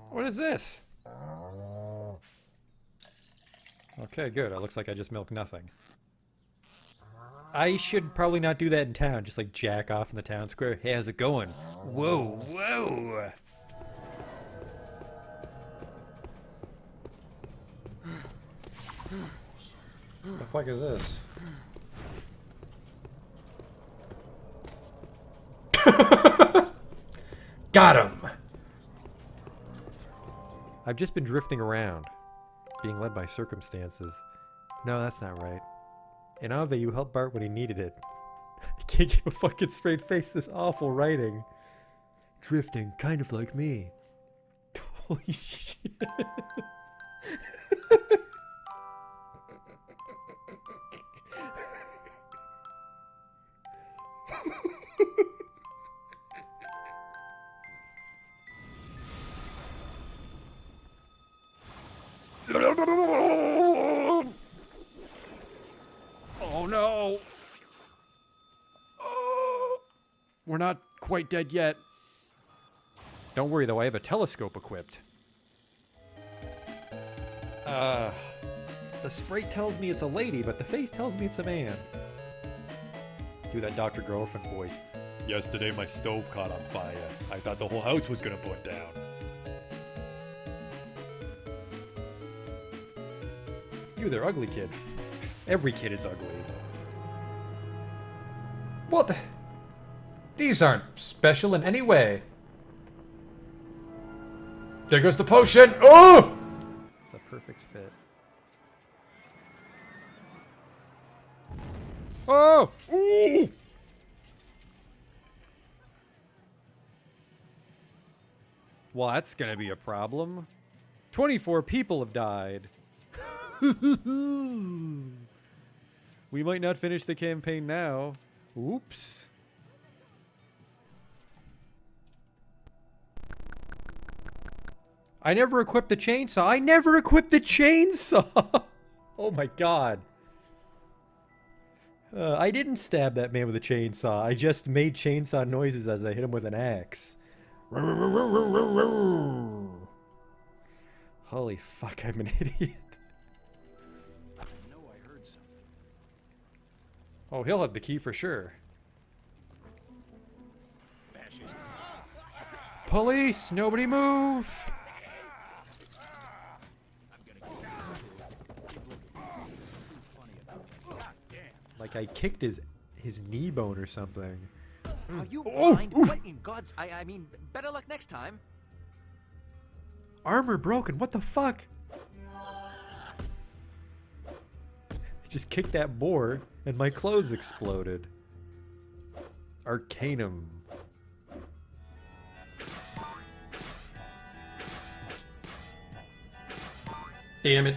What is this? Okay, good. It looks like I just milked nothing. I should probably not do that in town. Just like jack off in the town square. Hey, how's it going? Whoa, whoa! What the fuck is this? Got him! I've just been drifting around, being led by circumstances. No, that's not right. In Ave, you helped Bart when he needed it. I can't keep a fucking straight face, this awful writing. Drifting, kind of like me. Holy shit. Oh no! Oh, we're not quite dead yet. Don't worry though, I have a telescope equipped. The sprite tells me it's a lady, but the face tells me it's a man. Do that Dr. Girlfriend voice. Yesterday my stove caught on fire. I thought the whole house was gonna burn down. You there, ugly kid. Every kid is ugly. What? These aren't special in any way. There goes the potion! Oh! It's a perfect fit. Oh! Ooh! Well, that's gonna be a problem. 24 people have died. We might not finish the campaign now. Oops. I never equipped the chainsaw. I never equipped the chainsaw! Oh my god. I didn't stab that man with a chainsaw. I just made chainsaw noises as I hit him with an axe. Holy fuck, I'm an idiot. Oh, he'll have the key for sure. Police! Nobody move! Like I kicked his knee bone or something. Are you blind? What in God's... I mean, better luck next time. Armor broken, what the fuck? Just kicked that board and my clothes exploded. Arcanum. Damn it.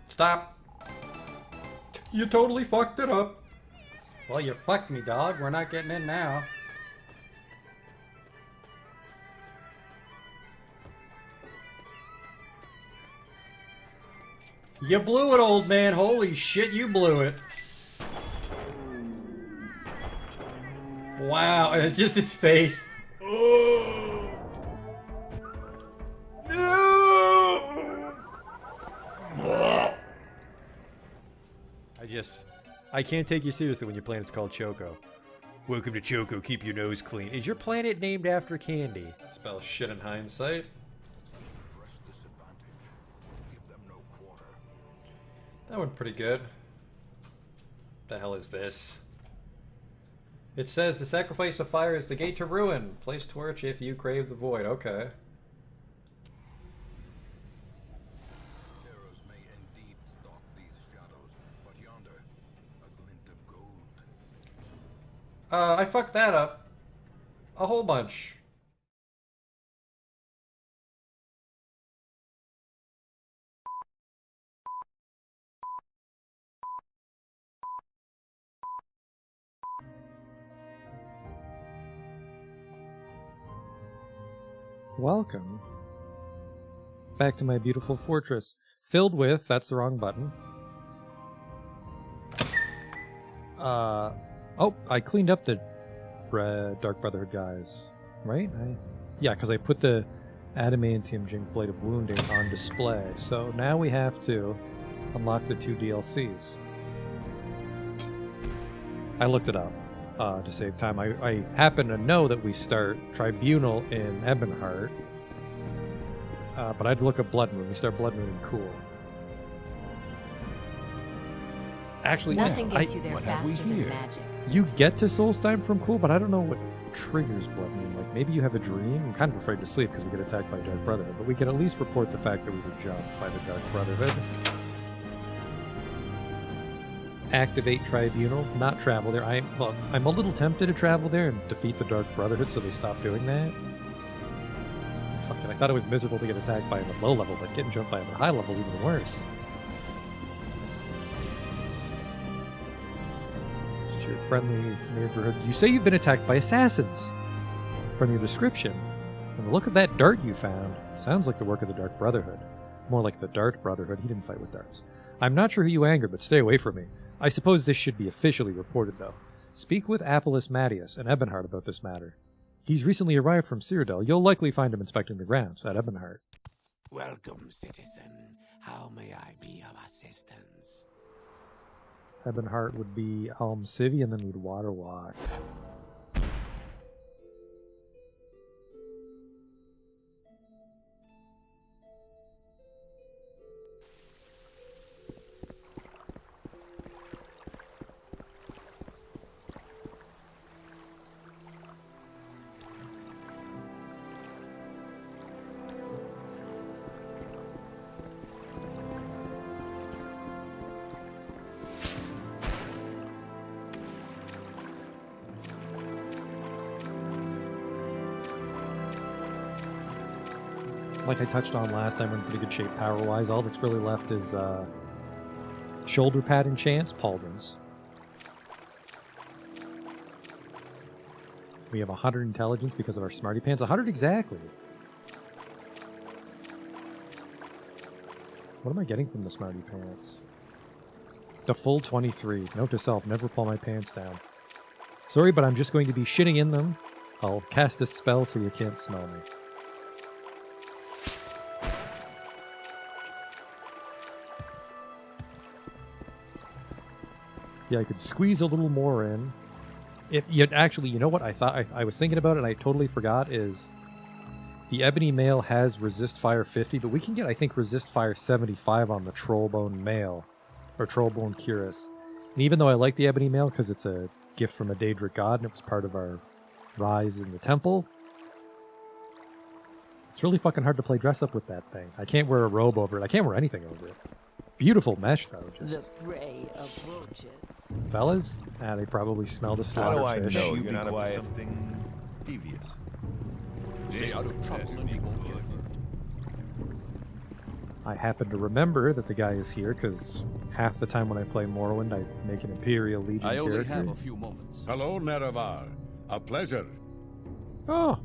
Stop. You totally fucked it up. Well, you fucked me, dog. We're not getting in now. You blew it, old man. Holy shit, you blew it. Wow, and it's just his face. Oh. No! I can't take you seriously when your planet's called Choco. Welcome to Choco, keep your nose clean. Is your planet named after candy? Spell shit in hindsight. That went pretty good. The hell is this? It says the sacrifice of fire is the gate to ruin. Place torch if you crave the void. Okay. Terrors may indeed stalk these shadows, but yonder, a glint of gold. I fucked that up. A whole bunch. Welcome back to my beautiful fortress. Filled with, that's the wrong button. Oh, I cleaned up the Dark Brotherhood guys, right? Yeah, because I put the Adamantium Jink Blade of Wounding on display. So now we have to unlock the 2 DLCs. I looked it up to save time. I happen to know that we start Tribunal in Ebonheart, but I'd look at Blood Moon. We start Blood Moon in Cool. Actually, Nothing I, gets you there what have we faster than here? magic. you get to Solstheim from Cool, but I don't know what triggers Blood Moon. Like, maybe you have a dream. I'm kind of afraid to sleep because we get attacked by Dark Brotherhood, but we can at least report the fact that we were jumped by the Dark Brotherhood. Activate Tribunal, not travel there. I'm a little tempted to travel there and defeat the Dark Brotherhood, so they stop doing that. Fucking, I thought it was miserable to get attacked by him at low level, but getting jumped by him at high level is even worse. Just your friendly neighborhood. You say you've been attacked by assassins. From your description, and the look of that dart you found sounds like the work of the Dark Brotherhood. More like the Dart Brotherhood. He didn't fight with darts. I'm not sure who you angered, but stay away from me. I suppose this should be officially reported, though. Speak with Apollos Mattius and Ebonheart about this matter. He's recently arrived from Cyrodiil. You'll likely find him inspecting the grounds at Ebonheart. Welcome, citizen. How may I be of assistance? Ebonheart would be Alm Civvy, and then we'd water walk. Like I touched on last time, we're in pretty good shape power-wise. All that's really left is shoulder pad enchants, pauldrons. We have 100 intelligence because of our smarty pants. 100 exactly. What am I getting from the smarty pants? The full 23. Note to self, never pull my pants down. Sorry, but I'm just going to be shitting in them. I'll cast a spell so you can't smell me. Yeah, I could squeeze a little more in. If you actually, you know what I thought I was thinking about it and I totally forgot is the Ebony Mail has resist fire 50, but we can get I think resist fire 75 on the Trollbone Mail or Trollbone Cuirass. And even though I like the Ebony Mail because it's a gift from a Daedric god and it was part of our rise in the temple, it's really fucking hard to play dress up with that thing. I can't wear a robe over it. I can't wear anything over it. Beautiful mesh, though. Just The prey approaches. fellas, they probably smell the How do I slaughterfish. know You you're be not up to quiet. something devious? Stay out of trouble and you won't get hurt. I happen to remember that the guy is here because half the time when I play Morrowind, I make an Imperial Legion I only character. have a few moments. Hello, Nerevar. A pleasure. Oh,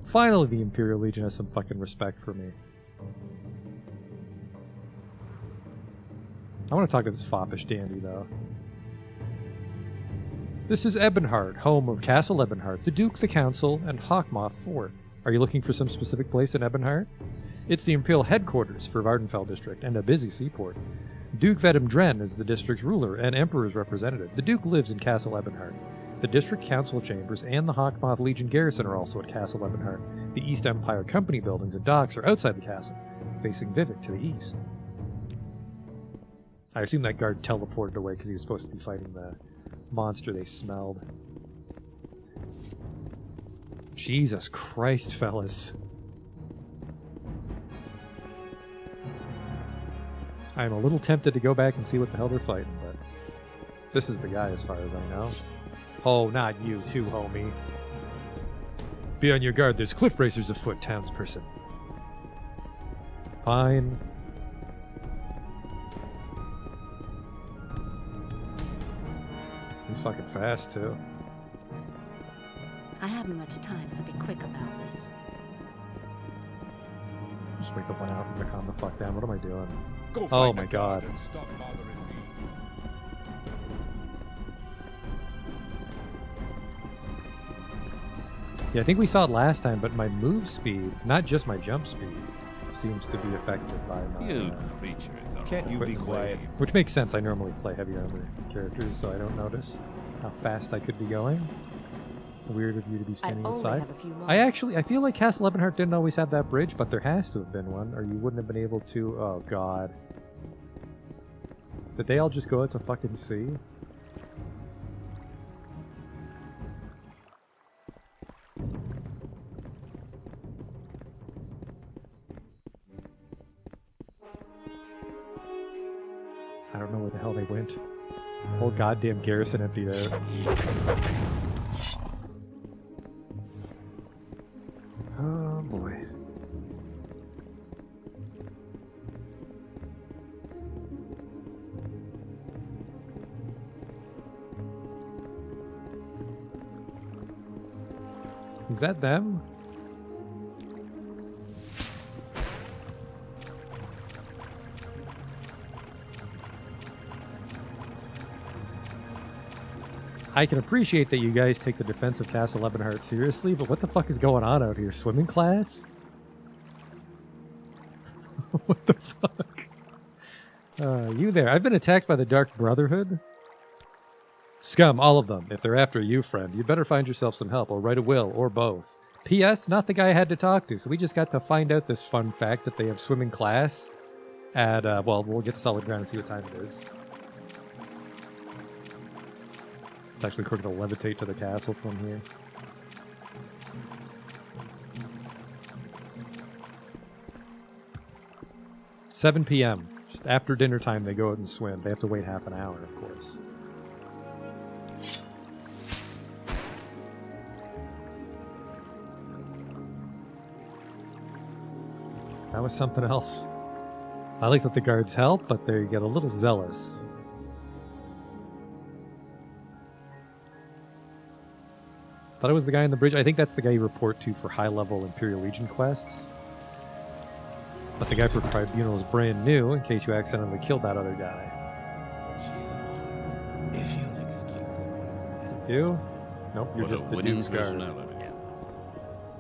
finally, the Imperial Legion has some fucking respect for me. I want to talk to this foppish dandy, though. This is Ebonheart, home of Castle Ebonheart, the Duke, the Council, and Hawkmoth Fort. Are you looking for some specific place in Ebonheart? It's the Imperial headquarters for Vardenfell District and a busy seaport. Duke Vedum Dren is the district's ruler and Emperor's representative. The Duke lives in Castle Ebonheart. The District Council chambers and the Hawkmoth Legion garrison are also at Castle Ebonheart. The East Empire Company buildings and docks are outside the castle, facing Vivek to the east. I assume that guard teleported away because he was supposed to be fighting the monster they smelled. Jesus Christ, fellas. I'm a little tempted to go back and see what the hell they're fighting, but this is the guy as far as I know. Oh, not you too, homie. Be on your guard, there's cliff racers afoot, townsperson. Fine. He's fucking fast, too. I haven't much time, so be quick about this. Just wait the one out from to calm the fuck down. What am I doing? Go Oh find my a guard God. and stop bothering me. Yeah, I think we saw it last time, but my move speed, not just my jump speed, seems to be affected by my... You creatures are Can't you be always quiet? saying- Which makes sense. I normally play heavy armor characters, so I don't notice how fast I could be going. Weird of you to be I standing only outside. have a few I feel like Castle Ebonheart didn't always have that bridge, but there has to have been one, or you wouldn't have been able to... Oh, God. Did they all just go out to fucking sea? I don't know where the hell they went. Whole goddamn garrison emptied out. Oh boy. Is that them? I can appreciate that you guys take the defense of Castle Ebonheart seriously, but what the fuck is going on out here? Swimming class? What the fuck? You there. I've been attacked by the Dark Brotherhood. Scum, all of them. If they're after you, friend, you'd better find yourself some help, or write a will, or both. P.S. Not the guy I had to talk to, so we just got to find out this fun fact that they have swimming class at, well, we'll get to solid ground and see what time it is. It's actually quicker to levitate to the castle from here. "7 p.m. Just after dinner time, they go out and swim. They have to wait half an hour, of course. That was something else. I like that the guards help, but they get a little zealous. Thought it was the guy on the bridge. I think that's the guy you report to for high-level Imperial Legion quests. But the guy for Tribunal is brand new, in case you accidentally killed that other guy. She's on. If you'll excuse me. Is it you? Nope, you're What just a the winning Duke's guard. personality.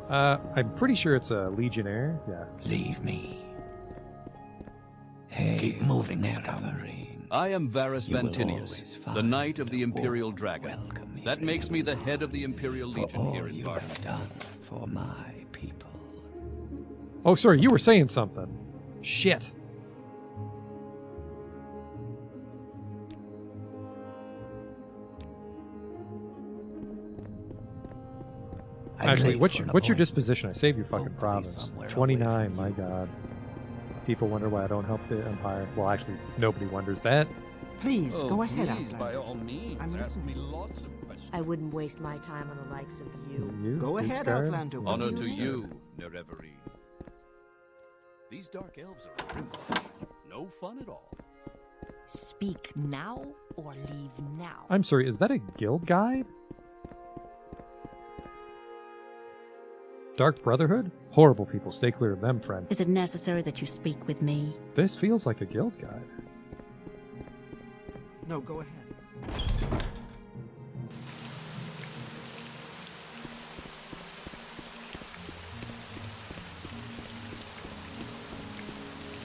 I'm pretty sure it's a Legionnaire. Yeah. Leave me. Hey, keep moving, Scavarine. I am Varus You will Vantinius, always the find Knight of the Imperial warm Dragon. welcome That here makes in me the Valhalla. head of the Imperial For Legion all here in you Varda. have done for my people. Oh, sorry, you were saying something. Shit. I'm Actually, late what's for your, an what's your appointment. disposition? I saved your fucking Hopefully province. somewhere away 29, from my you. god. People wonder why I don't help the Empire. Well, actually, nobody wonders that. Please, Oh, go ahead, please, by Outlander. all means, I'm ask me listening. lots of questions. I wouldn't waste my time on the likes of Is it you. you? Go Duke's ahead, guard? Outlander. What Honor do to need? you, Nerevarine. These dark elves are a grim bunch. No fun at all. Speak now or leave now. I'm sorry, is that a guild guide? Dark Brotherhood? Horrible people. Stay clear of them, friend. Is it necessary that you speak with me? This feels like a guild guide. No, go ahead.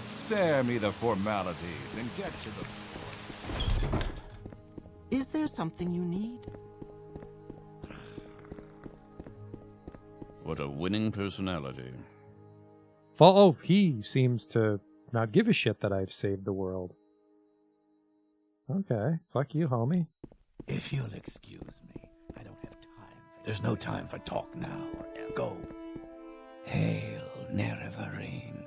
Spare me the formalities and get to the point. Is there something you need? What a winning personality. Oh, he seems to not give a shit that I've saved the world. Okay, fuck you, homie. If you'll excuse me, I don't have time. There's no time for talk now. Go. Hail, Nerevarine.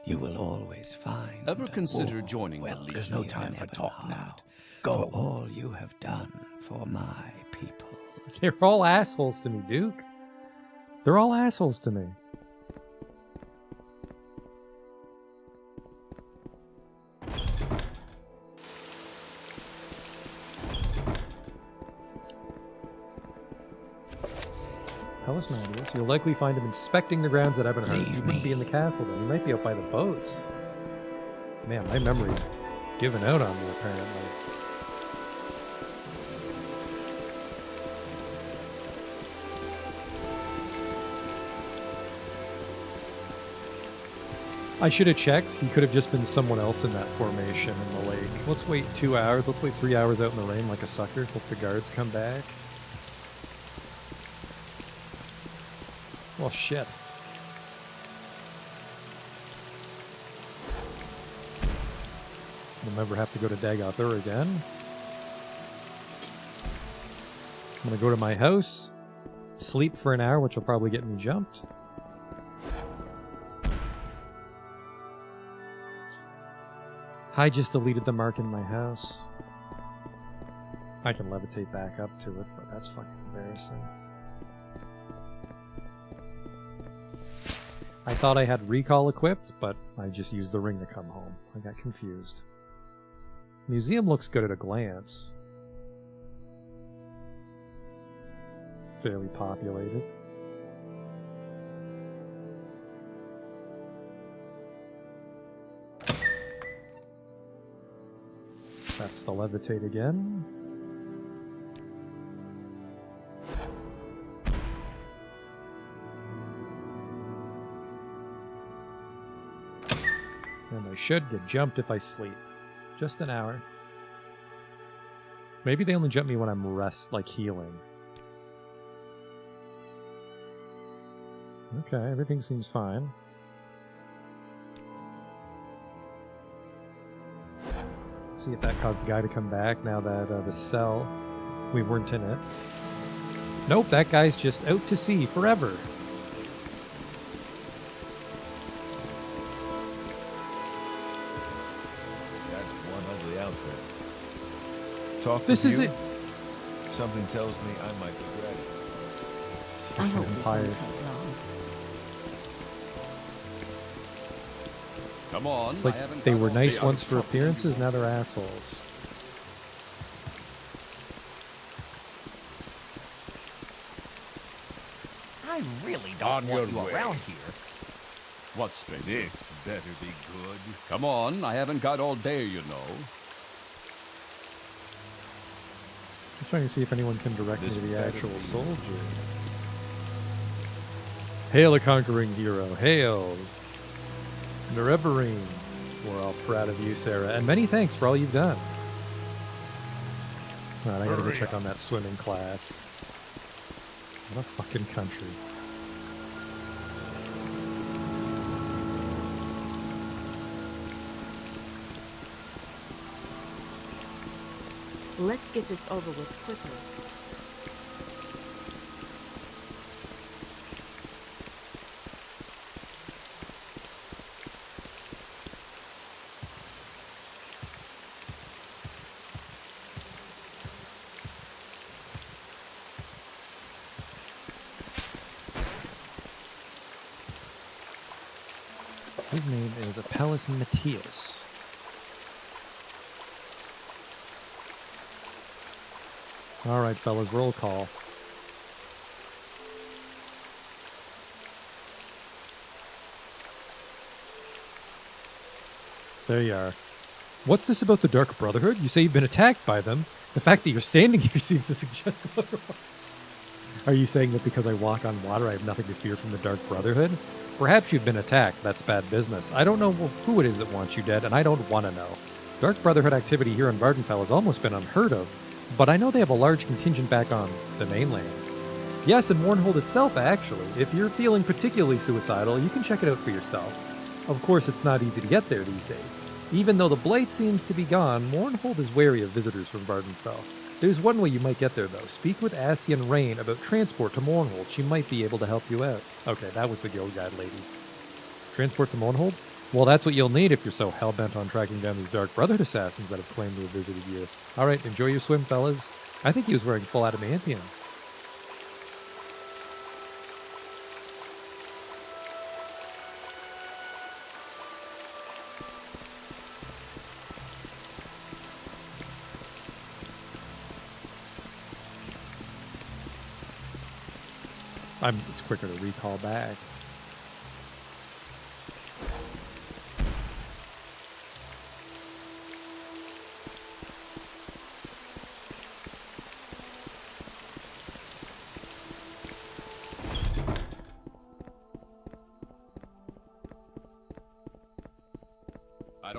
You will always find. Ever consider war. joining the Well, Legion? there's no time for talk now. Go. For all you have done for my people. They're all assholes to me, Duke. They're all assholes to me. Hellas Mandius. You'll likely find him inspecting the grounds at Ebonheart. Leave He wouldn't be me. in the castle then. He might be up by the boats. Man, my memory's giving out on me, apparently. I should have checked. He could have just been someone else in that formation in the lake. Let's wait 2 hours. Let's wait 3 hours out in the rain like a sucker. Hope the guards come back. Well, shit. We'll never have to go to Dagoth Ur again. I'm gonna go to my house, sleep for an hour, which will probably get me jumped. I just deleted the mark in my house. I can levitate back up to it, but that's fucking embarrassing. I thought I had recall equipped, but I just used the ring to come home. I got confused. Museum looks good at a glance. Fairly populated. That's the levitate again. And I should get jumped if I sleep. Just an hour. Maybe they only jump me when I'm like healing. Okay, everything seems fine. See if that caused the guy to come back now that the cell, we weren't in it. Nope, that guy's just out to sea forever. That's one ugly outfit. Talk This to is you? it. Something tells me I might regret it. I hope this Empire. won't take long. Come on. It's I like haven't they got were all nice day once out for of appearances, now they're assholes. I really On don't your want you way. around here. What's stranger? This better be good. Come on. I haven't got all day, you know. I'm trying to see if anyone can direct me This to the better actual be- soldier. Hail a conquering hero. Hail. Nerevarine. We're all proud of you, Sarah. And many thanks for all you've done. Alright, I gotta go check on that swimming class. What a fucking country. Let's get this over with quickly. His name is Apelles Matthias. Alright, fellas, roll call. There you are. What's this about the Dark Brotherhood? You say you've been attacked by them. The fact that you're standing here seems to suggest otherwise. Are you saying that because I walk on water I have nothing to fear from the Dark Brotherhood? Perhaps you've been attacked. That's bad business. I don't know who it is that wants you dead, and I don't want to know. Dark Brotherhood activity here in Vardenfell has almost been unheard of, but I know they have a large contingent back on the mainland. Yes, in Mournhold itself, actually. If you're feeling particularly suicidal, you can check it out for yourself. Of course, it's not easy to get there these days. Even though the blight seems to be gone, Mournhold is wary of visitors from Vardenfell. There's one way you might get there, though. Speak with Ascian Rain about transport to Mournhold. She might be able to help you out. Okay, that was the guild guide lady. Transport to Mournhold? Well, that's what you'll need if you're so hell-bent on tracking down these Dark Brotherhood assassins that have claimed to have visited you. Alright, enjoy your swim, fellas. I think he was wearing full adamantium. It's quicker to recall back.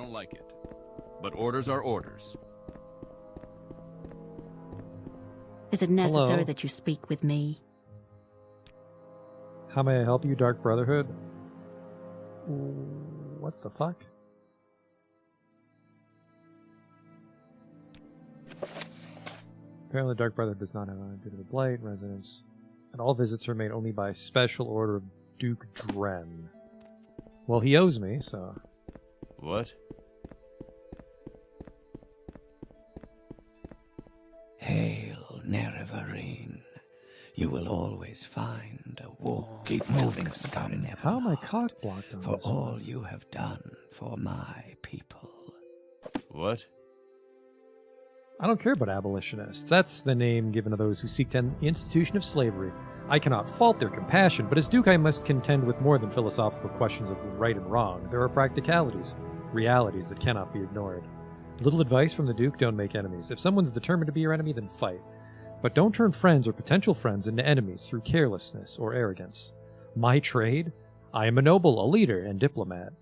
don't like it. But orders are orders. Is it necessary Hello? that you speak with me? How may I help you, Dark Brotherhood? What the fuck? Apparently, Dark Brotherhood does not have a bit of a blight residence, and all visits are made only by special order of Duke Dren. Well, he owes me, so... What? Hail, Nerevarine. You will always find a war. Keep moving, scum. How am I cock blocked on For this all one? you have done for my people. What? I don't care about abolitionists. That's the name given to those who seek to end the institution of slavery. I cannot fault their compassion, but as Duke I must contend with more than philosophical questions of right and wrong. There are practicalities, realities that cannot be ignored. Little advice from the Duke: don't make enemies. If someone's determined to be your enemy, then fight. But don't turn friends or potential friends into enemies through carelessness or arrogance. My trade? I am a noble, a leader, and diplomat.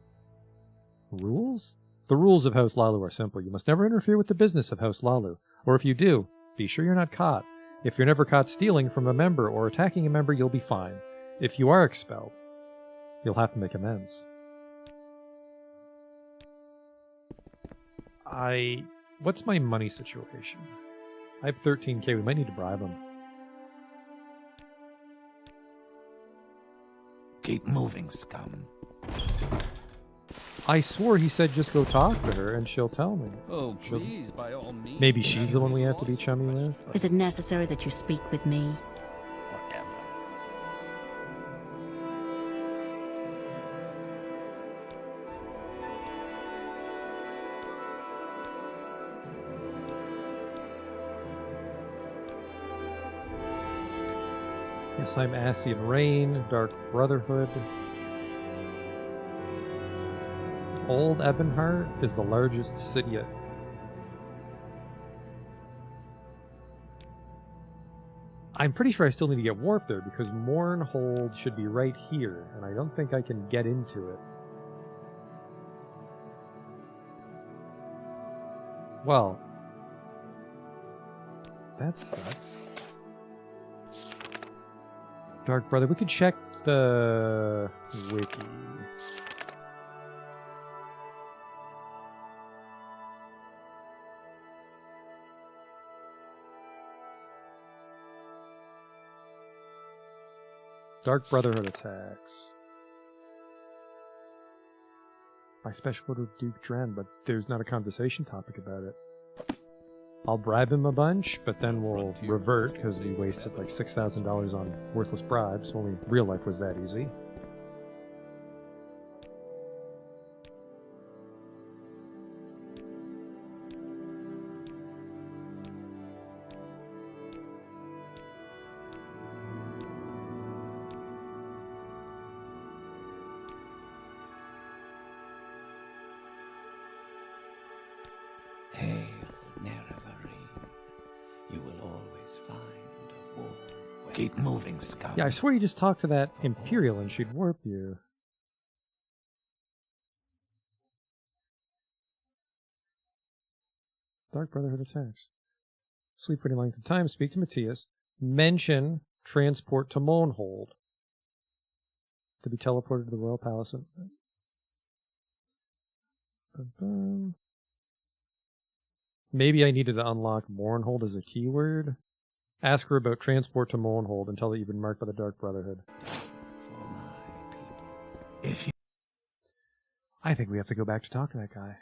Rules? The rules of House Lalu are simple. You must never interfere with the business of House Lalu. Or if you do, be sure you're not caught. If you're never caught stealing from a member or attacking a member, you'll be fine. If you are expelled, you'll have to make amends. What's my money situation? I have 13k. We might need to bribe him. Keep moving, scum. I swore he said just go talk to her and she'll tell me. Oh, please, by all means. Maybe she's the one we have to be chummy with? Is it necessary that you speak with me? Whatever. Yes, I'm Ascian Rain, Dark Brotherhood. Old Ebonheart is the largest city. I'm pretty sure I still need to get warp there because Mournhold should be right here, and I don't think I can get into it. Well, that sucks. Dark Brother, we could check the wiki. Dark Brotherhood attacks. By special order of Duke Dren, but there's not a conversation topic about it. I'll bribe him a bunch, but then we'll revert because we wasted like $6,000 on worthless bribes. Only real life was that easy. Hail, Nerevarine. You will always find a warm way. Keep moving, scum. Yeah, I swear you just talked to that Imperial and she'd warp you. Dark Brotherhood attacks. Sleep for any length of time. Speak to Matthias. Mention transport to Mournhold. To be teleported to the Royal Palace. Maybe I needed to unlock Mournhold as a keyword. Ask her about transport to Mournhold and tell her you've been marked by the Dark Brotherhood. For my people. If you... I think we have to go back to talk to that guy.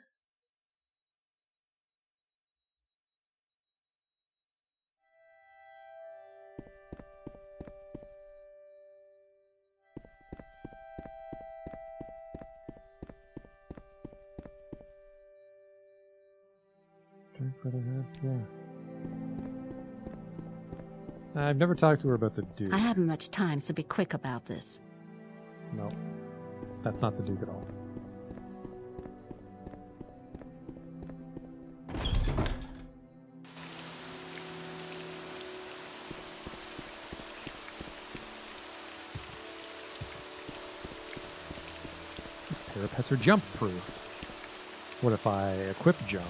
Dark Brotherhood, yeah. I've never talked to her about the Duke. I haven't much time, so be quick about this. No, that's not the Duke at all. These parapets are jump-proof. What if I equip jump?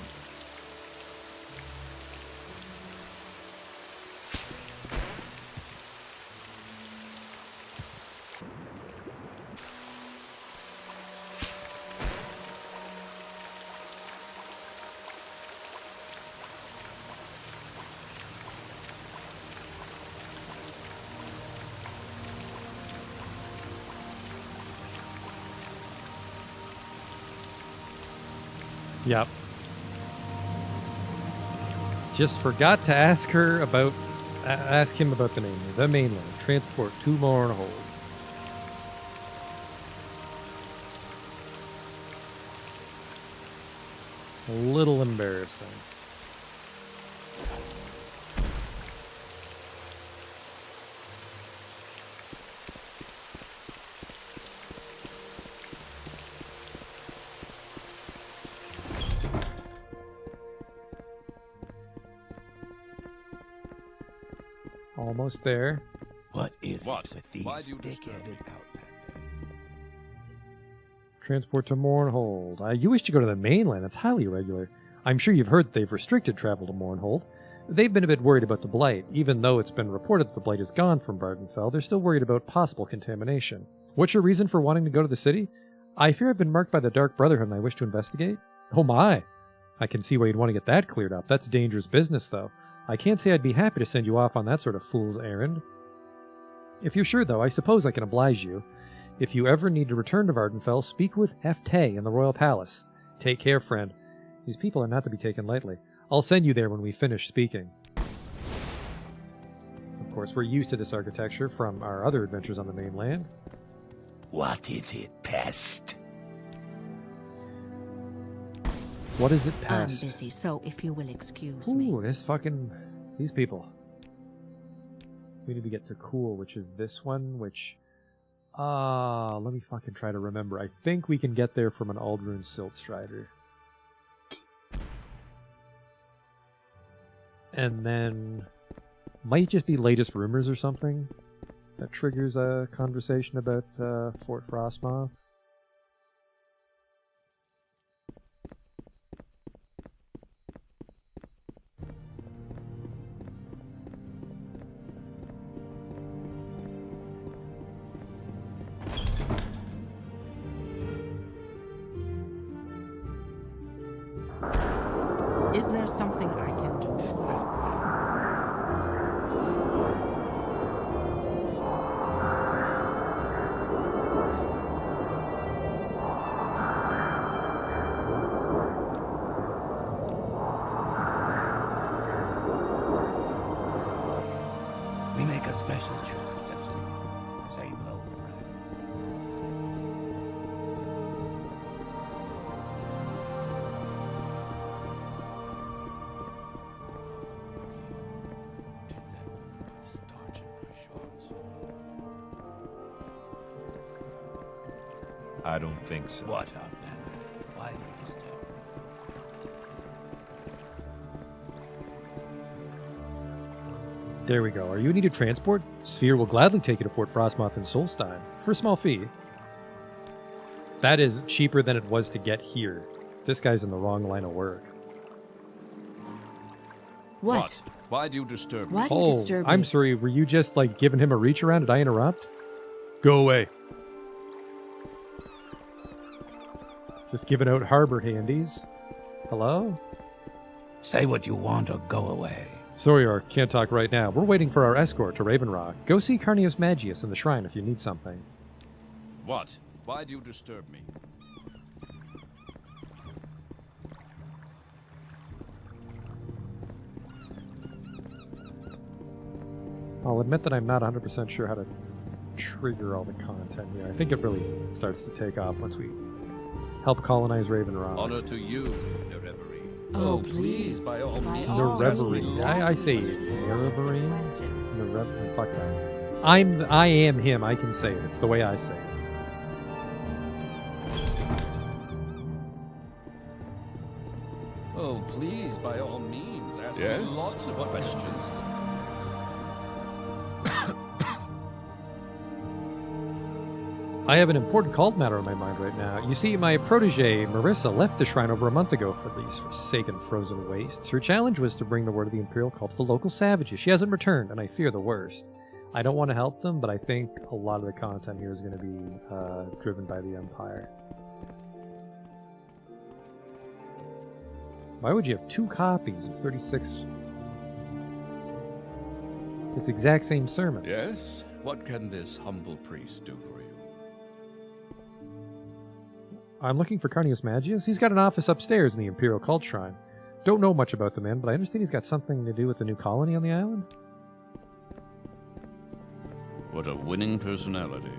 Yep. Just forgot to ask her about, ask him about the mainland. Transport to Morrowind. A little embarrassing. Almost there. What is What? it with these Why do you disturb thick-headed me? outlanders? Transport to Mornhold. You wish to go to the mainland. It's highly irregular. I'm sure you've heard that they've restricted travel to Mornhold. They've been a bit worried about the Blight. Even though it's been reported that the Blight is gone from Bardenfell, they're still worried about possible contamination. What's your reason for wanting to go to the city? I fear I've been marked by the Dark Brotherhood and I wish to investigate. Oh my! I can see why you'd want to get that cleared up. That's dangerous business, though. I can't say I'd be happy to send you off on that sort of fool's errand. If you're sure, though, I suppose I can oblige you. If you ever need to return to Vardenfell, speak with F. Tay in the Royal Palace. Take care, friend. These people are not to be taken lightly. I'll send you there when we finish speaking. Of course, we're used to this architecture from our other adventures on the mainland. What is it, pest? What is it I'm past? busy, so if you will excuse me. Ooh, these people. We need to get to Cool, which is this one, which... let me fucking try to remember. I think we can get there from an Aldrune Siltstrider. And then... might just be latest rumors or something that triggers a conversation about Fort Frostmoth. Is there something I can do? We make a special trip just for you. Same low price. Did that woman put starch in my shorts? I don't think so. What, Outlander? Why do you disturb me? There we go. Are you in need of transport? Sphere will gladly take you to Fort Frostmoth in Solstein for a small fee. That is cheaper than it was to get here. This guy's in the wrong line of work. What? Why do you disturb me? Why do you disturb I'm me? sorry. Were you just like giving him a reach around? Did I interrupt? Go away. Just giving out harbor handies. Hello? Say what you want or go away. Sorry, Orc, can't talk right now. We're waiting for our escort to Raven Rock. Go see Carnius Magius in the shrine if you need something. What? Why do you disturb me? I'll admit that I'm not 100% sure how to trigger all the content here. I think it really starts to take off once we help colonize Raven Rock. Honor to you, Nerevarine. Oh, please, by all means. Nerevarine. I say Nerevarine? Fuck that. I am him. I can say it. It's the way I say it. Oh, please, by all means, ask me Yes? lots of questions. I have an important cult matter on my mind right now. You see, my protege, Marissa, left the shrine over a month ago for these forsaken frozen wastes. Her challenge was to bring the word of the Imperial cult to the local savages. She hasn't returned, and I fear the worst. I don't want to help them, but I think a lot of the content here is going to be driven by the Empire. Why would you have 2 copies of 36? It's the exact same sermon. Yes? What can this humble priest do for you? I'm looking for Carnius Magius. He's got an office upstairs in the Imperial Cult Shrine. Don't know much about the man, but I understand he's got something to do with the new colony on the island. What a winning personality.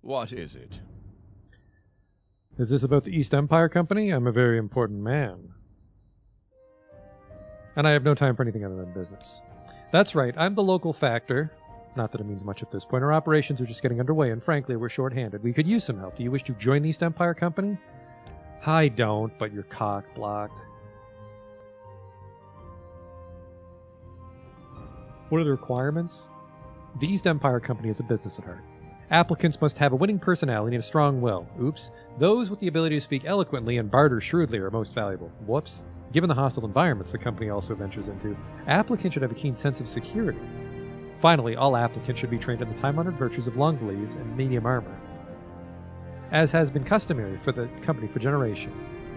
What is it? Is this about the East Empire Company? I'm a very important man. And I have no time for anything other than business. That's right, I'm the local factor. Not that it means much at this point. Our operations are just getting underway, and frankly, we're short-handed. We could use some help. Do you wish to join the East Empire Company? I don't, but you're cock-blocked. What are the requirements? The East Empire Company is a business at heart. Applicants must have a winning personality and a strong will. Oops. Those with the ability to speak eloquently and barter shrewdly are most valuable. Whoops. Given the hostile environments the company also ventures into, applicants should have a keen sense of security. Finally, all applicants should be trained in the time-honored virtues of long glaives and medium armor, as has been customary for the company for generations.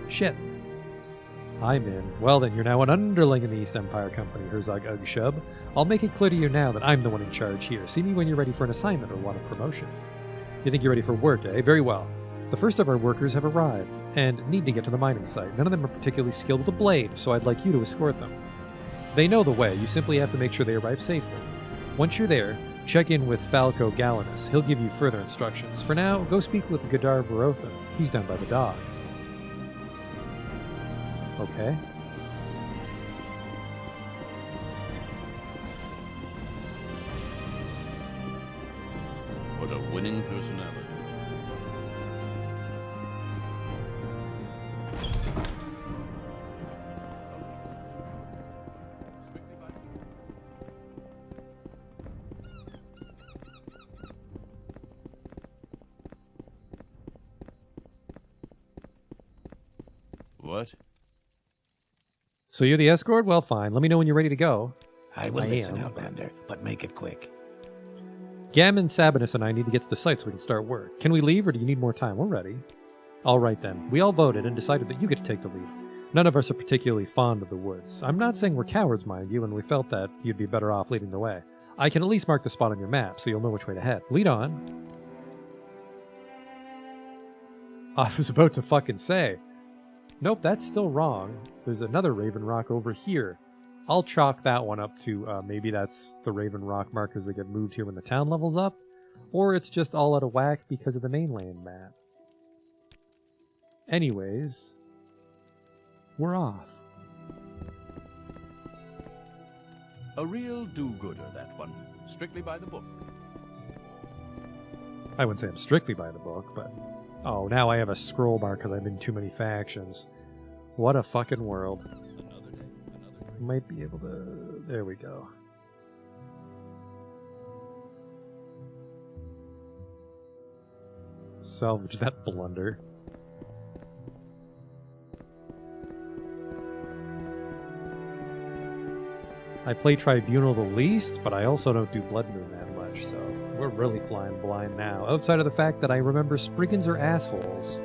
Shit. I'm in. Well then, you're now an underling in the East Empire Company, Herzog Ugshub. I'll make it clear to you now that I'm the one in charge here. See me when you're ready for an assignment or want a promotion. You think you're ready for work, eh? Very well. The first of our workers have arrived, and need to get to the mining site. None of them are particularly skilled with a blade, so I'd like you to escort them. They know the way, you simply have to make sure they arrive safely. Once you're there, check in with Falco Gallinus. He'll give you further instructions. For now, go speak with Gadar Verothan. He's down by the dock. Okay. What a winning personality. What? So you're the escort? Well, fine. Let me know when you're ready to go. I will listen, Outlander, but make it quick. Gammon, Sabinus, and I need to get to the site so we can start work. Can we leave, or do you need more time? We're ready. All right, then. We all voted and decided that you get to take the lead. None of us are particularly fond of the woods. I'm not saying we're cowards, mind you, and we felt that you'd be better off leading the way. I can at least mark the spot on your map, so you'll know which way to head. Lead on. I was about to fucking say. Nope, that's still wrong. There's another Raven Rock over here. I'll chalk that one up to maybe that's the Raven Rock markers that get moved here when the town levels up, or it's just all out of whack because of the mainland map. Anyways, we're off. A real do-gooder, that one. Strictly by the book. I wouldn't say I'm strictly by the book, but... Oh, now I have a scroll bar because I'm in too many factions. What a fucking world. Might be able to... There we go. Salvage that blunder. I play Tribunal the least, but I also don't do Blood Moon that much, so we're really flying blind now. Outside of the fact that I remember Spriggans are assholes.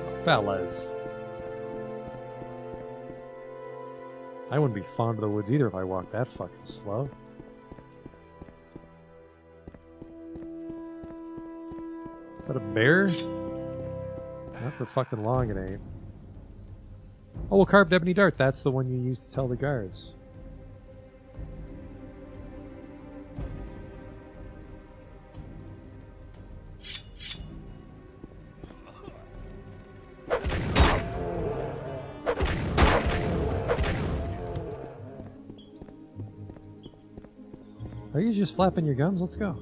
Oh, fellas. I wouldn't be fond of the woods either if I walked that fucking slow. Is that a bear? Not for fucking long it ain't. Oh, well, carved ebony dart. That's the one you use to tell the guards. Are you just flapping your gums? Let's go.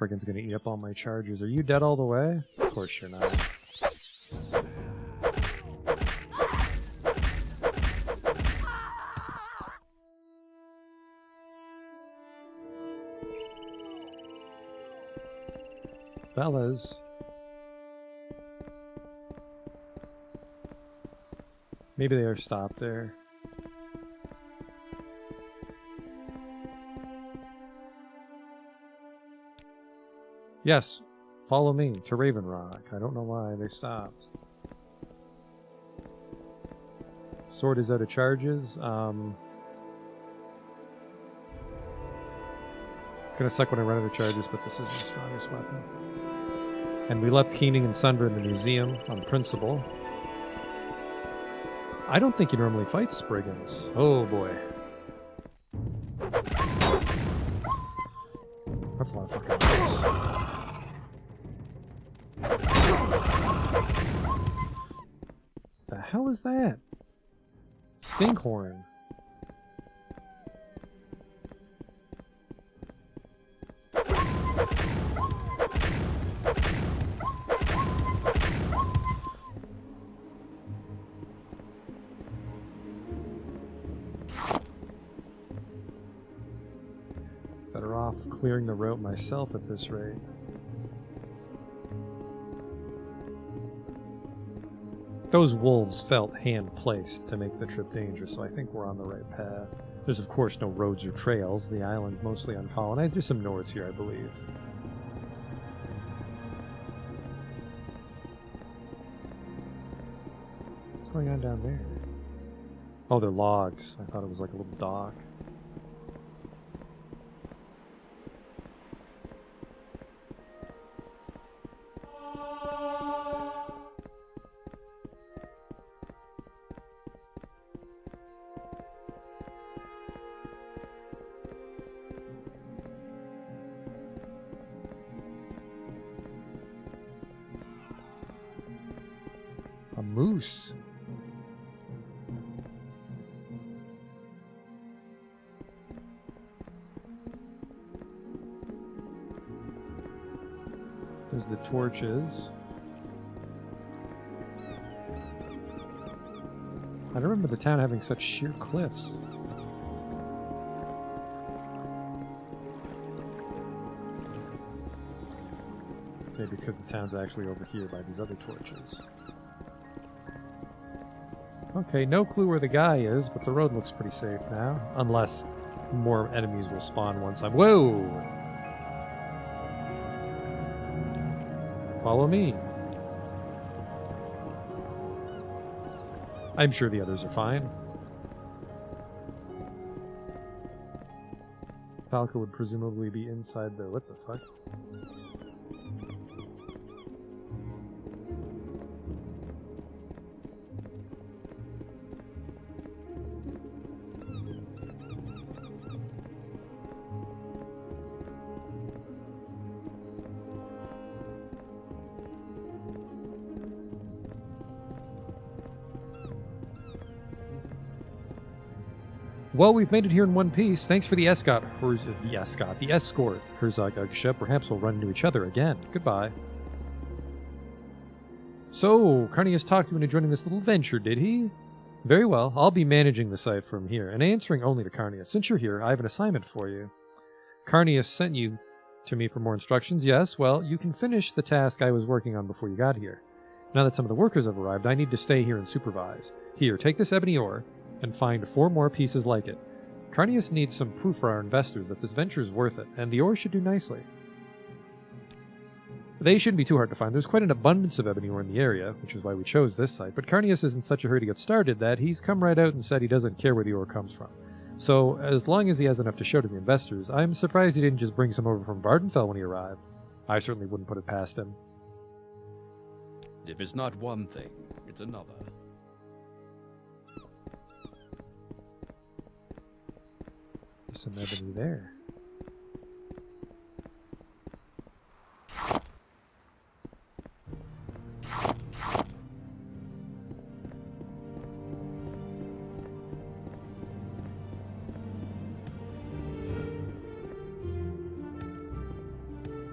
Spriggan's gonna eat up all my charges. Are you dead all the way? Of course you're not. Bellas. Maybe they are stopped there. Yes, follow me to Raven Rock. I don't know why they stopped. Sword is out of charges. It's gonna suck when I run out of charges, but this is my strongest weapon. And we left Keening and Sunder in the museum on principle. I don't think he normally fights Spriggans. Oh boy. That's a lot of fucking noise. The hell is that? Stinkhorn. Better off clearing the route myself at this rate. Those wolves felt hand-placed to make the trip dangerous, so I think we're on the right path. There's of course no roads or trails. The island's mostly uncolonized. There's some Nords here, I believe. What's going on down there? Oh, they're logs. I thought it was like a little dock. A moose. There's the torches. I don't remember the town having such sheer cliffs. Maybe because the town's actually over here by these other torches. Okay, no clue where the guy is, but the road looks pretty safe now. Unless more enemies will spawn once I'm... Whoa! Follow me. I'm sure the others are fine. Falco would presumably be inside the... What the fuck? Well, we've made it here in one piece. Thanks for the escort. The escort. Herzog, perhaps we'll run into each other again. Goodbye. So, Carnius talked you into joining this little venture, did he? Very well. I'll be managing the site from here, and answering only to Carnius. Since you're here, I have an assignment for you. Carnius sent you to me for more instructions. Yes, well, you can finish the task I was working on before you got here. Now that some of the workers have arrived, I need to stay here and supervise. Here, take this ebony ore and find 4 more pieces like it. Carnius needs some proof for our investors that this venture is worth it, and the ore should do nicely. They shouldn't be too hard to find. There's quite an abundance of ebony ore in the area, which is why we chose this site, but Carnius is in such a hurry to get started that he's come right out and said he doesn't care where the ore comes from. So, as long as he has enough to show to the investors, I'm surprised he didn't just bring some over from Vardenfell when he arrived. I certainly wouldn't put it past him. If it's not one thing, it's another. There's some ebony there.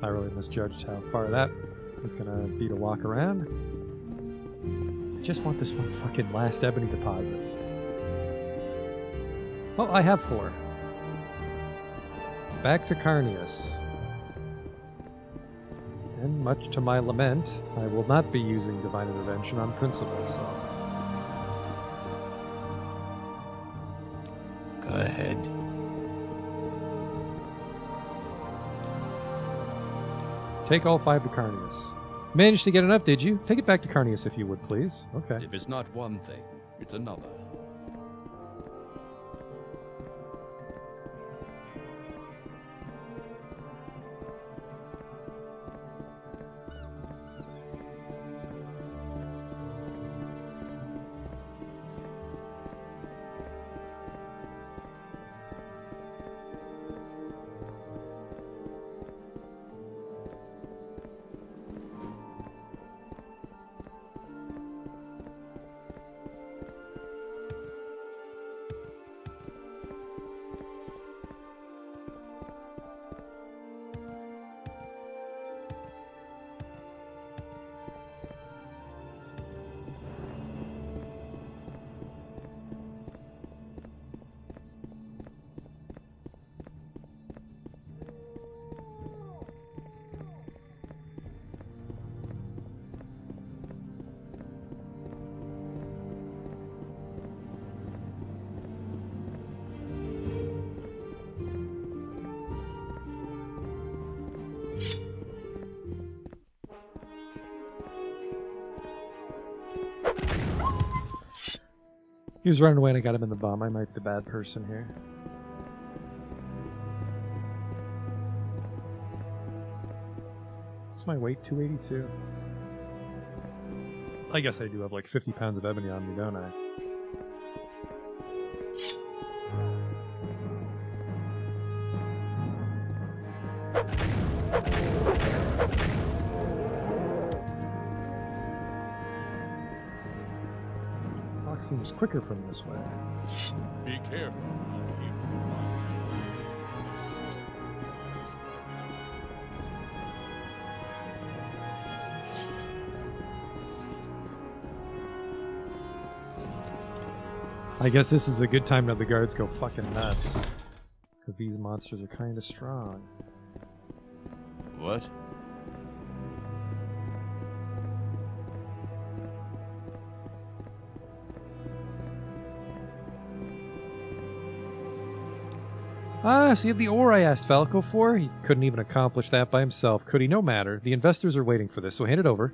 I really misjudged how far that was gonna be to walk around. I just want this one fucking last ebony deposit. Oh, I have 4. Back to Carnius. And much to my lament, I will not be using Divine Intervention on principle, so... Go ahead. Take all 5 to Carnius. Managed to get enough, did you? Take it back to Carnius if you would, please. Okay. If it's not one thing, it's another. He was running away and I got him in the bum. I might be the bad person here. What's my weight? 282. I guess I do have like 50 pounds of ebony on me, don't I? Clock seems quicker from this way. Be careful. I guess this is a good time to have the guards go fucking nuts. Because these monsters are kind of strong. What? Ah, so you have the ore I asked Falco for? He couldn't even accomplish that by himself, could he? No matter. The investors are waiting for this, so hand it over.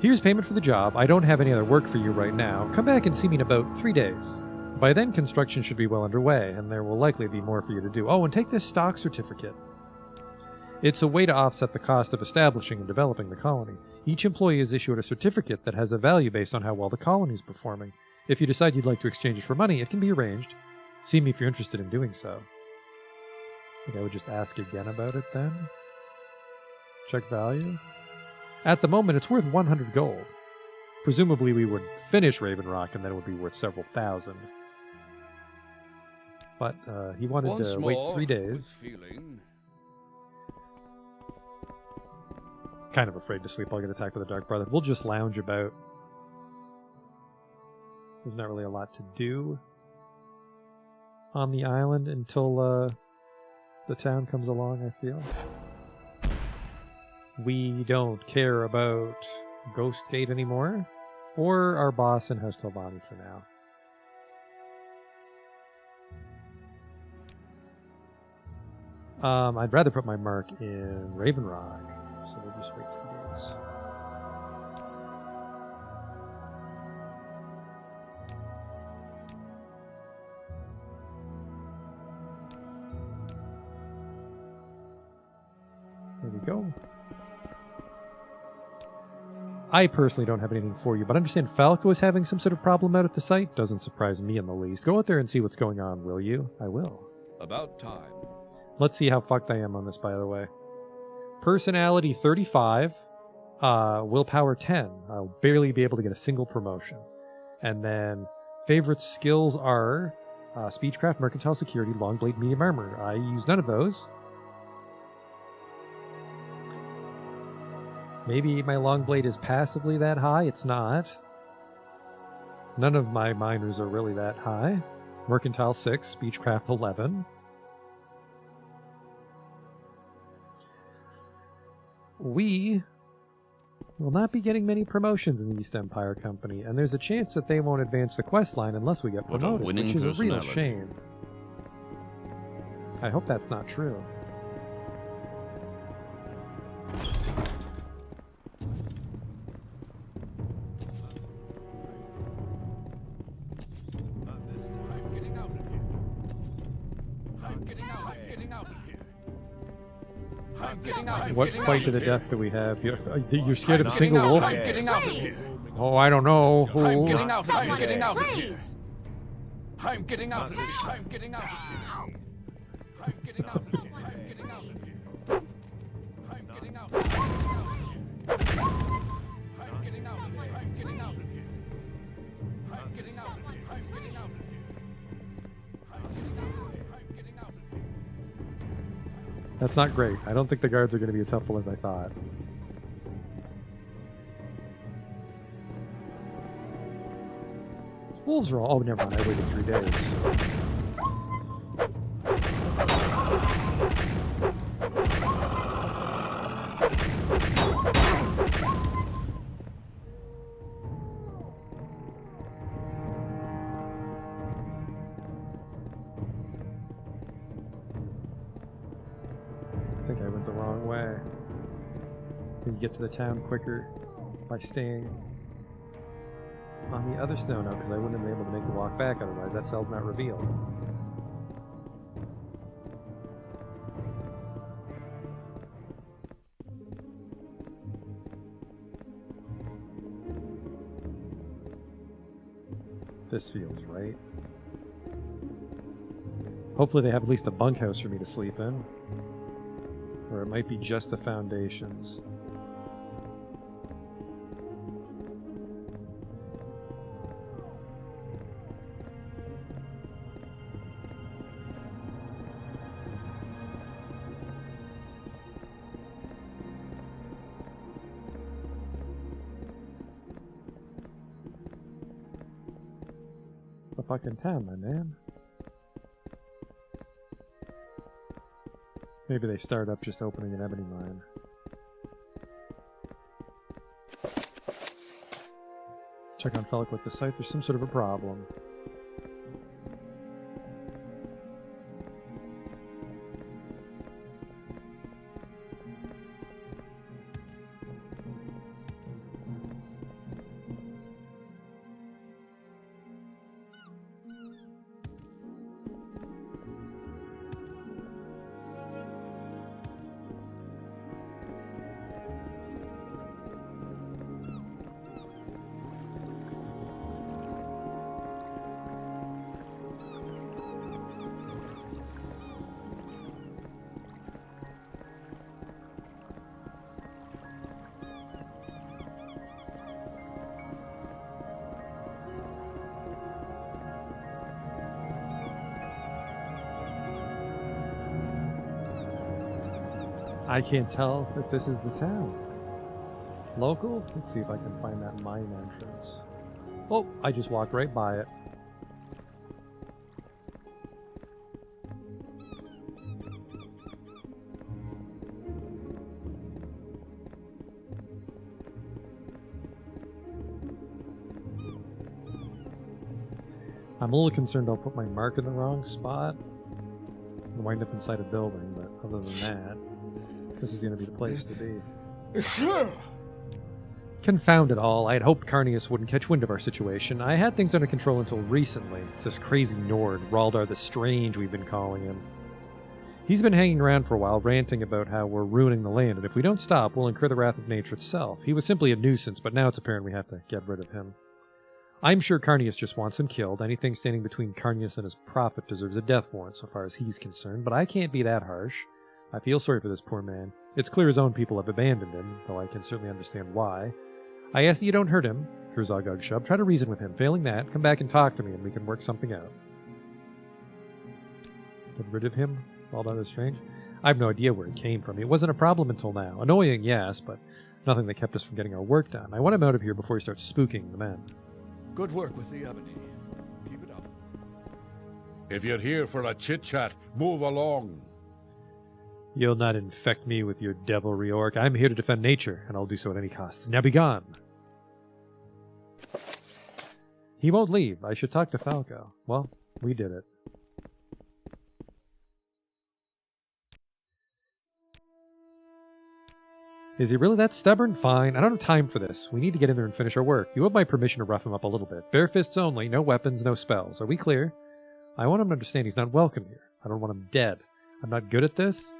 Here's payment for the job. I don't have any other work for you right now. Come back and see me in about 3 days. By then, construction should be well underway, and there will likely be more for you to do. Oh, and take this stock certificate. It's a way to offset the cost of establishing and developing the colony. Each employee is issued a certificate that has a value based on how well the colony is performing. If you decide you'd like to exchange it for money, it can be arranged. See me if you're interested in doing so. I think I would just ask again about it then. Check value. At the moment, it's worth 100 gold. Presumably we would finish Raven Rock and then it would be worth several thousand. But he wanted Once to wait more, 3 days. with feeling. Kind of afraid to sleep. I'll get attacked by the Dark Brother. We'll just lounge about. There's not really a lot to do on the island until the town comes along, I feel. We don't care about Ghost Gate anymore, or our boss in House Telvanni for now. I'd rather put my mark in Raven Rock, so we'll just wait 2 days. There we go. I personally don't have anything for you, but I understand Falco is having some sort of problem out at the site. Doesn't surprise me in the least. Go out there and see what's going on, will you? I will. About time. Let's see how fucked I am on this, by the way. Personality 35, willpower 10. I'll barely be able to get a single promotion. And then favorite skills are Speechcraft, Mercantile Security, Longblade, Medium Armor. I use none of those. Maybe my long blade is passively that high. It's not. None of my miners are really that high. Mercantile 6, Speechcraft 11. We will not be getting many promotions in the East Empire Company, and there's a chance that they won't advance the quest line unless we get What a promoted, winning which is a real personality. shame. I hope that's not true. I'm getting out of here. I'm getting out. I'm getting out of here. I'm getting out. I'm What getting fight out to the of here. death do we have? You're scared of a I'm single getting wolf? out. I'm getting out of here. Oh, I don't know. I'm getting out. I'm Someone, getting out of here. please! I'm getting out of here. I'm getting out of here. I'm getting out of here. I'm getting out of here. I'm getting out. I'm getting out of here. I'm getting out. I'm getting out of here. I'm getting out. I'm getting out of here. I'm getting out. I'm getting out of here. That's not great. I don't think the guards are going to be as helpful as I thought. Wolves are all... Oh, never mind. I waited 3 days. I think I went the wrong way. I think you get to the town quicker by staying on the other snow now, because I wouldn't have been able to make the walk back otherwise. That cell's not revealed. This feels right. Hopefully they have at least a bunkhouse for me to sleep in. Or it might be just the foundations. It's the fucking town, my man. Maybe they start up just opening an ebony mine. Check on Felix with the site. There's some sort of a problem. I can't tell if this is the town. Local? Let's see if I can find that mine entrance. Oh, I just walked right by it. I'm a little concerned I'll put my mark in the wrong spot and wind up inside a building, but other than that, this is going to be the place to be. Confound it all. I had hoped Carnius wouldn't catch wind of our situation. I had things under control until recently. It's this crazy Nord, Raldar the Strange we've been calling him. He's been hanging around for a while, ranting about how we're ruining the land, and if we don't stop, we'll incur the wrath of nature itself. He was simply a nuisance, but now it's apparent we have to get rid of him. I'm sure Carnius just wants him killed. Anything standing between Carnius and his prophet deserves a death warrant so far as he's concerned, but I can't be that harsh. I feel sorry for this poor man. It's clear his own people have abandoned him, though I can certainly understand why. I ask that you don't hurt him, Herzog Ugshub. Try to reason with him. Failing that, come back and talk to me and we can work something out. Get rid of him? All that is strange. I have no idea where it came from. It wasn't a problem until now. Annoying, yes, but Nothing that kept us from getting our work done. I want him out of here before he starts spooking the men. Good work with the ebony. Keep it up. If you're here for a chit-chat, move along. You'll not infect me with your devilry, orc. I'm here to defend nature, and I'll do so at any cost. Now be gone. He won't leave. I should talk to Falco. Well, we did it. Is he really that stubborn? Fine. I don't have time for this. We need to get in there and finish our work. You have my permission to rough him up a little bit. Bare fists only. No weapons, no spells. Are we clear? I want him to understand he's not welcome here. I don't want him dead. I'm not good at this?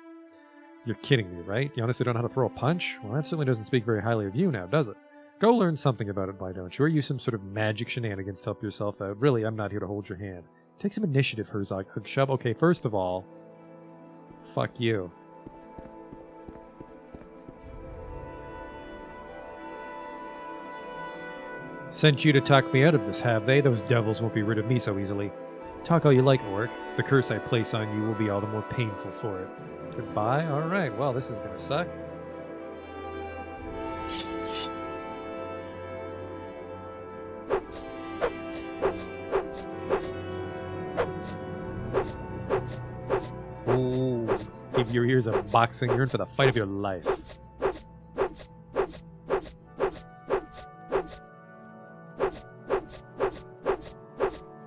You're kidding me, right? You honestly don't know how to throw a punch? Well, that certainly doesn't speak very highly of you now, does it? Go learn something about it, why don't you? Or use some sort of magic shenanigans to help yourself out. Really, I'm not here to hold your hand. Take some initiative, Herzog. Shove. Okay, first of all, fuck you. Sent you to talk me out of this, have they? Those devils won't be rid of me so easily. Talk all you like, orc. The curse I place on you will be all the more painful for it. Goodbye? Alright, well, this is gonna suck. Ooh, give your ears a boxing. You're in for the fight of your life.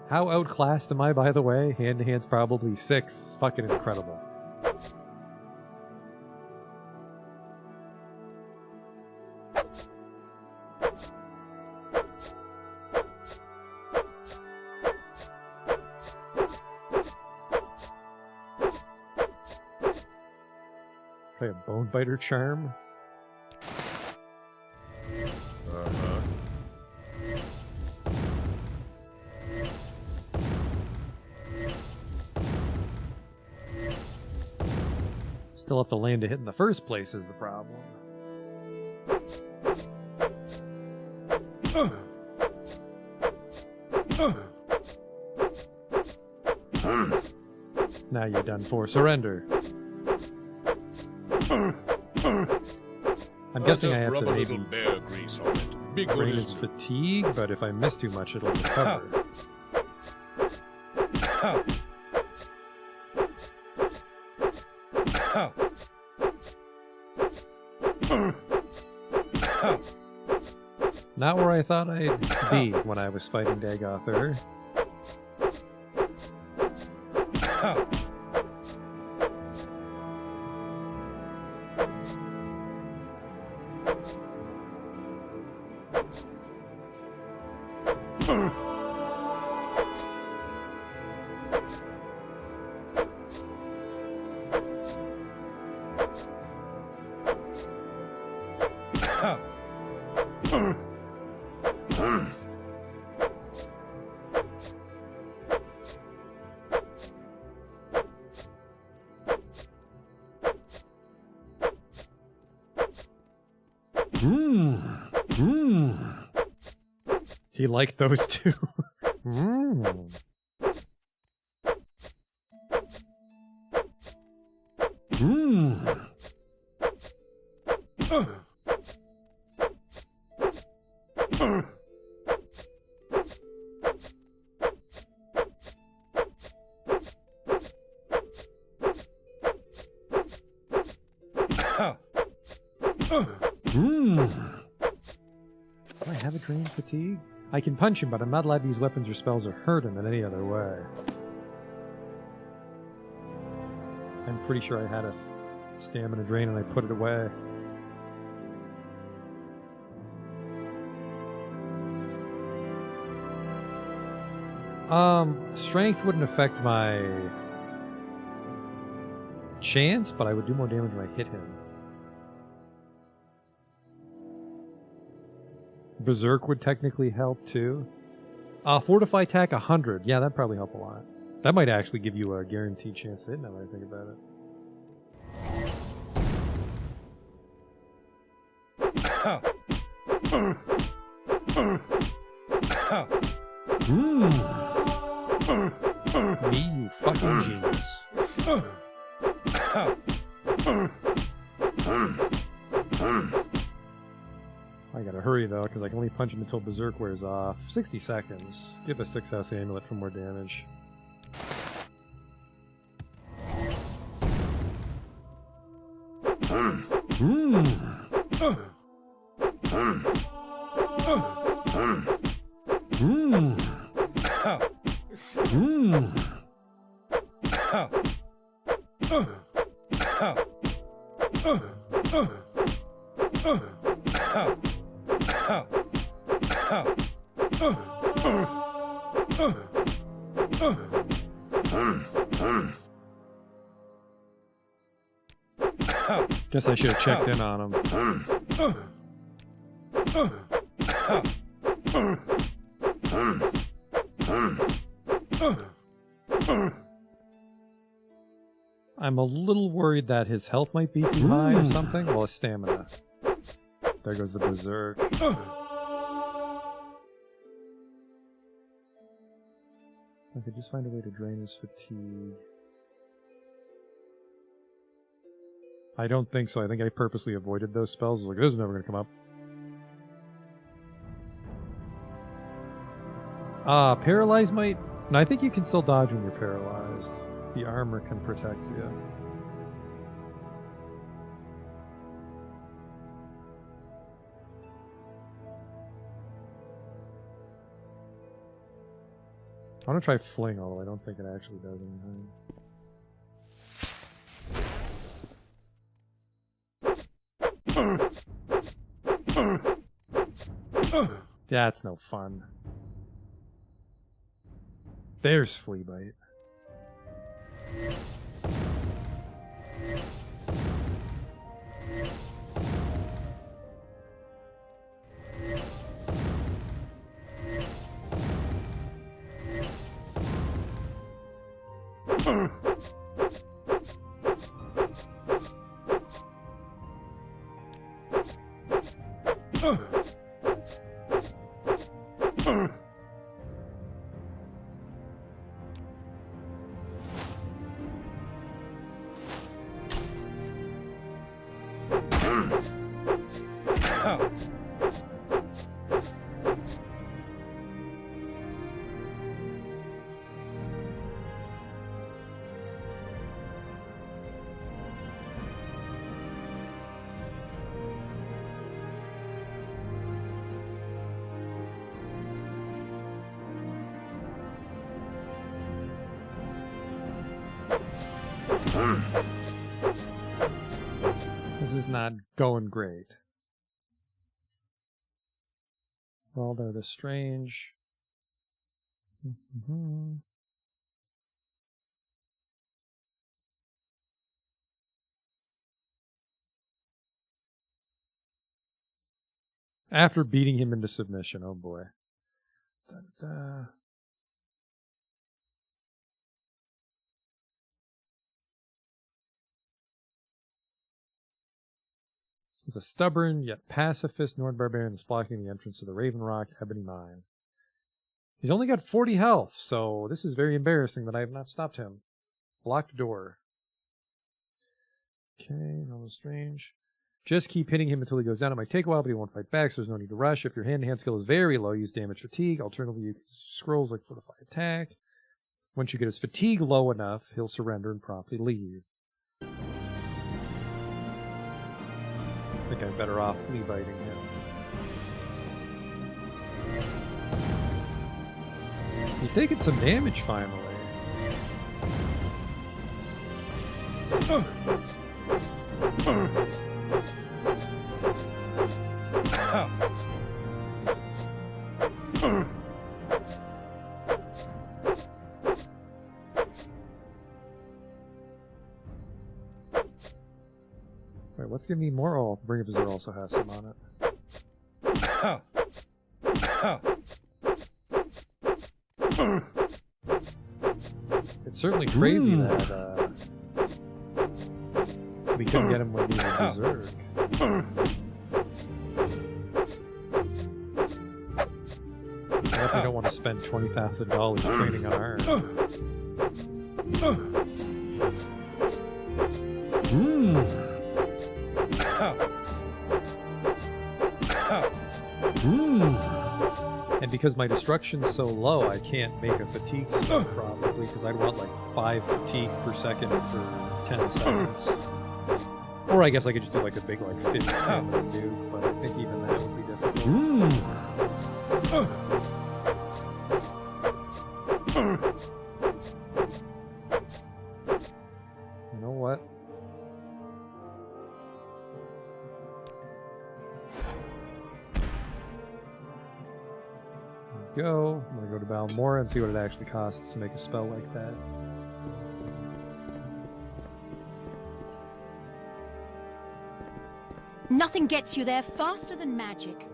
How outclassed am I, by the way? Hand-to-hand's probably 6. Fucking incredible. Try a bone biter charm. Still have to land a hit in the first place is the problem. Now you're done for. Surrender. I'm guessing I have to maybe bear grease on it. Be good drain as his new. fatigue, but if I miss too much, it'll recover. Not where I thought I'd be when I was fighting Dagother. He liked those two. Do I have a drain fatigue? I can punch him, but I'm not allowed to use weapons or spells or hurt him in any other way. I'm pretty sure I had a stamina drain and I put it away. Strength wouldn't affect my chance, but I would do more damage when I hit him. Berserk would technically help too. Fortify attack 100. Yeah, that'd probably help a lot. That might actually give you a guaranteed chance to hit now that I think about it. Me, you fucking genius. I gotta hurry though, because I can only punch him until Berserk wears off. 60 seconds. Give a 6S amulet for more damage. Guess I should have checked in on him. I'm a little worried that his health might be too high or something. Well, his stamina. There goes the Berserk. I could just find a way to drain his fatigue. I don't think so. I think I purposely avoided those spells. I was like, this is never going to come up. Paralyzed might... No, I think you can still dodge when you're paralyzed. The armor can protect you. I want to try Fling, although I don't think it actually does anything. That's no fun. There's Flea Bite. This is not going great. Waldo the Strange. After beating him into submission, oh boy. Da-da-da. He's a stubborn yet pacifist Nord barbarian that's blocking the entrance to the Raven Rock Ebony Mine. He's only got 40 health, so this is very embarrassing that I have not stopped him. Blocked door. Okay, Realm Strange. Just keep hitting him until he goes down. It might take a while, but he won't fight back, so there's no need to rush. If your hand-to-hand skill is very low, use damage fatigue. Alternatively, you can use scrolls like Fortify Attack. Once you get his fatigue low enough, he'll surrender and promptly leave. I think I'm better off flea biting him. He's taking some damage finally. Wait, what's giving me more? Oh, the Ring of Azure also has some on it. It's certainly crazy that we couldn't get him when he was Berserk. I definitely don't want to spend $20,000 training on Iron. And because my destruction's so low, I can't make a fatigue spell probably, because I'd want like 5 fatigue per second for 10 seconds. Or I guess I could just do like a big like 50 second nuke, but I think even that would be difficult. You know what? Go. I'm gonna go to Balmora and see what it actually costs to make a spell like that. Nothing gets you there faster than magic.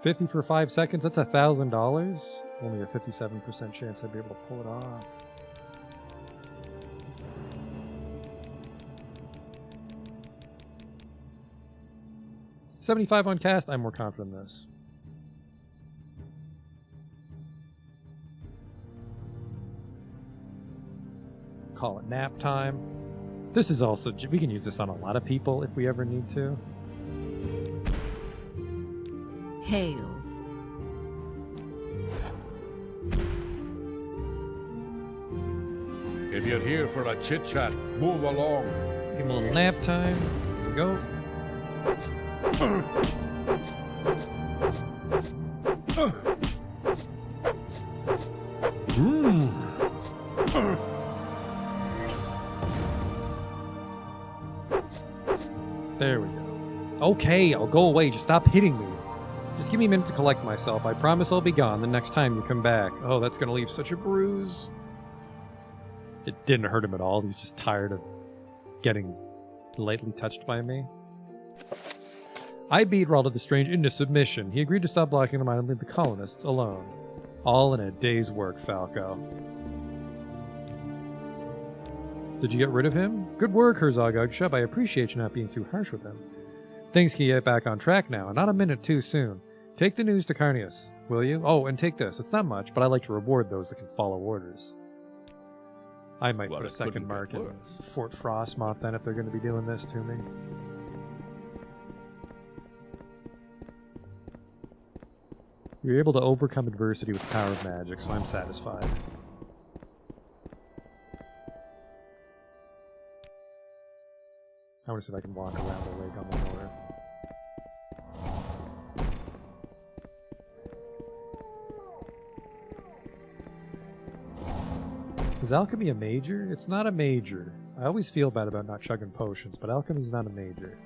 $50 for 5 seconds, that's $1,000. Only a 57% chance I'd be able to pull it off. $75 on cast, I'm more confident in this. Call it nap time. This is also, we can use this on a lot of people if we ever need to. Hail. If you're here for a chit-chat, move along. Give him a little nap time. Here we go. There we go. Okay, I'll go away. Just stop hitting me. Just give me a minute to collect myself. I promise I'll be gone the next time you come back. Oh, that's going to leave such a bruise. It didn't hurt him at all. He's just tired of getting lightly touched by me. I beat Raldo the Strange into submission. He agreed to stop blocking them and leave the colonists alone. All in a day's work, Falco. Did you get rid of him? Good work, Herzog Ugshub. I appreciate you not being too harsh with him. Things can get back on track now, and not a minute too soon. Take the news to Carnius, will you? Oh, and take this. It's not much, but I like to reward those that can follow orders. I might Well, put a it second couldn't mark get in worse. Fort Frostmoth then if they're going to be doing this to me. You're able to overcome adversity with the power of magic, so I'm satisfied. I want to see if I can walk around the lake on the north. Is alchemy a major? It's not a major. I always feel bad about not chugging potions, but alchemy's not a major.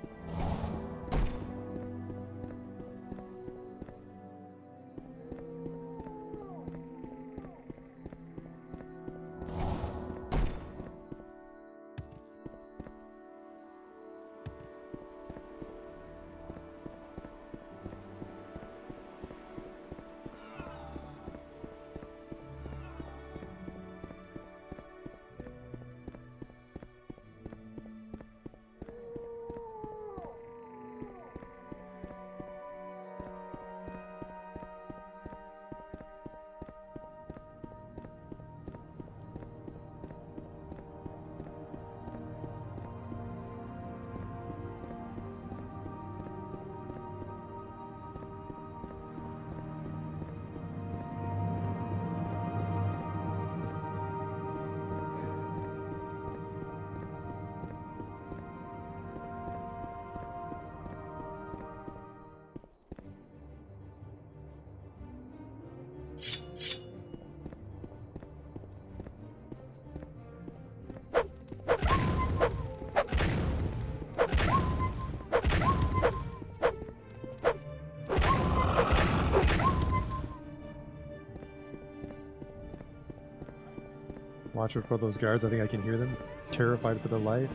Watch out for those guards. I think I can hear them. Terrified for their life.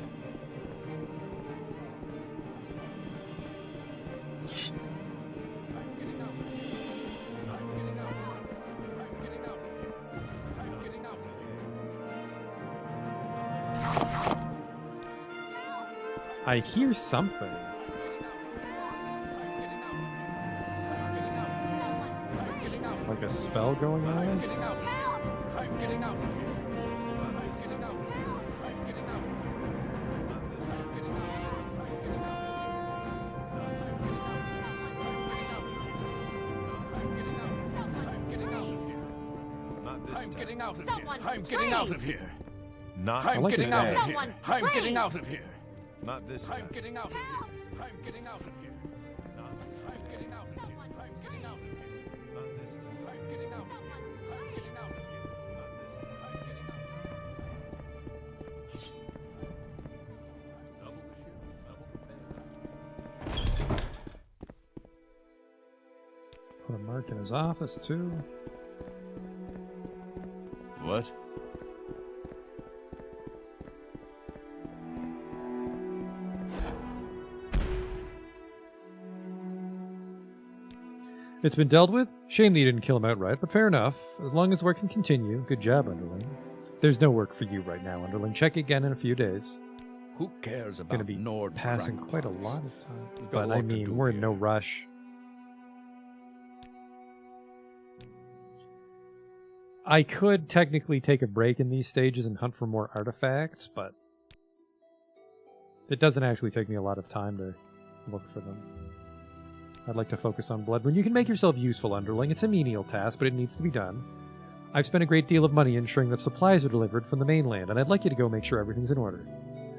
I hear something. Like a spell going on. I'm getting out. I'm getting out. I'm getting out. I'm getting out. I'm getting out. I'm getting out. I'm getting out of here. I'm getting out of here. Not I'm like getting this out of guy. here. I'm getting out of here. Not this I'm time. getting out of here. I'm getting out of here. I'm getting out of here. I'm getting out of here. Not this time. I'm getting out of here. I'm getting out of here. I'm getting out of here. Put a mark in his office too. What? It's been dealt with. Shame that you didn't kill him outright, but fair enough. As long as work can continue. Good job, Underling. There's no work for you right now, Underling. Check again in a few days. Who cares about Gonna be Nord passing crackpots? quite a lot of time. We've got a But I lot to do mean, we're in here. no rush. I could technically take a break in these stages and hunt for more artifacts, but it doesn't actually take me a lot of time to look for them. I'd like to focus on Bloodborne. You can make yourself useful, Underling. It's a menial task, but it needs to be done. I've spent a great deal of money ensuring that supplies are delivered from the mainland, and I'd like you to go make sure everything's in order.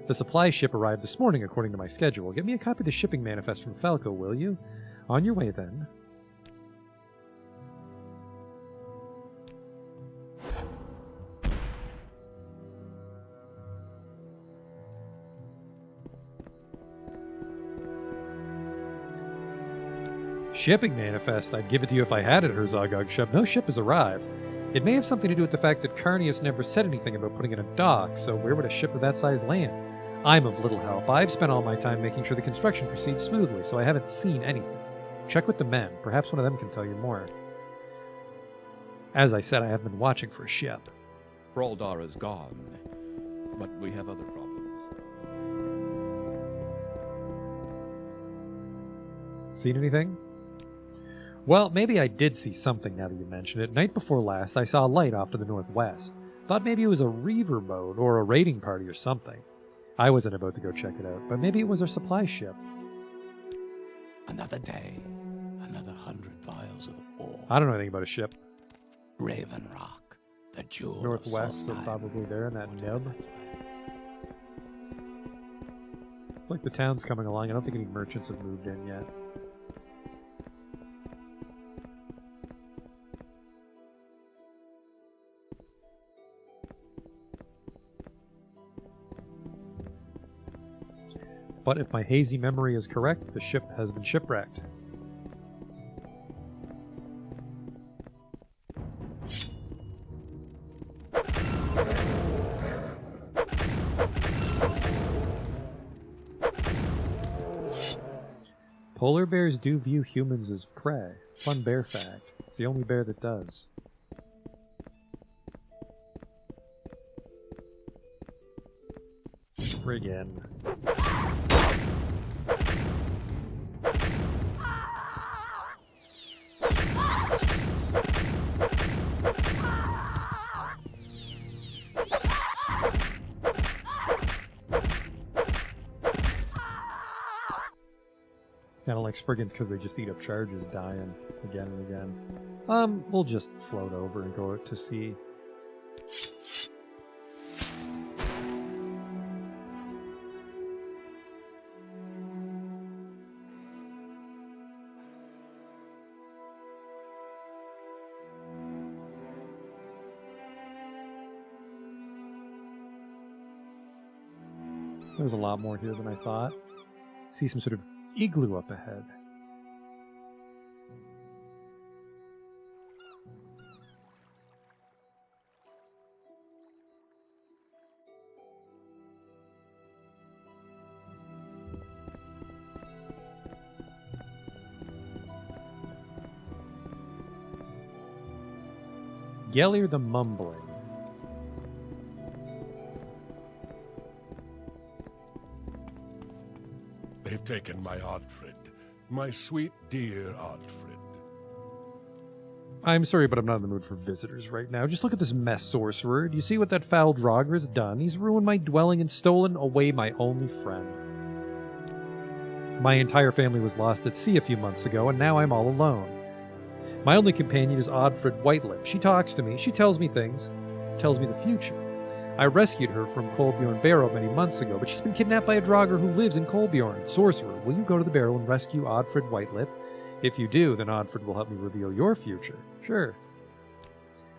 The supply ship arrived this morning according to my schedule. Get me a copy of the shipping manifest from Falco, will you? On your way, then. Shipping manifest? I'd give it to you if I had it, Herzog Shub. No ship has arrived. It may have something to do with the fact that Carnius never said anything about putting in a dock, so where would a ship of that size land? I'm of little help. I've spent all my time making sure the construction proceeds smoothly, so I haven't seen anything. Check with the men. Perhaps one of them can tell you more. As I said, I have been watching for a ship. Fraldar is gone, but we have other problems. Seen anything? Well, maybe I did see something now that you mention it. Night before last, I saw a light off to the northwest. Thought maybe it was a reaver boat or a raiding party or something. I wasn't about to go check it out, but maybe it was our supply ship. Another day, another 100 vials of ore. I don't know anything about a ship. Raven Rock, the jewel Northwest, so of probably there in that Whatever nib. that's worth. It's like the town's coming along. I don't think any merchants have moved in yet. But if my hazy memory is correct, the ship has been shipwrecked. Polar bears do view humans as prey. Fun bear fact. It's the only bear that does. Spriggan. I don't like Spriggans because they just eat up charges, dying again and again. We'll just float over and go out to sea. There's a lot more here than I thought. See some sort of igloo up ahead. Gellier the Mumbling. They've taken my Oddfrid, my sweet dear Oddfrid. I'm sorry, but I'm not in the mood for visitors right now. Just look at this mess, sorcerer. Do you see what that foul Draugr has done? He's ruined my dwelling and stolen away my only friend. My entire family was lost at sea a few months ago, and now I'm all alone. My only companion is Oddfred Whitelip. She talks to me, she tells me things, tells me the future. I rescued her from Kolbjorn Barrow many months ago, but she's been kidnapped by a Draugr who lives in Kolbjorn. Sorcerer, will you go to the barrow and rescue Oddfred Whitelip? If you do, then Oddfred will help me reveal your future. Sure.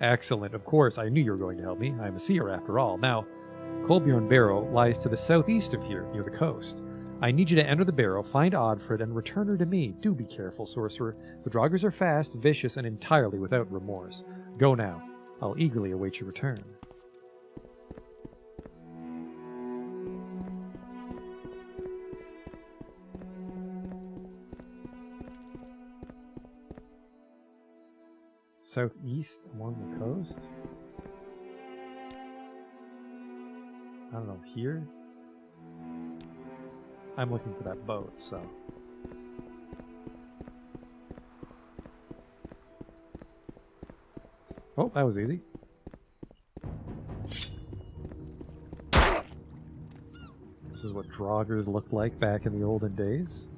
Excellent. Of course, I knew you were going to help me. I'm a seer after all. Now, Kolbjorn Barrow lies to the southeast of here, near the coast. I need you to enter the barrow, find Oddfred, and return her to me. Do be careful, sorcerer. The Draugrs are fast, vicious, and entirely without remorse. Go now. I'll eagerly await your return. Southeast along the coast? I don't know, here? I'm looking for that boat, so... Oh, that was easy. This is what Draugrs looked like back in the olden days.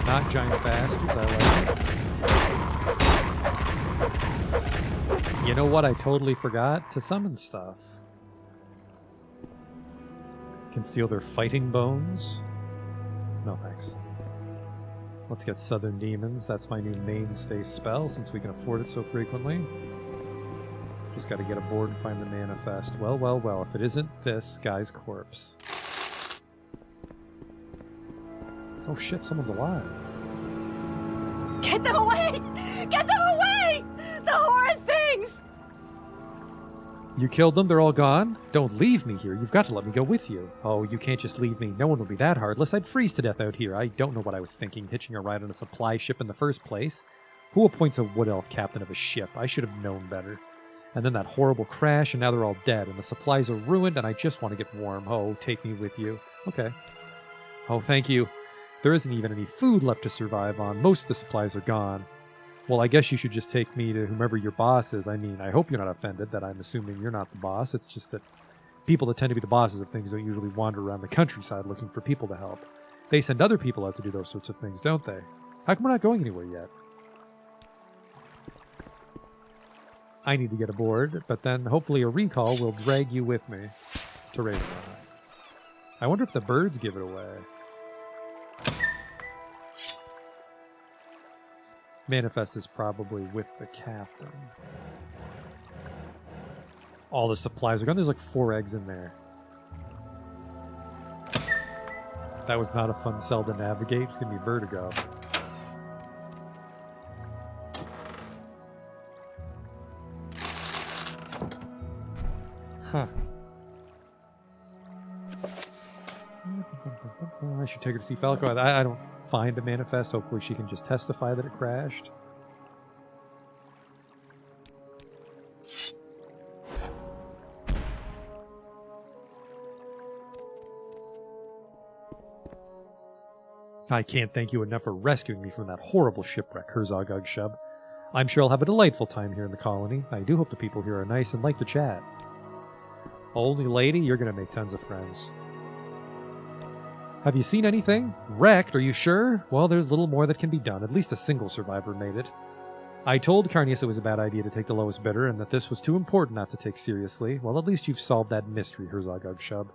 Not giant bastards, I like it. You know what? I totally forgot to summon stuff. Can steal their fighting bones. No thanks. Let's get Southern Demons. That's my new mainstay spell since we can afford it so frequently. Just gotta get aboard and find the manifest. Well, well, well, if it isn't this guy's corpse. Oh shit, someone's alive. Get them away! Get them away! The horrid things! You killed them? They're all gone? Don't leave me here. You've got to let me go with you. Oh, you can't just leave me. No one will be that heartless. I'd freeze to death out here. I don't know what I was thinking, hitching a ride on a supply ship in the first place. Who appoints a wood elf captain of a ship? I should have known better. And then that horrible crash, and now they're all dead, and the supplies are ruined, and I just want to get warm. Oh, take me with you. Okay. Oh, thank you. There isn't even any food left to survive on. Most of the supplies are gone. Well, I guess you should just take me to whomever your boss is. I mean, I hope you're not offended that I'm assuming you're not the boss. It's just that people that tend to be the bosses of things don't usually wander around the countryside looking for people to help. They send other people out to do those sorts of things, don't they? How come we're not going anywhere yet? I need to get aboard, but then hopefully a recall will drag you with me to Ravenloft. I wonder if the birds give it away. Manifest is probably with the captain. All the supplies are gone. There's like 4 eggs in there. That was not a fun cell to navigate. It's gonna be vertigo. Huh. I should take her to see Falco. I don't find a manifest. Hopefully she can just testify that it crashed. I can't thank you enough for rescuing me from that horrible shipwreck, Herzog Ugshub. I'm sure I'll have a delightful time here in the colony. I do hope the people here are nice and like to chat. Only lady, you're going to make tons of friends. Have you seen anything? Wrecked, are you sure? Well, there's little more that can be done. At least a single survivor made it. I told Carnius it was a bad idea to take the lowest bidder and that this was too important not to take seriously. Well, at least you've solved that mystery, Herzog Ugshub.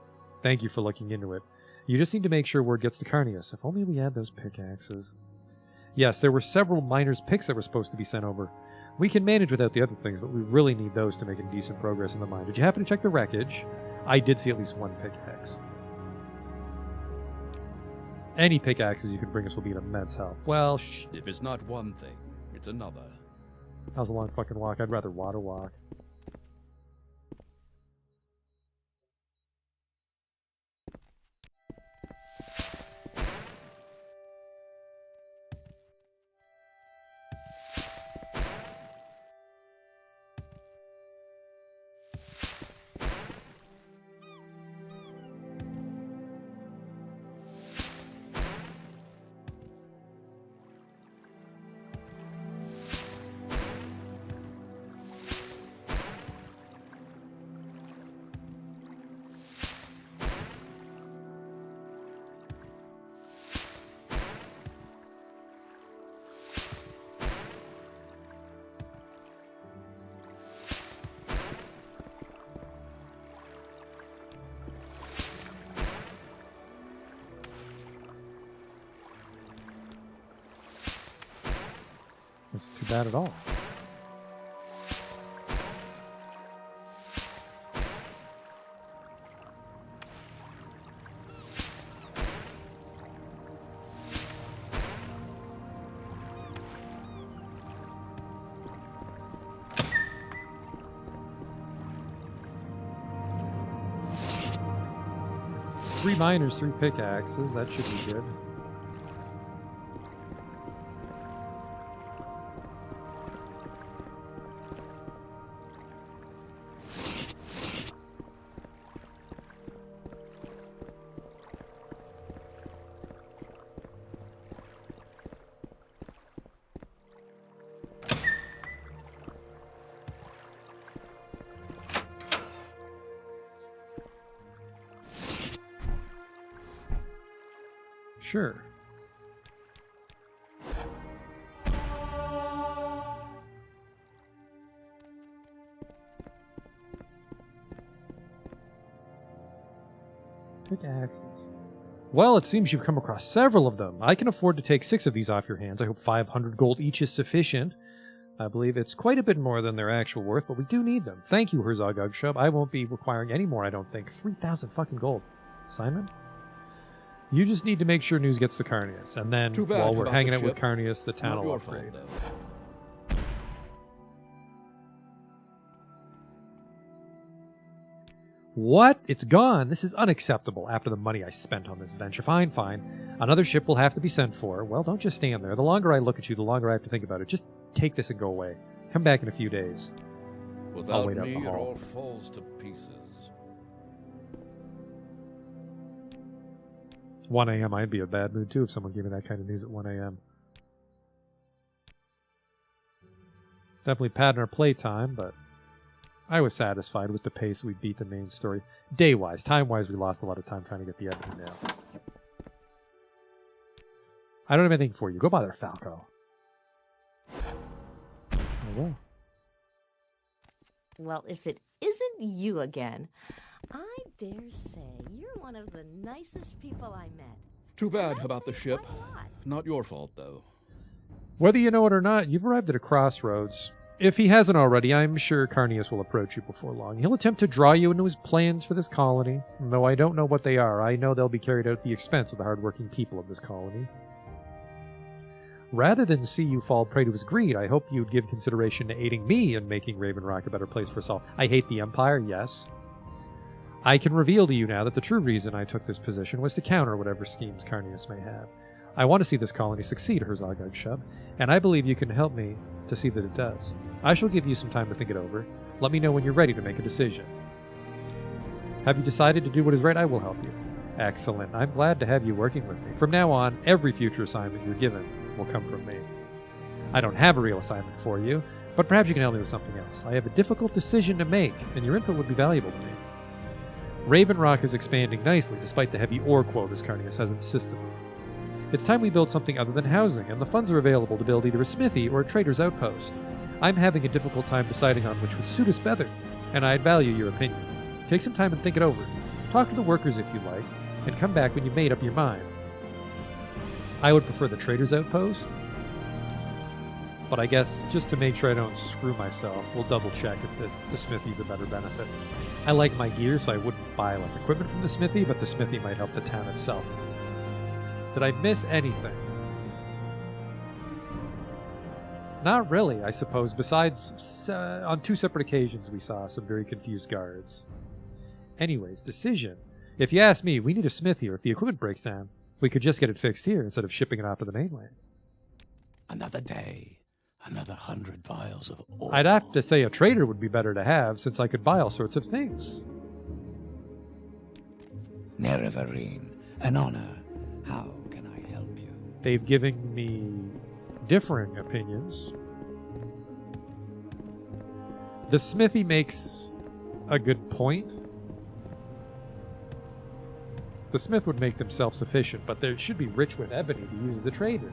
Thank you for looking into it. You just need to make sure word gets to Carnius. If only we had those pickaxes. Yes, there were several miners' picks that were supposed to be sent over. We can manage without the other things, but we really need those to make any decent progress in the mine. Did you happen to check the wreckage? I did see at least one pickaxe. Any pickaxes you can bring us will be an immense help. Well, if it's not one thing, it's another. That was a long fucking walk. I'd rather water walk. That's too bad at all. Three miners, 3 pickaxes. That should be good. Sure. Pickaxes. Well, it seems you've come across several of them. I can afford to take 6 of these off your hands. I hope 500 gold each is sufficient. I believe it's quite a bit more than their actual worth, but we do need them. Thank you, Herzog Ugshub. I won't be requiring any more, I don't think. 3,000 fucking gold. Simon? You just need to make sure news gets to Carnius, and then while we're hanging out with Carnius, the town will upgrade. What? It's gone? This is unacceptable after the money I spent on this venture. Fine, fine. Another ship will have to be sent for. Well, don't just stand there. The longer I look at you, the longer I have to think about it. Just take this and go away. Come back in a few days. Without wait out me, the it hall. all falls to pieces. 1 a.m. I'd be in a bad mood too if someone gave me that kind of news at 1 a.m. Definitely pattern our playtime, but I was satisfied with the pace we beat the main story. Day-wise, time-wise, we lost a lot of time trying to get the editing down. I don't have anything for you. Go bother Falco. I will. Well, if it isn't you again, I dare say you're one of the nicest people I met. Too bad about the ship. Not your fault, though. Whether you know it or not, you've arrived at a crossroads. If he hasn't already, I'm sure Carnius will approach you before long. He'll attempt to draw you into his plans for this colony. Though I don't know what they are, I know they'll be carried out at the expense of the hardworking people of this colony. Rather than see you fall prey to his greed, I hope you'd give consideration to aiding me in making Raven Rock a better place for us all. I hate the Empire, yes. I can reveal to you now that the true reason I took this position was to counter whatever schemes Carnius may have. I want to see this colony succeed, Herzog Ugshub, and I believe you can help me to see that it does. I shall give you some time to think it over. Let me know when you're ready to make a decision. Have you decided to do what is right? I will help you. Excellent. I'm glad to have you working with me. From now on, every future assignment you're given will come from me. I don't have a real assignment for you, but perhaps you can help me with something else. I have a difficult decision to make, and your input would be valuable to me. Raven Rock is expanding nicely, despite the heavy ore quotas Carnius has insisted on. It's time we build something other than housing, and the funds are available to build either a smithy or a trader's outpost. I'm having a difficult time deciding on which would suit us better, and I'd value your opinion. Take some time and think it over. Talk to the workers if you like, and come back when you've made up your mind. I would prefer the trader's outpost, but I guess just to make sure I don't screw myself, we'll double check if the smithy's a better benefit. I like my gear, so I wouldn't buy like equipment from the smithy, but the smithy might help the town itself. Did I miss anything? Not really, I suppose, besides on 2 separate occasions we saw some very confused guards. Anyways, decision. If you ask me, we need a smith here. If the equipment breaks down, we could just get it fixed here instead of shipping it out to the mainland. Another day, another 100 vials of ore. I'd have to say a trader would be better to have, since I could buy all sorts of things. Nerevarine, an honor. How can I help you? They've given me differing opinions. The smithy makes a good point. The smith would make them self-sufficient, but they should be rich with ebony to use the trader.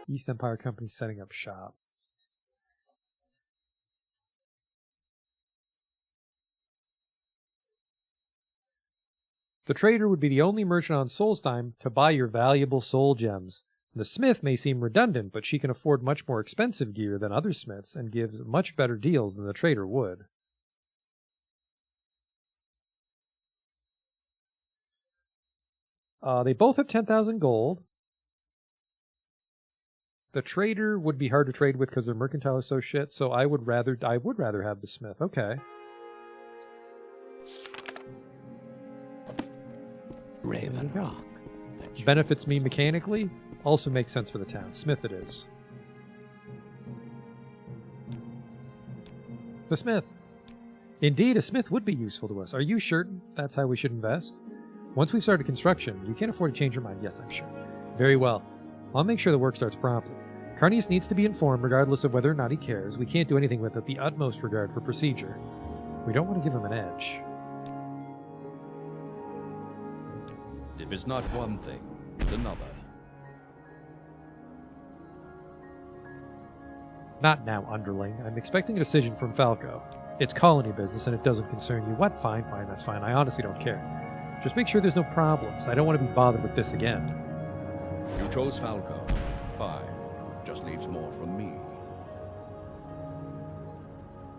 East Empire Company setting up shop. The trader would be the only merchant on Solstheim to buy your valuable soul gems. The smith may seem redundant, but she can afford much more expensive gear than other smiths and gives much better deals than the trader would. They both have 10,000 gold. The trader would be hard to trade with because their mercantile is so shit, so I would rather have the smith. Okay. Raven Rock. Benefits me mechanically. Also makes sense for the town. Smith it is. The smith. Indeed, a smith would be useful to us. Are you sure that's how we should invest? Once we've started construction, you can't afford to change your mind. Yes, I'm sure. Very well. I'll make sure the work starts promptly. Carnius needs to be informed regardless of whether or not he cares. We can't do anything without the utmost regard for procedure. We don't want to give him an edge. If it's not one thing, it's another. Not now, underling. I'm expecting a decision from Falco. It's colony business and it doesn't concern you. What? Fine, that's fine. I honestly don't care. Just make sure there's no problems. I don't want to be bothered with this again. You chose Falco. Fine. Just leaves more from me.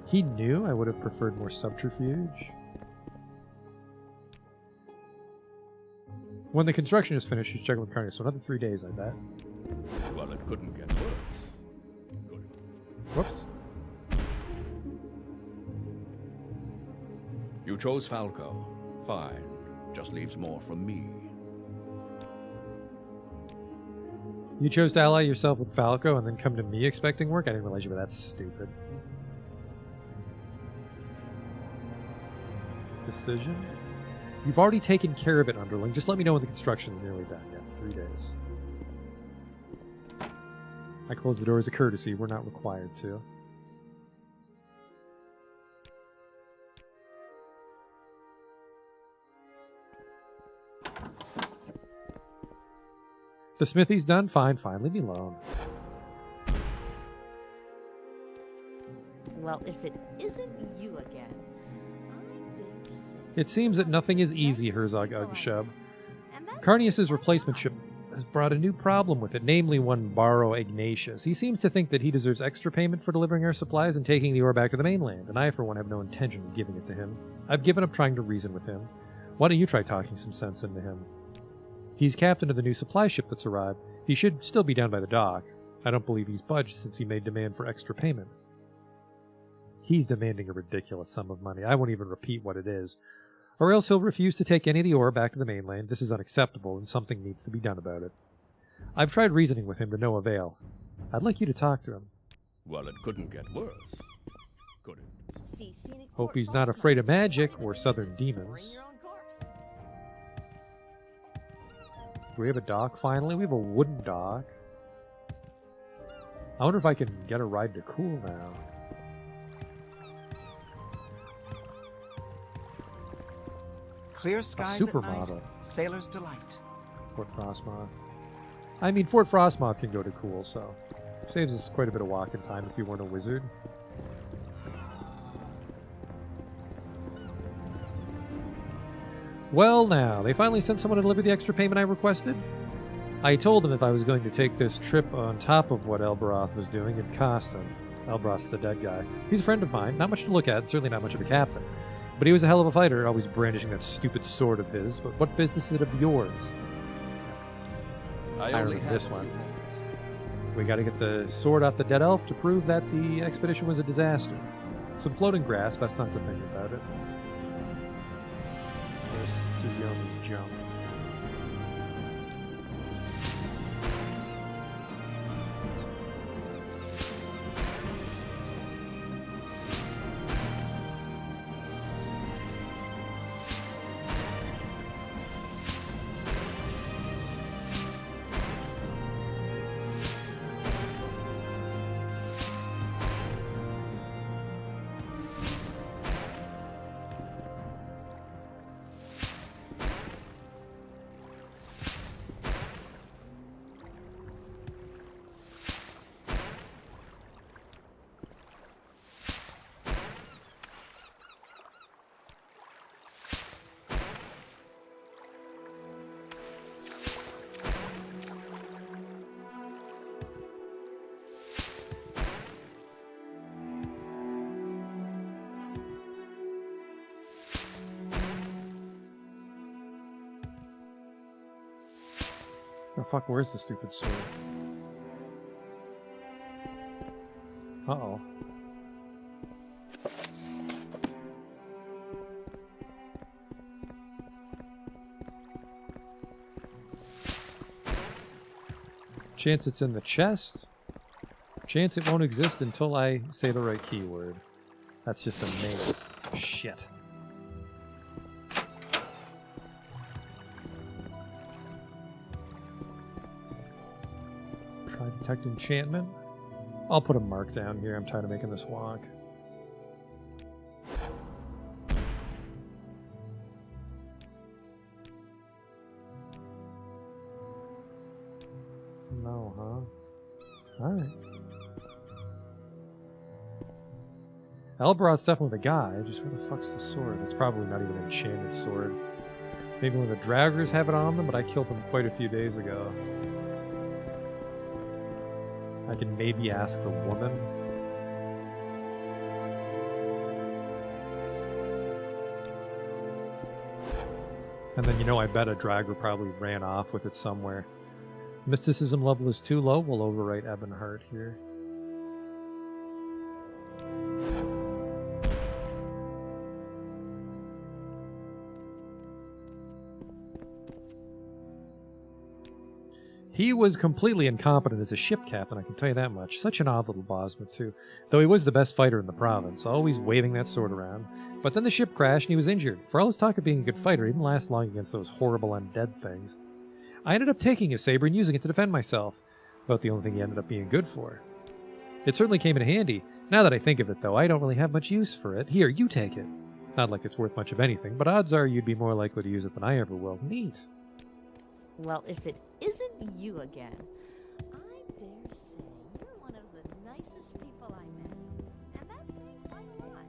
He knew I would have preferred more subterfuge. When the construction is finished, she's checking with Carnius. So another 3 days, I bet. Well, it couldn't get worse. Good. Whoops. You chose Falco. Fine. Just leaves more from me. You chose to ally yourself with Falco and then come to me expecting work? I didn't realize you were that stupid. Decision? You've already taken care of it, underling. Just let me know when the construction's nearly done. Yeah, 3 days. I closed the door as a courtesy. We're not required to. The smithy's done? Fine. Leave me alone. Well, if it isn't you again, I dare say... It seems that nothing is easy, Herzog Ugshub. Carnius's replacement ship has brought a new problem with it, namely one Barrow Ignatius. He seems to think that he deserves extra payment for delivering our supplies and taking the ore back to the mainland, and I, for one, have no intention of giving it to him. I've given up trying to reason with him. Why don't you try talking some sense into him? He's captain of the new supply ship that's arrived. He should still be down by the dock. I don't believe he's budged since he made demand for extra payment. He's demanding a ridiculous sum of money. I won't even repeat what it is. Or else he'll refuse to take any of the ore back to the mainland. This is unacceptable, and something needs to be done about it. I've tried reasoning with him to no avail. I'd like you to talk to him. Well, it couldn't get worse. Could it? Hope he's not afraid of magic or southern demons. Do we have a dock finally? We have a wooden dock. I wonder if I can get a ride to Cool now. Clear skies at night, sailor's delight. Fort Frostmoth. I mean, Fort Frostmoth can go to Cool, so saves us quite a bit of walking time if you weren't a wizard. Well now, they finally sent someone to deliver the extra payment I requested? I told them if I was going to take this trip on top of what Elbaroth was doing, it'd cost him. Elbaroth's the dead guy. He's a friend of mine, not much to look at, certainly not much of a captain. But he was a hell of a fighter, always brandishing that stupid sword of his. But what business is it of yours? I remember this one. We gotta get the sword off the dead elf to prove that the expedition was a disaster. Some floating grass, best not to think about it. There's Suyomi's jump. The fuck, where's the stupid sword? Uh-oh. Chance it's in the chest. Chance it won't exist until I say the right keyword. That's just a mace. Shit. Try detect enchantment. I'll put a mark down here. I'm tired of making this walk. No, huh? Alright. Elbarot's definitely the guy. Just where the fuck's the sword? It's probably not even an enchanted sword. Maybe one of the Draggers have it on them, but I killed them quite a few days ago. I can maybe ask the woman. And then, you know, I bet a Dragger probably ran off with it somewhere. Mysticism level is too low. We'll overwrite Ebonheart here. He was completely incompetent as a ship captain, I can tell you that much. Such an odd little Bosma, too. Though he was the best fighter in the province, always waving that sword around. But then the ship crashed and he was injured. For all his talk of being a good fighter, he didn't last long against those horrible undead things. I ended up taking his saber and using it to defend myself. About the only thing he ended up being good for. It certainly came in handy. Now that I think of it, though, I don't really have much use for it. Here, you take it. Not like it's worth much of anything, but odds are you'd be more likely to use it than I ever will. Neat. Well, if it isn't you again, I dare say you're one of the nicest people I met. And that's saying quite a lot.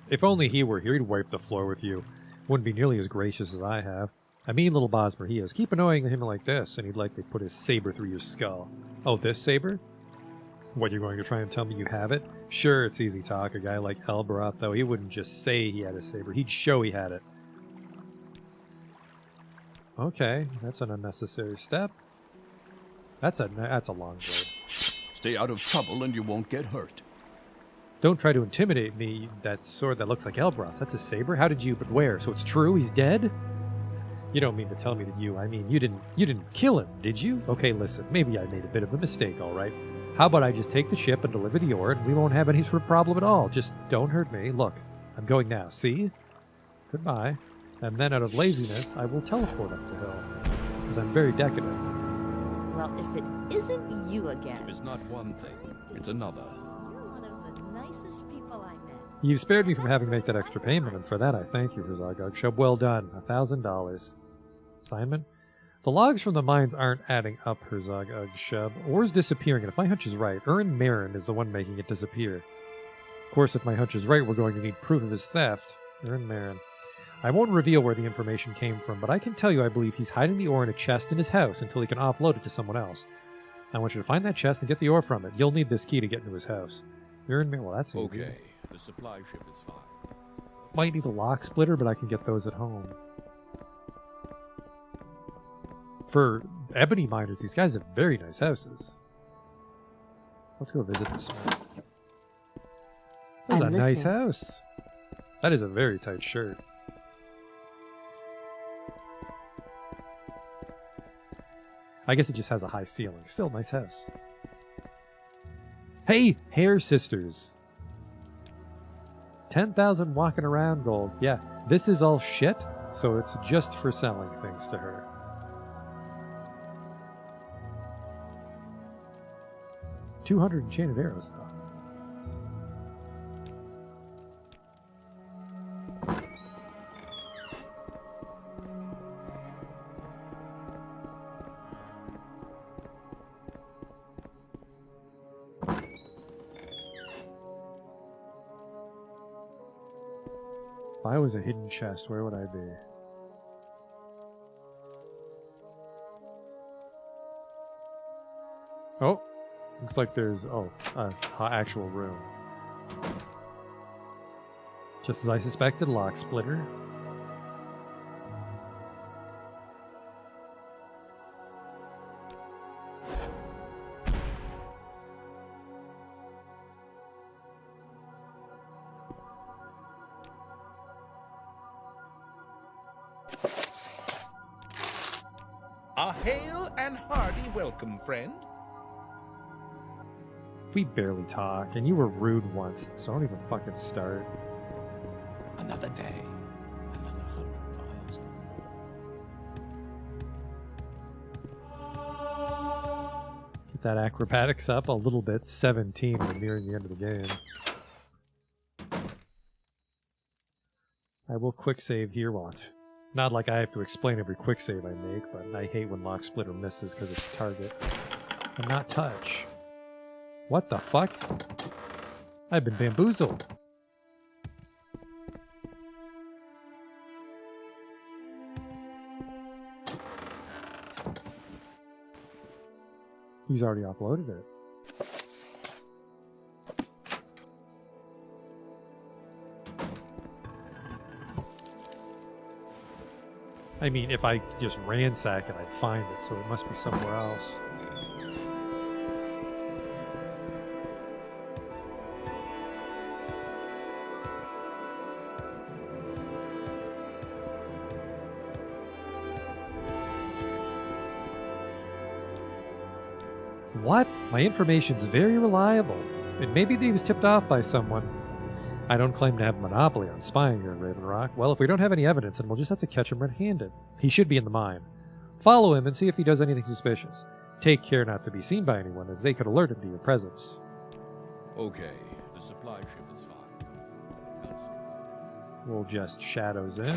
If only he were here, he'd wipe the floor with you. Wouldn't be nearly as gracious as I have. A mean little Bosmer he is. Keep annoying him like this, and he'd likely put his saber through your skull. Oh, this saber? What, you're going to try and tell me you have it? Sure, it's easy talk. A guy like Elbaroth, though, he wouldn't just say he had a saber. He'd show he had it. Okay, that's an unnecessary step. That's a long blade. Stay out of trouble and you won't get hurt. Don't try to intimidate me. That sword that looks like Elbaroth's. That's a saber? How did you... But where? So it's true? He's dead? You don't mean to tell me that I mean, you didn't kill him, did you? Okay, listen. Maybe I made a bit of a mistake, all right? How about I just take the ship and deliver the ore, and we won't have any sort of problem at all. Just don't hurt me. Look, I'm going now. See? Goodbye. And then out of laziness, I will teleport up the hill. Because I'm very decadent. Well, if it isn't you again... It's not one thing. It's another. Nicest people I met. You've spared me from having to make that extra payment, and for that I thank you, Herzog Ugshub. Well done. $1,000. Assignment? The logs from the mines aren't adding up, Herzog Ugshub. Ore's disappearing, and if my hunch is right, Urin Marin is the one making it disappear. Of course, if my hunch is right, we're going to need proof of his theft. Urin Marin. I won't reveal where the information came from, but I can tell you I believe he's hiding the ore in a chest in his house until he can offload it to someone else. I want you to find that chest and get the ore from it. You'll need this key to get into his house. You're in me. Well, that's easy. Okay, the supply ship is fine. Might need a lock splitter, but I can get those at home. For ebony miners, these guys have very nice houses. Let's go visit this one. That's a nice house. That is a very tight shirt. I guess it just has a high ceiling. Still, nice house. Hey, Hair Sisters. 10,000 walking around gold. Yeah, this is all shit, so it's just for selling things to her. $200 enchanted arrows, though. I was a hidden chest, where would I be? Oh, looks like there's an actual room. Just as I suspected, lock splitter. A hail and hearty welcome, friend. We barely talk, and you were rude once, so don't even fucking start. Another day. Another 100 miles. Get that acrobatics up a little bit. 17, we're nearing the end of the game. I will quick save here, what? Not like I have to explain every quick save I make, but I hate when lock splitter misses because it's target and not touch. What the fuck? I've been bamboozled. He's already uploaded it. I mean, if I just ransack it, I'd find it, so it must be somewhere else. What? My information's very reliable. It may be that he was tipped off by someone. I don't claim to have a monopoly on spying here in Raven Rock. Well, if we don't have any evidence, then we'll just have to catch him red-handed. He should be in the mine. Follow him and see if he does anything suspicious. Take care not to be seen by anyone, as they could alert him to your presence. Okay, the supply ship is fine. We'll just shadows in.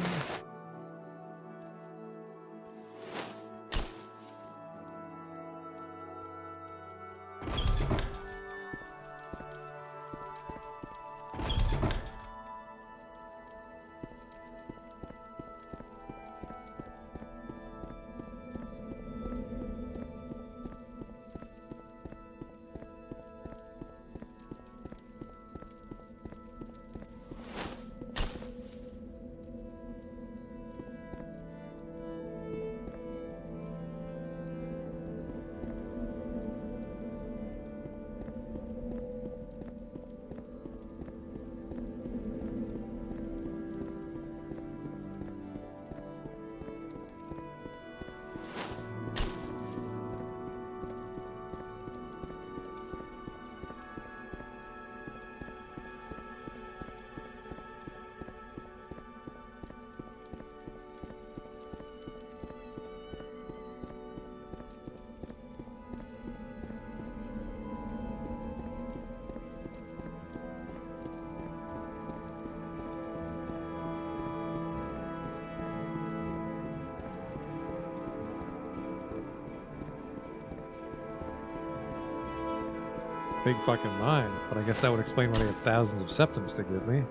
Big fucking mine, but I guess that would explain why they have thousands of septums to give me.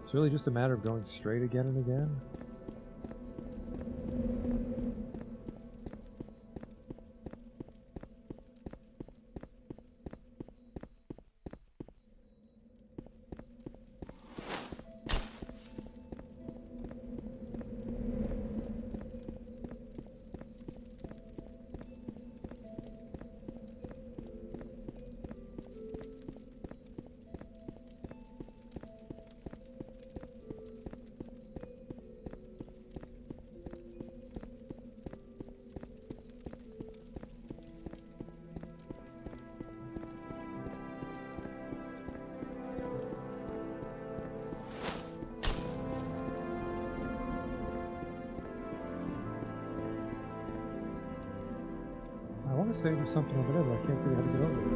It's really just a matter of going straight again and again. I want to say there's something over there, but I can't figure out how to get over there.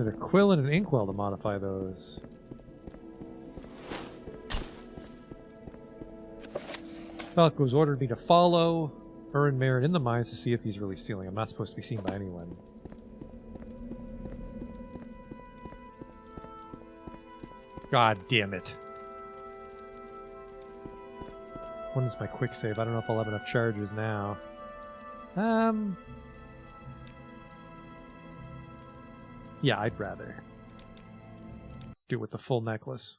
Need a quill and an inkwell to modify those. Falco's ordered me to follow Urin Marin in the mines to see if he's really stealing. I'm not supposed to be seen by anyone. God damn it. When is my quick save? I don't know if I'll have enough charges now. Yeah, I'd rather do it with the full necklace.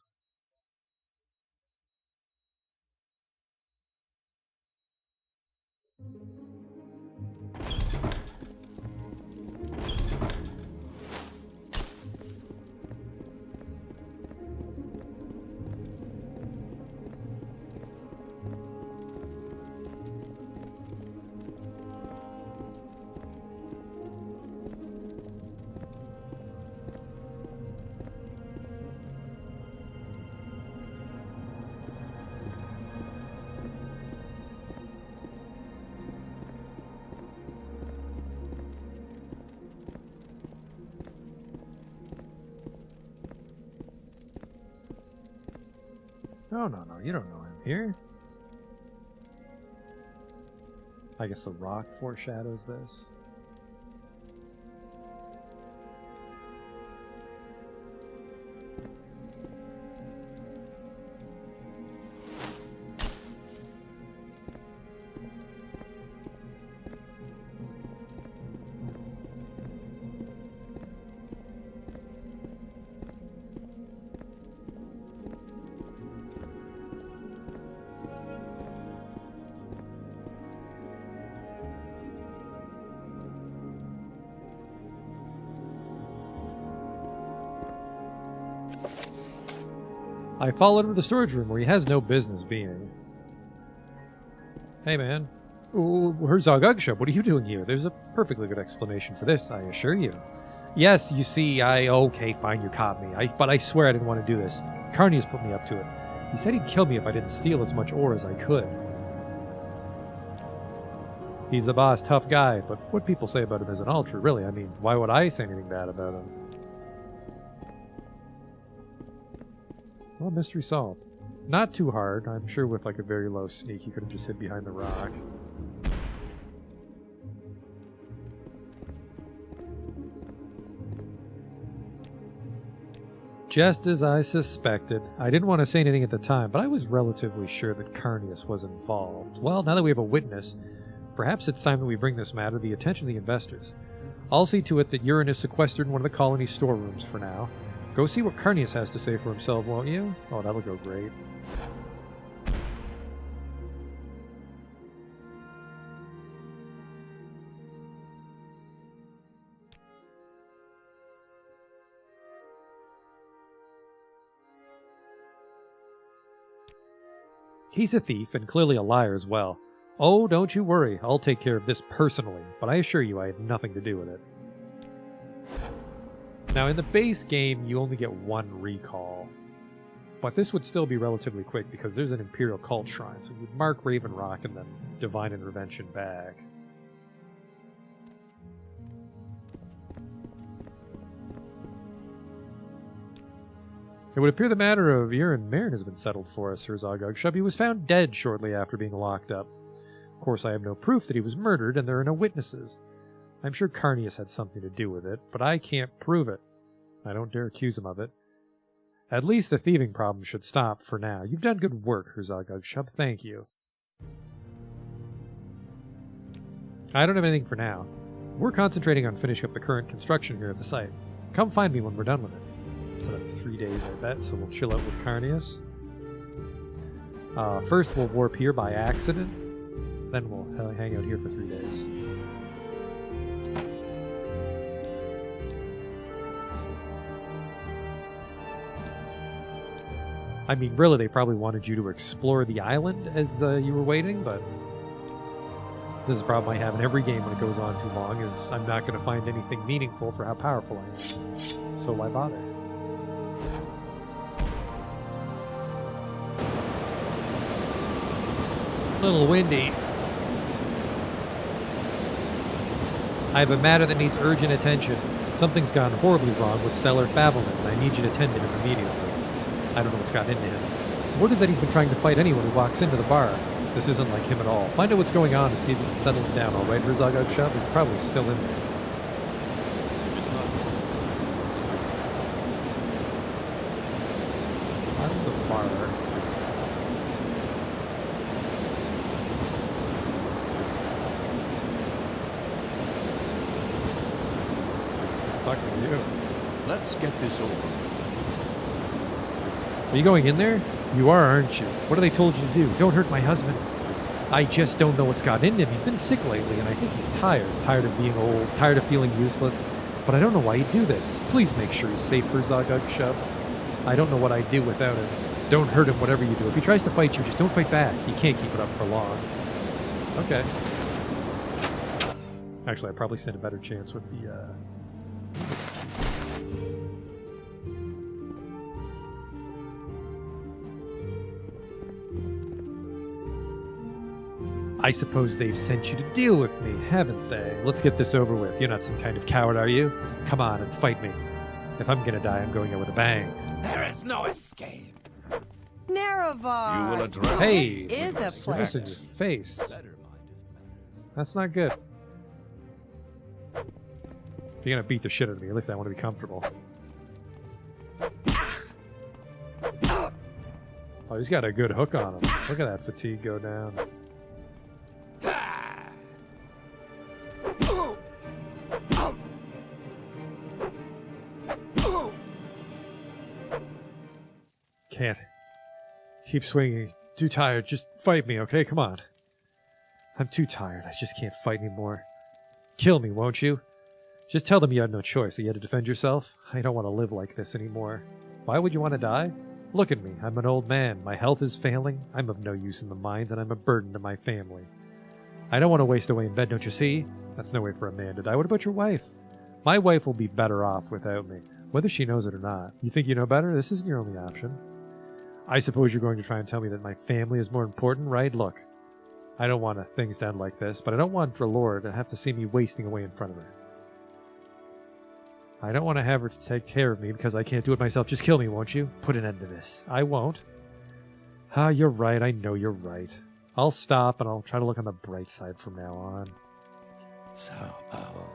No, you don't know I'm here. I guess the rock foreshadows this. I followed him to the storage room where he has no business being. Hey, man. Ooh, Herzog Ugshub, what are you doing here? There's a perfectly good explanation for this, I assure you. Yes, you see, okay, fine, you caught me. But I swear I didn't want to do this. Carnius put me up to it. He said he'd kill me if I didn't steal as much ore as I could. He's the boss, tough guy, but what people say about him isn't all true, really. I mean, why would I say anything bad about him? Well, mystery solved. Not too hard. I'm sure with like a very low sneak, he could have just hid behind the rock. Just as I suspected. I didn't want to say anything at the time, but I was relatively sure that Carnius was involved. Well, now that we have a witness, perhaps it's time that we bring this matter to the attention of the investors. I'll see to it that Urin is sequestered in one of the colony's storerooms for now. Go see what Carnius has to say for himself, won't you? Oh, that'll go great. He's a thief, and clearly a liar as well. Oh, don't you worry, I'll take care of this personally, but I assure you I had nothing to do with it. Now, in the base game, you only get one recall. But this would still be relatively quick because there's an Imperial Cult Shrine, so you'd mark Raven Rock and then Divine Intervention back. It would appear the matter of Urin Marin has been settled for us, Herzog Ugshub. He was found dead shortly after being locked up. Of course, I have no proof that he was murdered, and there are no witnesses. I'm sure Carnius had something to do with it, but I can't prove it. I don't dare accuse him of it. At least the thieving problem should stop for now. You've done good work, Herzog Ugshub. Thank you. I don't have anything for now. We're concentrating on finishing up the current construction here at the site. Come find me when we're done with it. It's another 3 days, I bet, so we'll chill out with Carnius. First, we'll warp here by accident. Then we'll hang out here for 3 days. I mean, really, they probably wanted you to explore the island as you were waiting, but this is a problem I have in every game when it goes on too long, is I'm not going to find anything meaningful for how powerful I am. So why bother? A little windy. I have a matter that needs urgent attention. Something's gone horribly wrong with Cellar Favelman, and I need you to tend to him immediately. I don't know what's gotten into him. Word is that he's been trying to fight anyone who walks into the bar. This isn't like him at all. Find out what's going on and see if you can settle him down, all right, Herzog Shove? He's probably still in there. On the bar. Fuck are you? Let's get this over with. Are you going in there? You are, aren't you? What have they told you to do? Don't hurt my husband. I just don't know what's gotten into him. He's been sick lately, and I think he's tired. Tired of being old, tired of feeling useless. But I don't know why he'd do this. Please make sure he's safe, Herzog Shove. I don't know what I'd do without him. Don't hurt him, whatever you do. If he tries to fight you, just don't fight back. He can't keep it up for long. Okay. Actually, I probably stand a better chance with the, I suppose they've sent you to deal with me, haven't they? Let's get this over with. You're not some kind of coward, are you? Come on and fight me. If I'm gonna die, I'm going out with a bang. There is no escape. Nerevar! You will address Hey! This is a Smash in your face. That's not good. If you're gonna beat the shit out of me, at least I want to be comfortable. Oh, he's got a good hook on him. Look at that fatigue go down. Can't. Keep swinging. Too tired. Just fight me, okay? Come on. I'm too tired. I just can't fight anymore. Kill me, won't you? Just tell them you had no choice, that you had to defend yourself. I don't want to live like this anymore. Why would you want to die? Look at me. I'm an old man. My health is failing. I'm of no use in the mines, and I'm a burden to my family. I don't want to waste away in bed, don't you see? That's no way for a man to die. What about your wife? My wife will be better off without me, whether she knows it or not. You think you know better? This isn't your only option. I suppose you're going to try and tell me that my family is more important, right? Look, I don't want things to end like this, but I don't want Drelor to have to see me wasting away in front of her. I don't want to have her to take care of me because I can't do it myself. Just kill me, won't you? Put an end to this. I won't. Ah, you're right. I know you're right. I'll stop and I'll try to look on the bright side from now on. So old.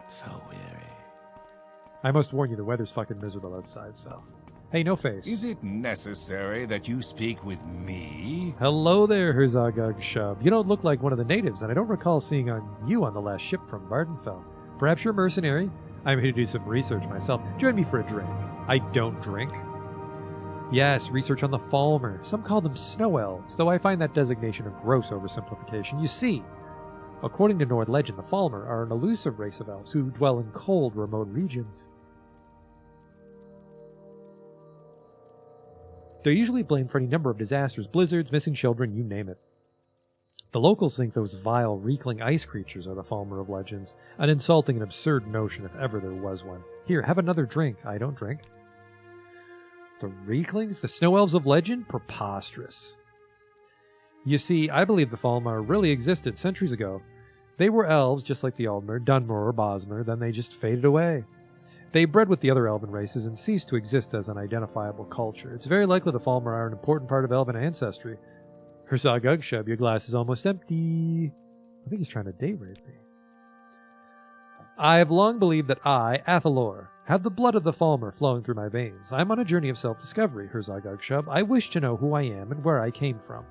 So weary. I must warn you, the weather's fucking miserable outside, so... Hey, no face. Is it necessary that you speak with me? Hello there, Herzog Shub. You don't look like one of the natives, and I don't recall seeing you on the last ship from Vardenfell. Perhaps you're a mercenary? I'm here to do some research myself. Join me for a drink. I don't drink. Yes, research on the Falmer. Some call them snow elves, though I find that designation a gross oversimplification. You see, according to Nord legend, the Falmer are an elusive race of elves who dwell in cold, remote regions. They're usually blamed for any number of disasters, blizzards, missing children, you name it. The locals think those vile, reekling ice creatures are the Falmer of legends, an insulting and absurd notion if ever there was one. Here, have another drink. I don't drink. The Reeklings? The snow elves of legend? Preposterous. You see, I believe the Falmer really existed centuries ago. They were elves, just like the Aldmer, Dunmer, or Bosmer, then they just faded away. They bred with the other elven races and ceased to exist as an identifiable culture. It's very likely the Falmer are an important part of elven ancestry. Herzog Ugshub, your glass is almost empty. I think he's trying to date rape me. I have long believed that I, Athalor, have the blood of the Falmer flowing through my veins. I'm on a journey of self-discovery, Herzog Ugshub. I wish to know who I am and where I came from.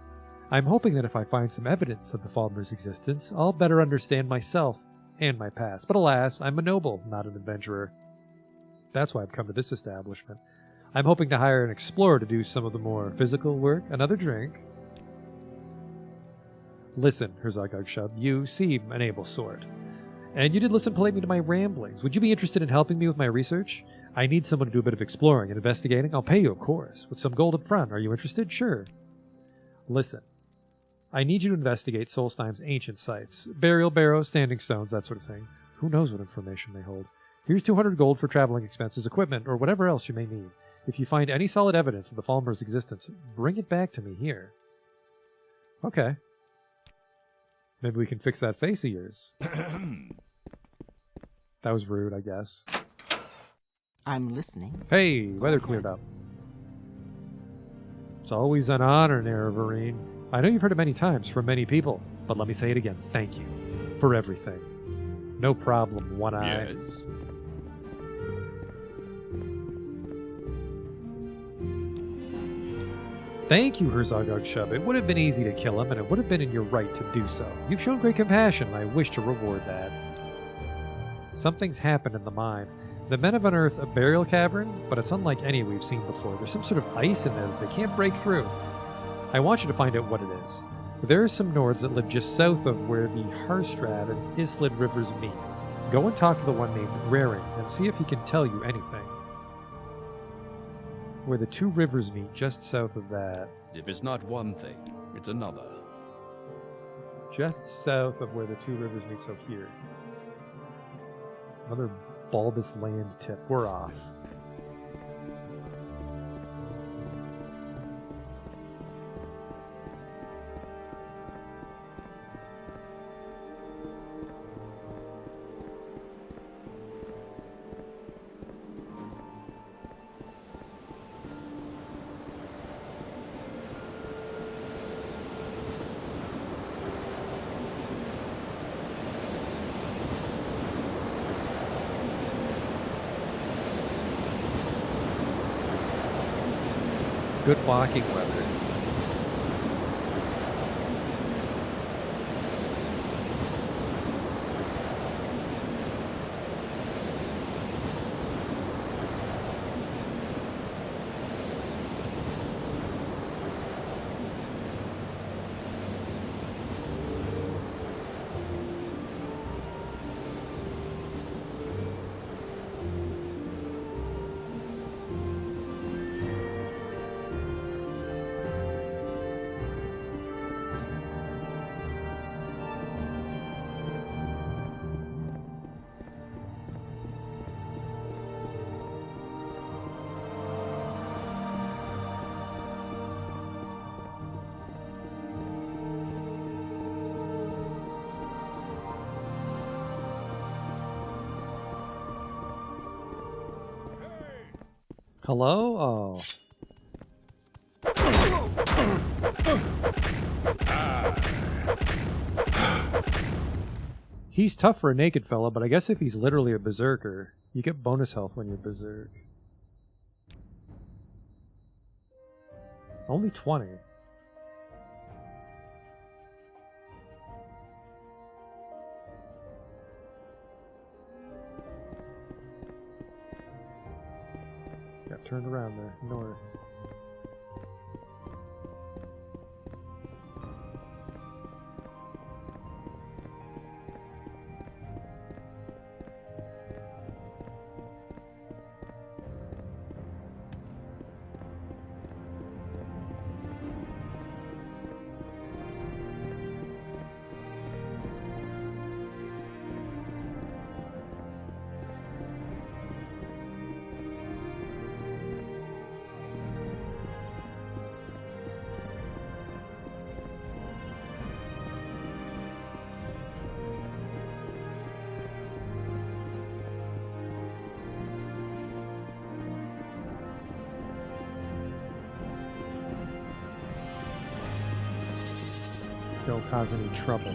I'm hoping that if I find some evidence of the Falmer's existence, I'll better understand myself and my past. But alas, I'm a noble, not an adventurer. That's why I've come to this establishment. I'm hoping to hire an explorer to do some of the more physical work. Another drink. Listen, Herzog Ugshub, you seem an able sort. And you did listen politely to my ramblings. Would you be interested in helping me with my research? I need someone to do a bit of exploring and investigating. I'll pay you, of course, with some gold up front. Are you interested? Sure. Listen, I need you to investigate Solstheim's ancient sites. Burial barrows, standing stones, that sort of thing. Who knows what information they hold. Here's 200 gold for traveling expenses, equipment, or whatever else you may need. If you find any solid evidence of the Falmer's existence, bring it back to me here. Okay. Maybe we can fix that face of yours. That was rude, I guess. I'm listening. Hey, weather cleared up. It's always an honor, Nerevarine. I know you've heard it many times from many people, but let me say it again. Thank you for everything. No problem, One-Eye. Yes. Thank you, Herzog Shub. It would have been easy to kill him, and it would have been in your right to do so. You've shown great compassion, and I wish to reward that. Something's happened in the mine. The men have unearthed a burial cavern, but it's unlike any we've seen before. There's some sort of ice in there that they can't break through. I want you to find out what it is. There are some Nords that live just south of where the Harstrad and Islid rivers meet. Go and talk to the one named Raring and see if he can tell you anything. Where the two rivers meet, just south of that. If it's not one thing, it's another. Just south of where the two rivers meet, so here. Another bulbous land tip. We're off. Good walking weather. Hello? Oh. He's tough for a naked fella, but I guess if he's literally a berserker, you get bonus health when you're berserk. Only 20. Got turned around there, north. Don't cause any trouble.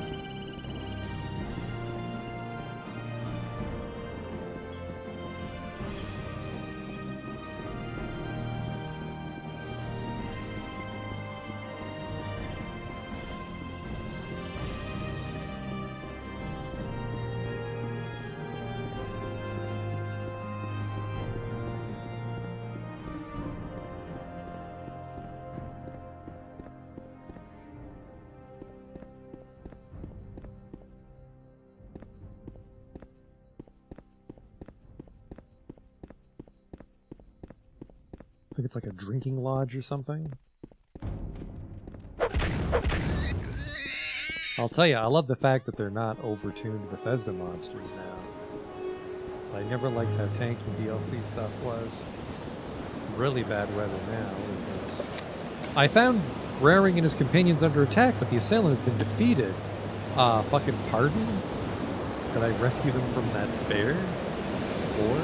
I think it's like a drinking lodge or something. I'll tell you, I love the fact that they're not over-tuned Bethesda monsters now. I never liked how tanky DLC stuff was. Really bad weather now. I found Raring and his companions under attack, but the assailant has been defeated. Fucking pardon? Did I rescue them from that bear? Or?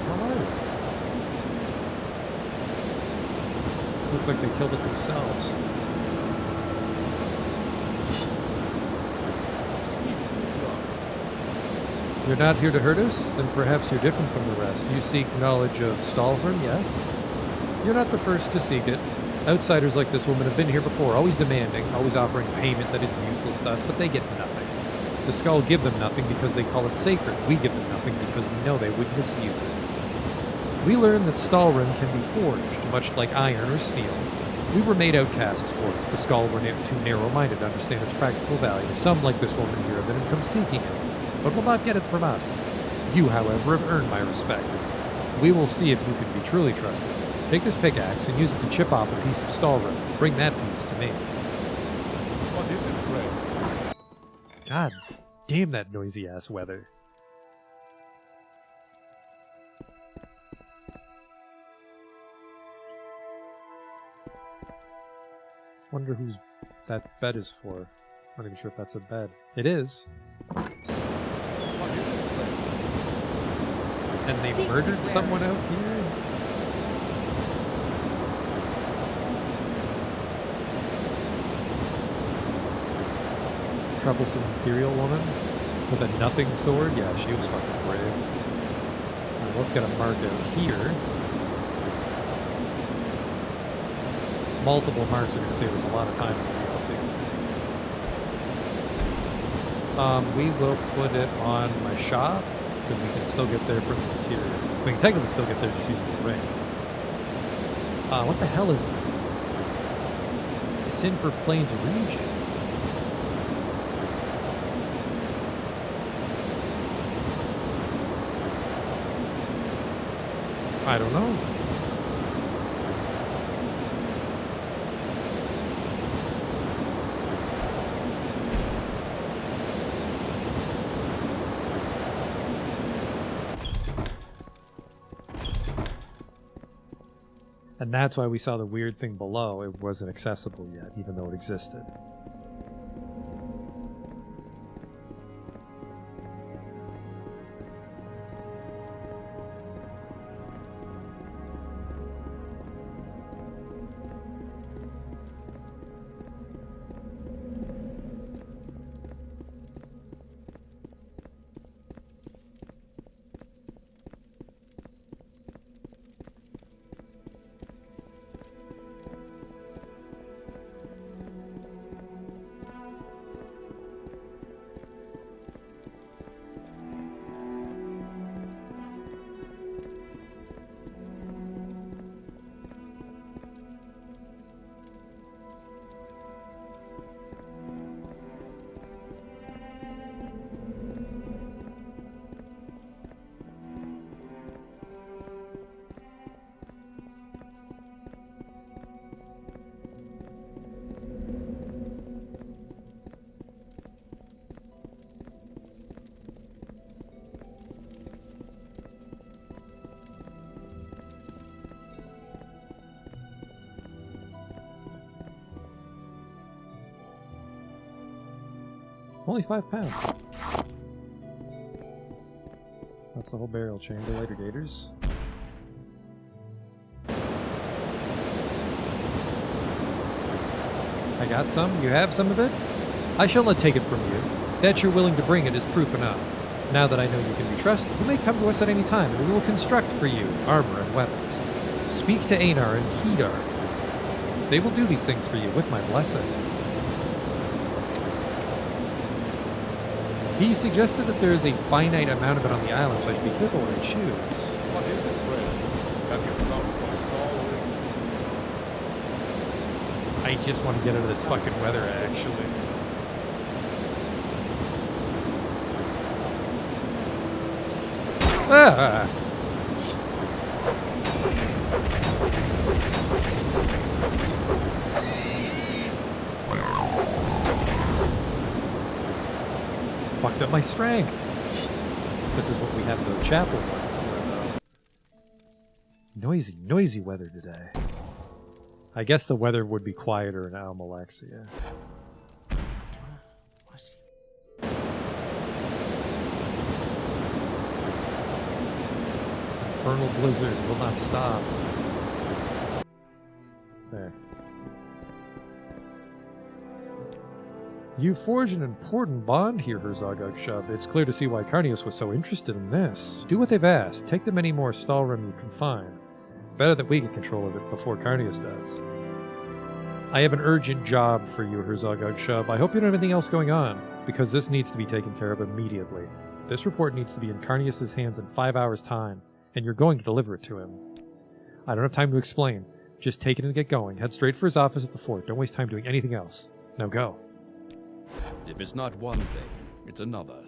How are they? Looks like they killed it themselves. You're not here to hurt us? Then perhaps you're different from the rest. You seek knowledge of Stalhorn, yes? You're not the first to seek it. Outsiders like this woman have been here before, always demanding, always offering payment that is useless to us, but they get nothing. The Skull give them nothing because they call it sacred. We give them nothing because we know they would misuse it. We learn that Stalhorn can be forged, much like iron or steel. We were made outcasts for it. The Skull were too narrow-minded to understand its practical value. Some, like this woman here, have been come seeking it, but will not get it from us. You, however, have earned my respect. We will see if you can be truly trusted. Take this pickaxe and use it to chip off a piece of Stalhorn. Bring that piece to me. What is it, Fred? God damn that noisy-ass weather. Wonder whose that bed is for. I'm not even sure if that's a bed. It is. What is it, Fred? And they murdered someone out here? Troublesome Imperial woman with a nothing sword? Yeah, she was fucking brave. Alright, let's get a mark out here. Multiple marks are going to save us a lot of time in the DLC. We will put it on my shop, because we can still get there from the interior. We can technically still get there just using the ring. What the hell is... It's in for Plains region. I don't know. And that's why we saw the weird thing below. It wasn't accessible yet, even though it existed. Only 5 pounds. That's the whole burial chamber. Later, gators. I got some. You have some of it? I shall not take it from you. That you're willing to bring it is proof enough. Now that I know you can be trusted, you may come to us at any time, and we will construct for you armor and weapons. Speak to Einar and Kedar. They will do these things for you with my blessing. He suggested that there is a finite amount of it on the island, so I should be careful what I choose. What is it, Fred? Have you come for Stalhorn? I just want to get out of this fucking weather, actually. Ah! Fucked up my strength. This is what we have the chapel one for, though. Noisy, noisy weather today. I guess the weather would be quieter in Almalexia. This infernal blizzard will not stop. There. You forged an important bond here, Herzog Shub. It's clear to see why Carnius was so interested in this. Do what they've asked. Take the many more Stahlrim you can find. Better that we get control of it before Carnius does. I have an urgent job for you, Herzog Shub. I hope you don't have anything else going on, because this needs to be taken care of immediately. This report needs to be in Carnius' hands in 5 hours' time, and you're going to deliver it to him. I don't have time to explain. Just take it and get going. Head straight for his office at the fort. Don't waste time doing anything else. Now go. If it's not one thing, it's another.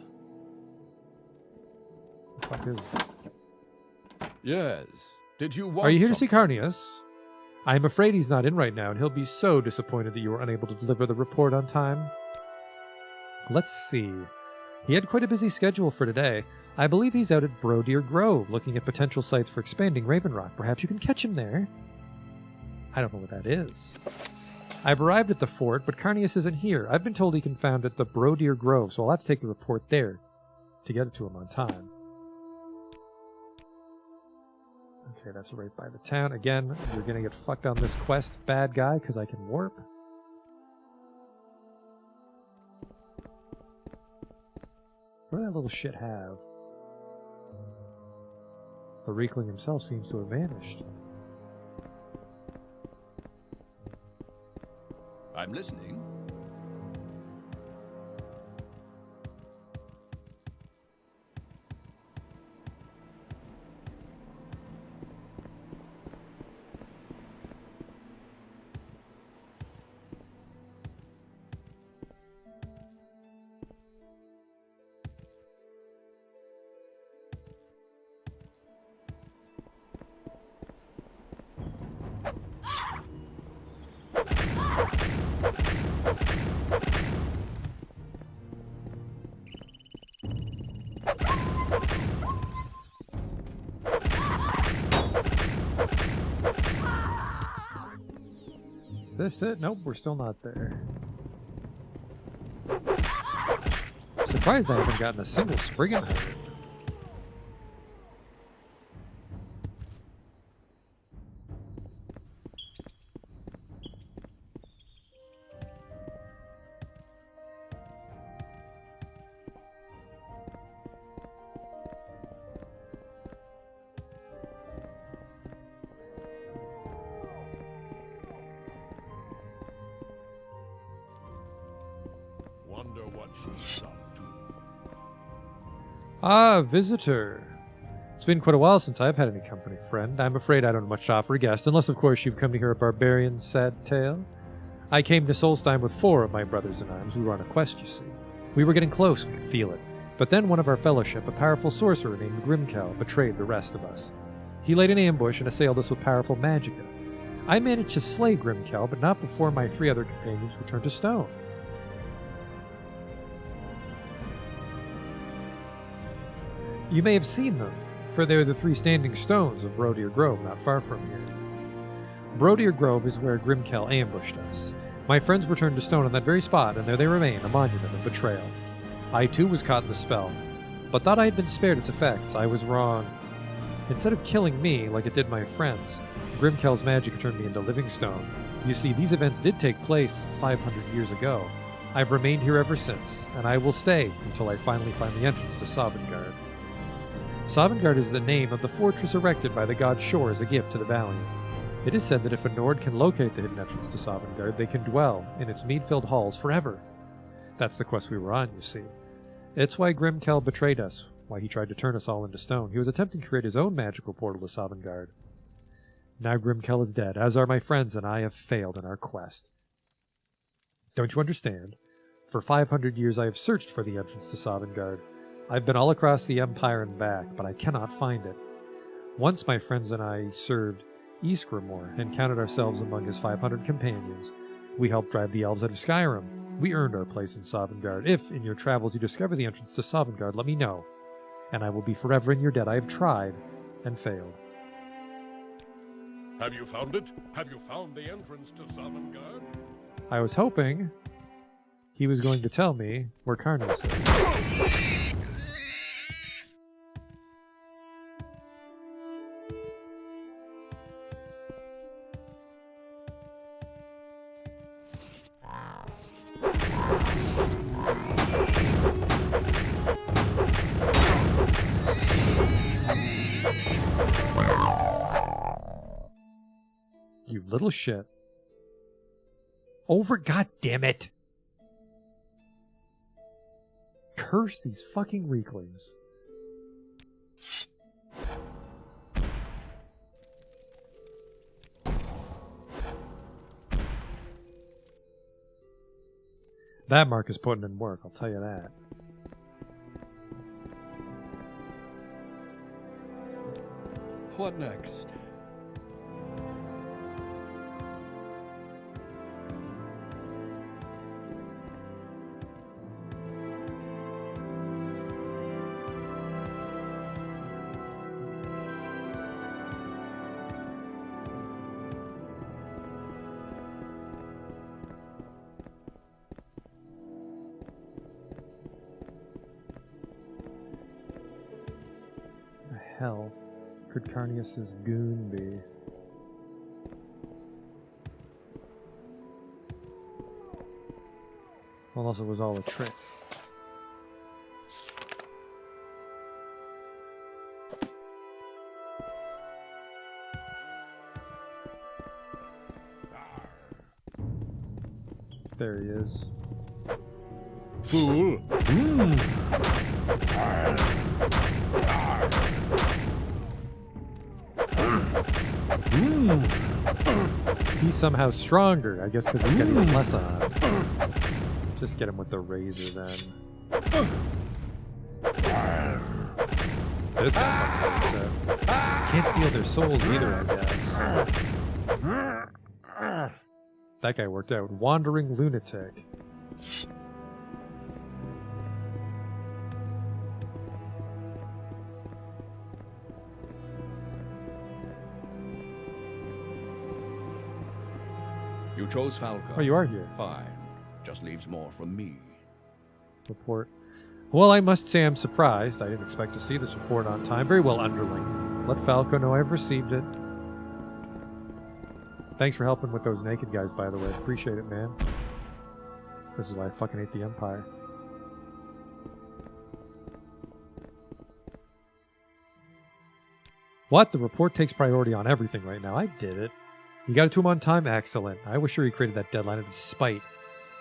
What the fuck is it? Yes. Did you want Are you here to see something? Carnius? I am afraid he's not in right now, and he'll be so disappointed that you were unable to deliver the report on time. Let's see. He had quite a busy schedule for today. I believe he's out at Brodeer Grove, looking at potential sites for expanding Raven Rock. Perhaps you can catch him there. I don't know what that is. I've arrived at the fort, but Carnius isn't here. I've been told he can found at the Brodeer Grove, so I'll have to take the report there to get it to him on time. Okay, that's right by the town. Again, you're gonna get fucked on this quest, bad guy, because I can warp. What did that little shit have? The Reekling himself seems to have vanished. I'm listening. Is this it? Nope, we're still not there. Surprised I haven't gotten a single Spriggan hurt. Wonder what she's up to. Ah, visitor. It's been quite a while since I've had any company, friend. I'm afraid I don't have much to offer a guest, unless of course you've come to hear a barbarian's sad tale. I came to Solstheim with 4 of my brothers in arms. We were on a quest, you see. We were getting close, we could feel it. But then one of our fellowship, a powerful sorcerer named Grimkel, betrayed the rest of us. He laid an ambush and assailed us with powerful magicka. I managed to slay Grimkel, but not before my 3 other companions were turned to stone. You may have seen them, for they are the 3 standing stones of Brodeer Grove, not far from here. Brodeer Grove is where Grimkel ambushed us. My friends were turned to stone on that very spot, and there they remain, a monument of betrayal. I too was caught in the spell, but thought I had been spared its effects. I was wrong. Instead of killing me, like it did my friends, Grimkel's magic turned me into living stone. You see, these events did take place 500 years ago. I've remained here ever since, and I will stay until I finally find the entrance to Sovngarde. Sovngarde is the name of the fortress erected by the god Shor as a gift to the Valiant. It is said that if a Nord can locate the hidden entrance to Sovngarde, they can dwell in its mead-filled halls forever. That's the quest we were on, you see. It's why Grimkel betrayed us, why he tried to turn us all into stone. He was attempting to create his own magical portal to Sovngarde. Now Grimkel is dead, as are my friends, and I have failed in our quest. Don't you understand? For 500 years I have searched for the entrance to Sovngarde. I've been all across the Empire and back, but I cannot find it. Once my friends and I served Ysgramor and counted ourselves among his 500 companions. We helped drive the elves out of Skyrim. We earned our place in Sovngarde. If, in your travels, you discover the entrance to Sovngarde, let me know, and I will be forever in your debt. I have tried and failed. Have you found it? Have you found the entrance to Sovngarde? I was hoping he was going to tell me where Carnius is. You little shit. Over, god damn it. Curse these fucking weaklings. That Mark is putting in work, I'll tell you that. What next? The hell could Carnius's goon be? Unless it was all a trick. There he is. Fool! He's somehow stronger, I guess because he's got even less on. Just get him with the razor then. This guy fucking works out. Can't steal their souls either, I guess. That guy worked out. Wandering lunatic. You chose Falco. Oh, you are here. Fine. Just leaves more from me. Report. Well, I must say I'm surprised. I didn't expect to see this report on time. Very well, underling. Let Falco know I've received it. Thanks for helping with those naked guys, by the way. Appreciate it, man. This is why I fucking hate the Empire. What? The report takes priority on everything right now. I did it. You got it to him on time? Excellent. I was sure he created that deadline out of spite.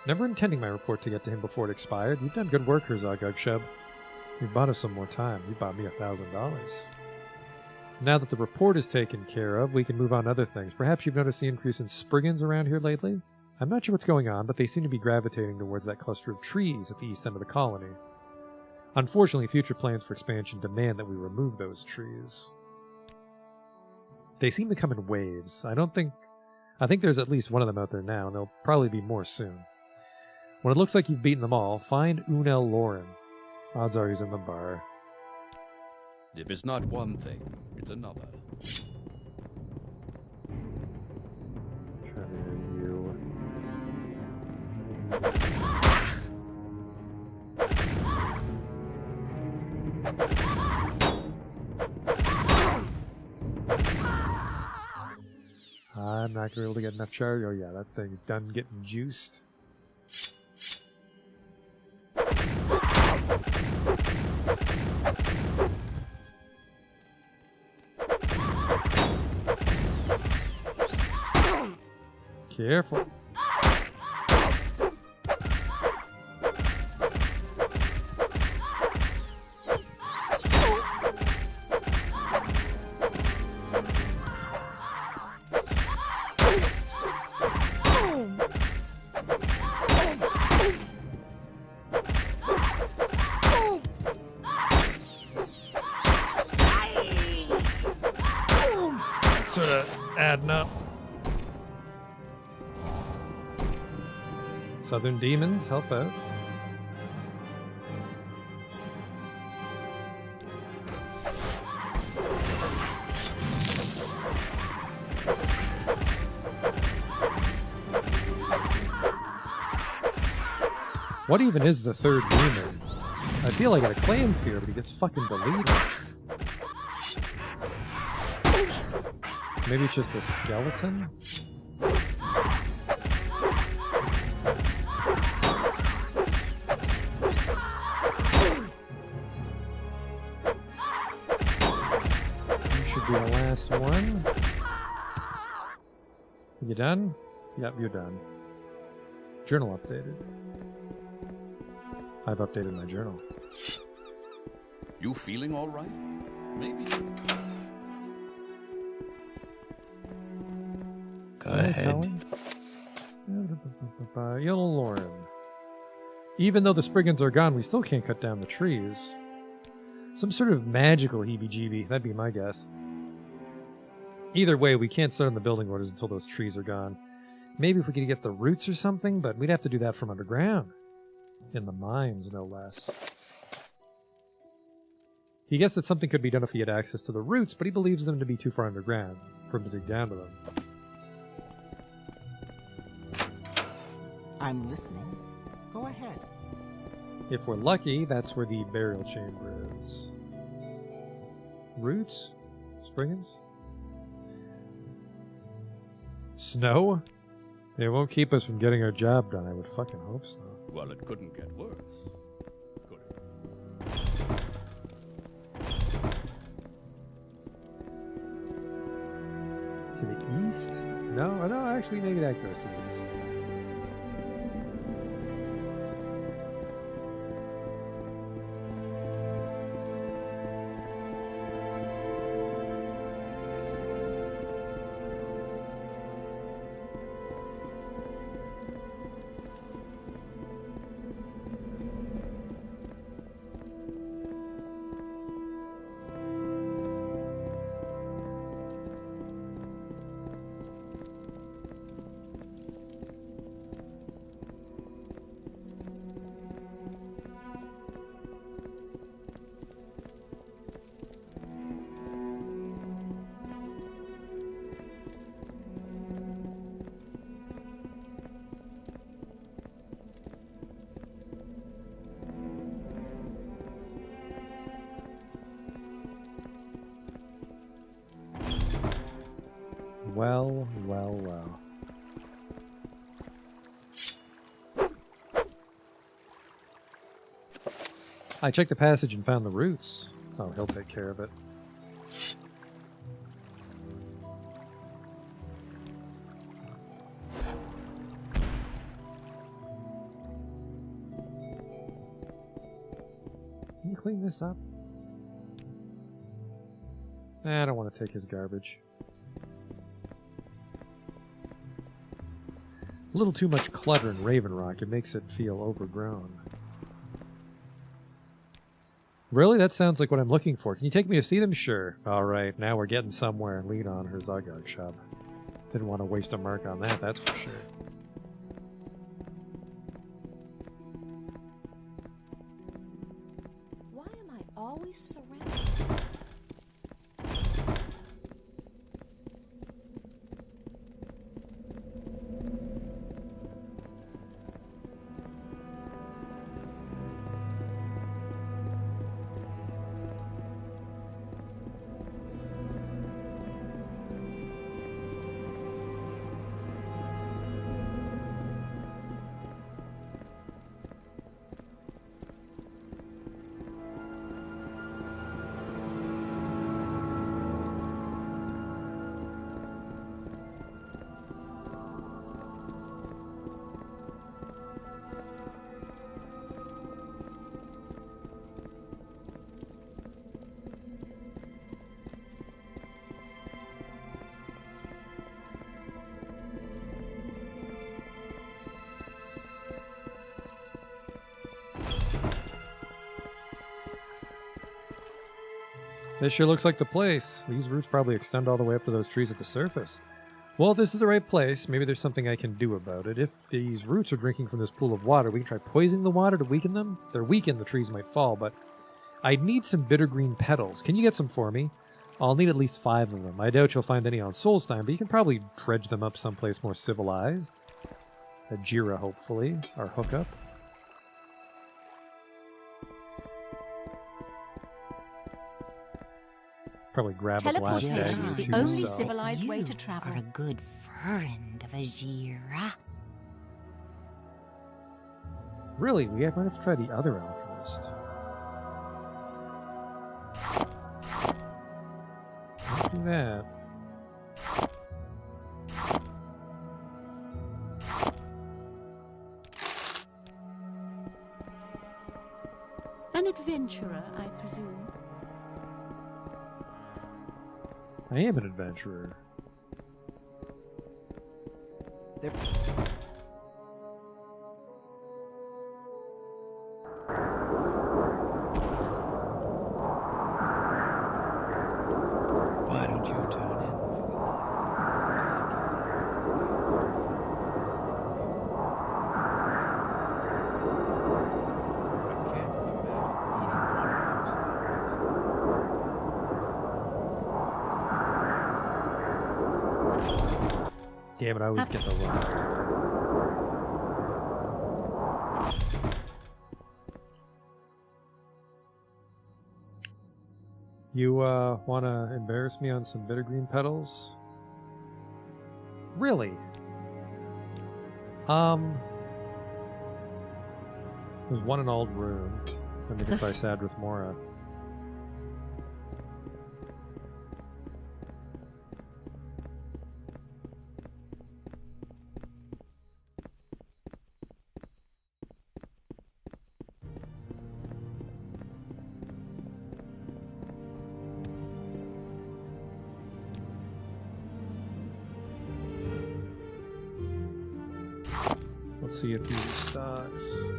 Never intending my report to get to him before it expired. You've done good work, Herzog Ugshub. You bought us some more time. You bought me $1,000. Now that the report is taken care of, we can move on to other things. Perhaps you've noticed the increase in Spriggans around here lately? I'm not sure what's going on, but they seem to be gravitating towards that cluster of trees at the east end of the colony. Unfortunately, future plans for expansion demand that we remove those trees. They seem to come in waves. I think there's at least one of them out there now, and there'll probably be more soon. When it looks like you've beaten them all, find Unel Lauren. Odds are he's in the bar. If it's not one thing, it's another. Come here, you. I'm not going to be able to get enough charge. Oh yeah, that thing's done getting juiced. Careful. Sort of adding up. Southern demons, help out. What even is the third demon? I feel like I got a claim fear, but he gets fucking deleted. Maybe it's just a skeleton? Should be the last one. You done? Yep, you're done. Journal updated. I've updated my journal. You feeling all right? Maybe. Go ahead. Yellow Lauren. Even though the Spriggans are gone, we still can't cut down the trees. Some sort of magical heebie-jeebie, that'd be my guess. Either way, we can't start on the building orders until those trees are gone. Maybe if we could get the roots or something, but we'd have to do that from underground. In the mines, no less. He guessed that something could be done if he had access to the roots, but he believes them to be too far underground for him to dig down to them. I'm listening. Go ahead. If we're lucky, that's where the burial chamber is. Roots? Spriggans? Snow? It won't keep us from getting our job done. I would fucking hope so. Well, it couldn't get worse. Could it? To the east? No, actually maybe that goes to the east. Well. I checked the passage and found the roots. Oh, he'll take care of it. Can you clean this up? I don't want to take his garbage. A little too much clutter in Raven Rock. It makes it feel overgrown. Really? That sounds like what I'm looking for. Can you take me to see them? Sure. Alright, now we're getting somewhere. Lead on her Zogog shop. Didn't want to waste a mark on that, that's for sure. Why am I always surrounded? This sure looks like the place. These roots probably extend all the way up to those trees at the surface. Well, if this is the right place, maybe there's something I can do about it. If these roots are drinking from this pool of water, we can try poisoning the water to weaken them. If they're weakened, the trees might fall, but I'd need some bitter green petals. Can you get some for me? I'll need at least 5 of them. I doubt you'll find any on Solstein, but you can probably dredge them up someplace more civilized. A Jira, hopefully. Our hookup. Probably grab a glass bag Teleportation and is the tube only cell. civilized way You to travel. are a good friend of Azira. Really, we might have to try the other alchemist. Let's do that. An adventurer, I presume. I am an adventurer. Why don't you turn in for the Damn it, I always get the wrong. You, wanna embarrass me on some bittergreen petals? Really? There's one in Old Room. Then we can try Sad with Mora. Let's see if he restocks.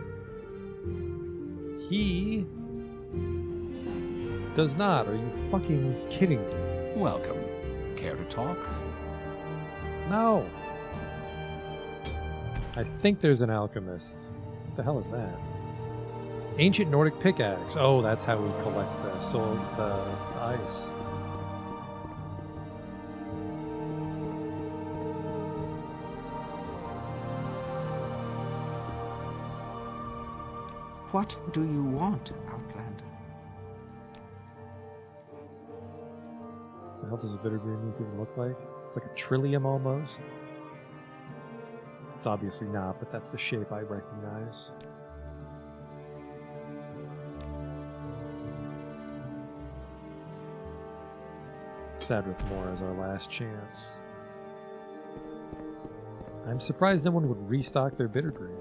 He does not. Are you fucking kidding me? Welcome. Care to talk? No. I think there's an alchemist. What the hell is that? Ancient Nordic pickaxe. Oh, that's how we collect the ice. What do you want, Outlander? What the hell does a bittergreen leaf even look like? It's like a trillium almost. It's obviously not, but that's the shape I recognize. Sad with more as our last chance. I'm surprised no one would restock their bittergreen.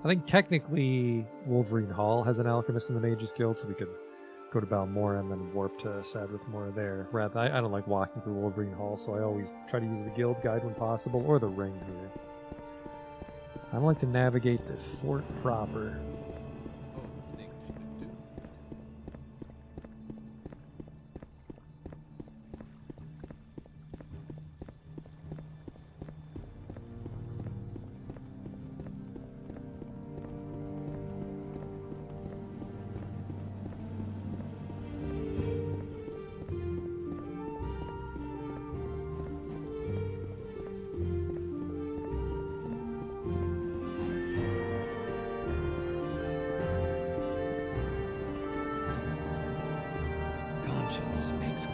I think technically Wolverine Hall has an alchemist in the Mages Guild, so we could go to Balmora and then warp to Sad with Mora there. Rather, I don't like walking through Wolverine Hall, so I always try to use the guild guide when possible, or the ring here. I don't like to navigate the fort proper.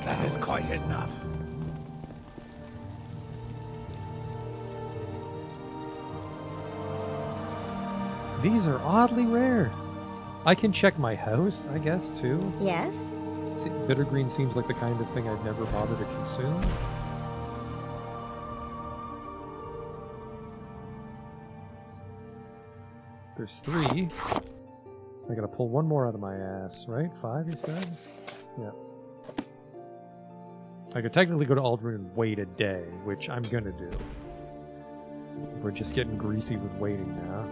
That is quite enough. These are oddly rare. I can check my house, I guess, too. Yes? See, bittergreen seems like the kind of thing I'd never bother to consume. There's 3. I gotta pull one more out of my ass, right? 5, you said? Yeah. I could technically go to Aldrin and wait a day, which I'm gonna do. We're just getting greasy with waiting now.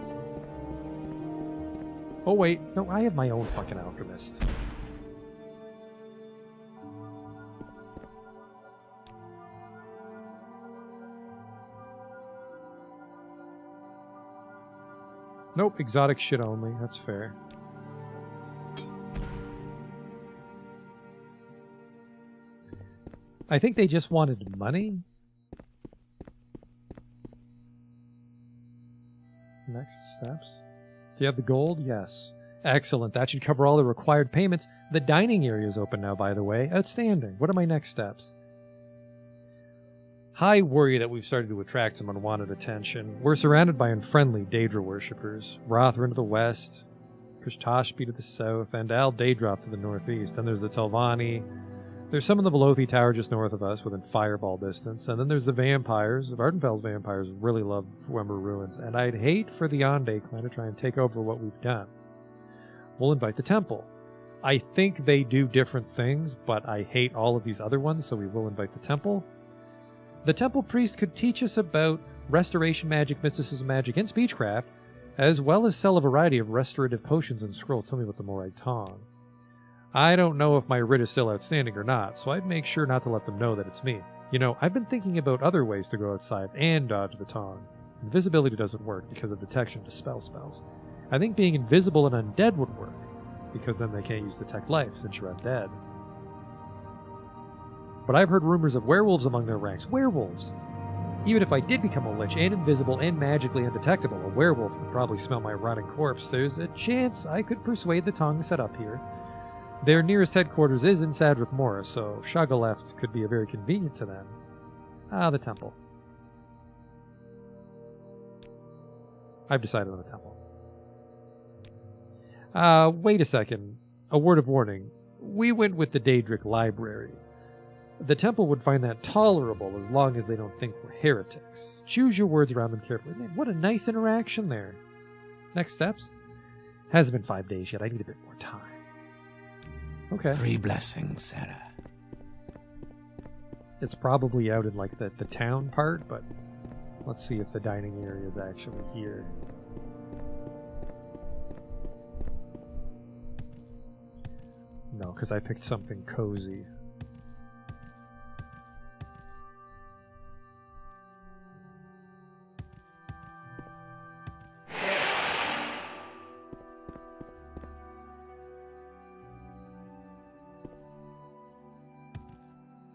Oh wait, no, I have my own fucking alchemist. Nope, exotic shit only, that's fair. I think they just wanted money. Next steps. Do you have the gold? Yes. Excellent. That should cover all the required payments. The dining area is open now, by the way. Outstanding. What are my next steps? I worry that we've started to attract some unwanted attention. We're surrounded by unfriendly Daedra worshippers. Rothrin to the west, Kushtashbi to the south, and Al Daedroth to the northeast. And there's the Telvanni. There's some in the Velothi Tower just north of us, within fireball distance. And then there's the vampires. Vardenfell's vampires really love Wember Ruins. And I'd hate for the Onday clan to try and take over what we've done. We'll invite the temple. I think they do different things, but I hate all of these other ones, so we will invite the temple. The temple priest could teach us about restoration magic, mysticism magic, and speechcraft, as well as sell a variety of restorative potions and scrolls. Tell me about the Morai Tong. I don't know if my writ is still outstanding or not, so I'd make sure not to let them know that it's me. You know, I've been thinking about other ways to go outside and dodge the Tong. Invisibility doesn't work because of detection to spell spells. I think being invisible and undead would work, because then they can't use Detect Life since you're undead. But I've heard rumors of werewolves among their ranks. Werewolves! Even if I did become a lich and invisible and magically undetectable, a werewolf could probably smell my rotting corpse. There's a chance I could persuade the Tong to set up here. Their nearest headquarters is in Sadrith Mora, so Shagaleft could be very convenient to them. Ah, the temple. I've decided on the temple. Wait a second. A word of warning. We went with the Daedric Library. The temple would find that tolerable as long as they don't think we're heretics. Choose your words around them carefully. Man, what a nice interaction there. Next steps? Hasn't been 5 days yet. I need a bit more time. Okay. 3 blessings, Sarah. It's probably out in like the town part, but let's see if the dining area is actually here. No, because I picked something cozy.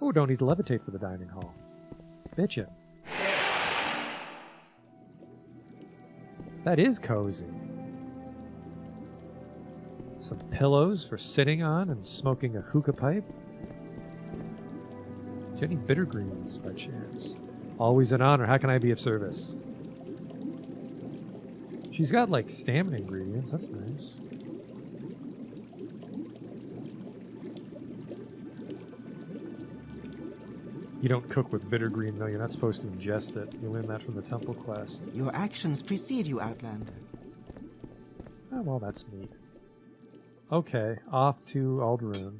Oh, don't need to levitate for the dining hall. Bitchin'. That is cozy. Some pillows for sitting on and smoking a hookah pipe. Do you have any bitter greens by chance? Always an honor. How can I be of service? She's got like stamina ingredients. That's nice. You don't cook with bitter green, though. You're not supposed to ingest it. You learn that from the temple quest. Your actions precede you, Outlander. Oh, well, that's neat. Okay, off to Ald'ruhn.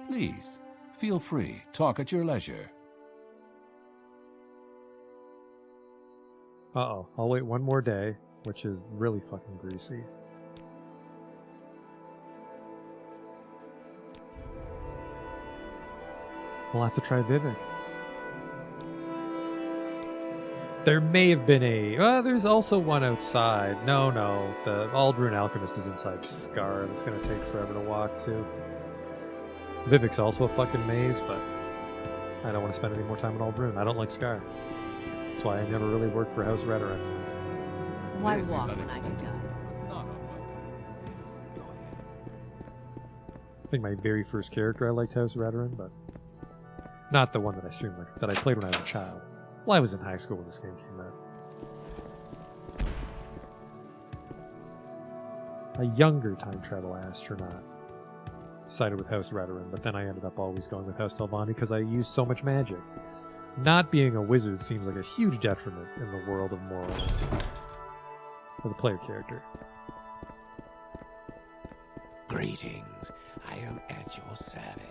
Please, feel free. Talk at your leisure. Uh-oh, I'll wait one more day, which is really fucking greasy. We'll have to try Vivek. There may have been there's also one outside. No, the Ald'ruhn Alchemist is inside Scar. That's going to take forever to walk to. Vivek's also a fucking maze, but I don't want to spend any more time in Ald'ruhn. I don't like Scar. That's why I never really worked for House Redoran. Why walk when I can die? I think my very first character I liked House Redoran, but not the one that I played when I was a child. Well, I was in high school when this game came out. A younger time travel astronaut sided with House Redoran, but then I ended up always going with House Telvanni because I used so much magic. Not being a wizard seems like a huge detriment in the world of Morrowind as a player character. Greetings. I am at your service.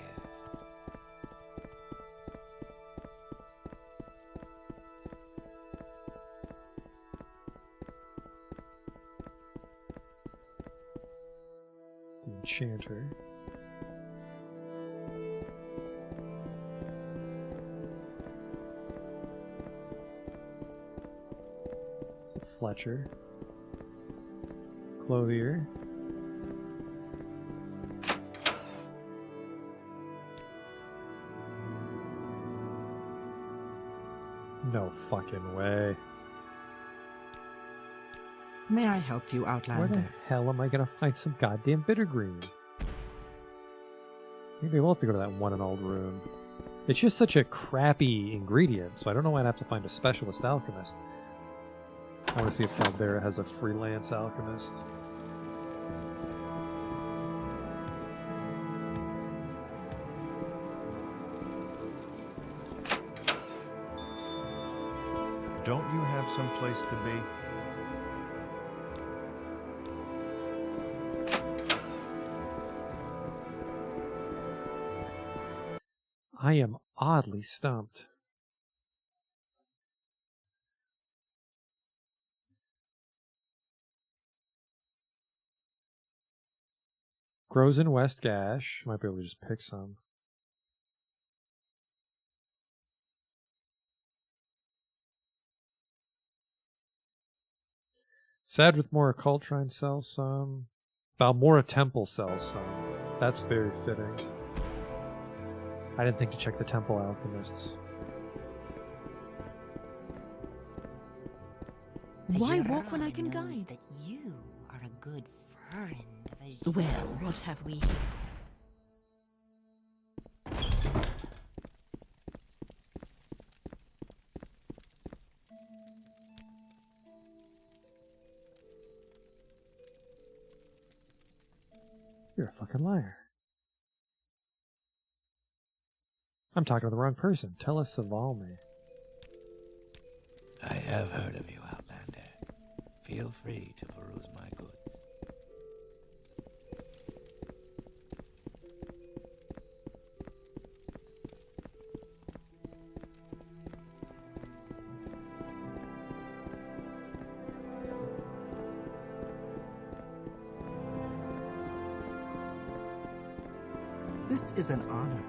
The Enchanter. It's a Fletcher. Clothier. No fucking way. May I help you, Outlander? Where the hell am I gonna find some goddamn bittergreen? Maybe we'll have to go to that one and old room. It's just such a crappy ingredient, so I don't know why I'd have to find a specialist alchemist. I want to see if Caldera has a freelance alchemist. Don't you have some place to be? I am oddly stumped. Grows in West Gash. Might be able to just pick some. Sad with Mora Cultrine sells some. Balmora Temple sells some. That's very fitting. I didn't think to check the Temple Alchemists. Why walk when I can guide? That you are a good friend of a... Well, what have we here? You're a fucking liar. I'm talking to the wrong person. Tell us Savalme. I have heard of you, Outlander. Feel free to peruse my goods. This is an honor.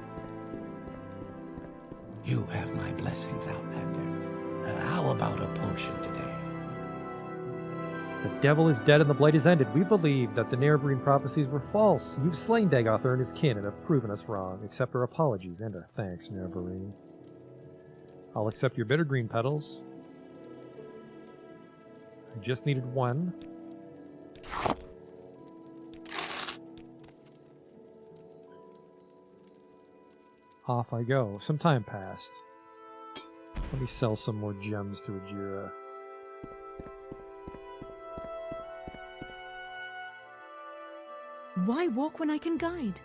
You have my blessings, Outlander. How about a potion today? The devil is dead and the blight is ended. We believe that the Nerevarine prophecies were false. You've slain Dagothar and his kin and have proven us wrong. Accept our apologies and our thanks, Nerevarine. I'll accept your bittergreen petals. I just needed one. Off I go. Some time passed. Let me sell some more gems to Ajira. Why walk when I can guide?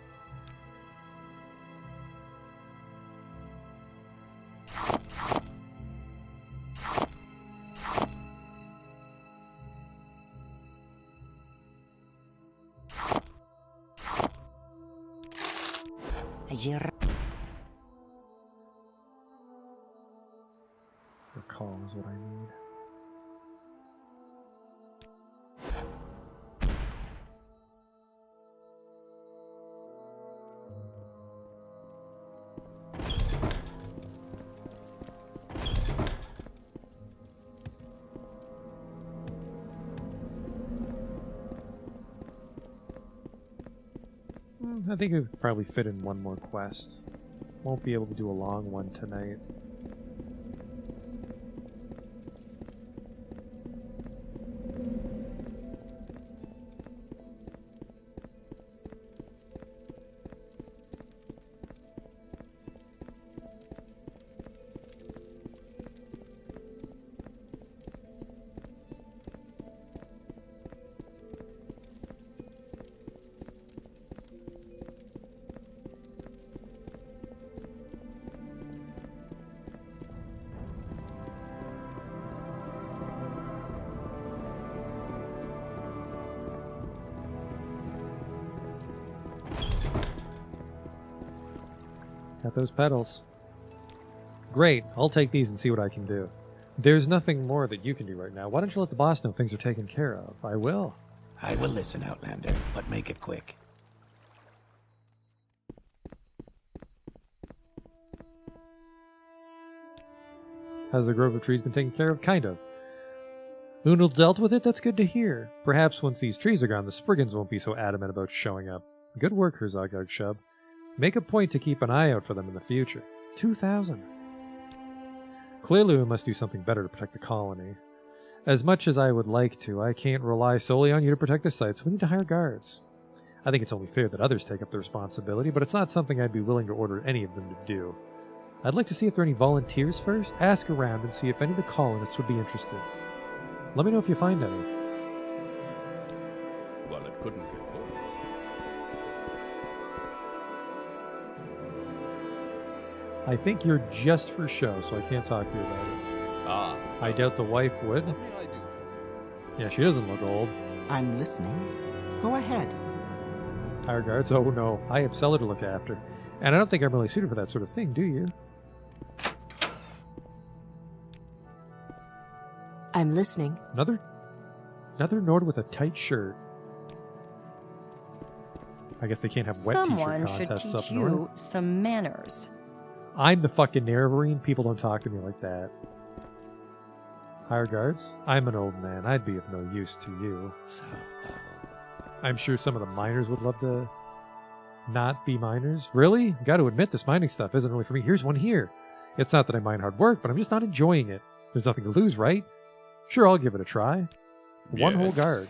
Recall is what I need. I think it would probably fit in one more quest. Won't be able to do a long one tonight. Got those petals. Great, I'll take these and see what I can do. There's nothing more that you can do right now. Why don't you let the boss know things are taken care of? I will. I will listen, Outlander, but make it quick. Has the grove of trees been taken care of? Kind of. Unal dealt with it? That's good to hear. Perhaps once these trees are gone, the Spriggans won't be so adamant about showing up. Good work, Herzog Shub. Make a point to keep an eye out for them in the future. 2,000. Clearly we must do something better to protect the colony. As much as I would like to, I can't rely solely on you to protect the site, so we need to hire guards. I think it's only fair that others take up the responsibility, but it's not something I'd be willing to order any of them to do. I'd like to see if there are any volunteers first, ask around, and see if any of the colonists would be interested. Let me know if you find any. Well, it couldn't be worse. I think you're just for show, so I can't talk to you about it. Ah. I doubt the wife would. What may I do for you? Yeah, she doesn't look old. I'm listening. Go ahead. Hire guards? Oh no, I have Cellar to look after. And I don't think I'm really suited for that sort of thing, do you? I'm listening. Another Nord with a tight shirt. I guess they can't have wet Someone t-shirt should contests teach up you north. some manners. I'm the fucking Nerevarine. People don't talk to me like that. Hire guards? I'm an old man. I'd be of no use to you. I'm sure some of the miners would love to not be miners. Really? Got to admit, this mining stuff isn't really for me. Here's one here. It's not that I mind hard work, but I'm just not enjoying it. There's nothing to lose, right? Sure, I'll give it a try. One whole guard.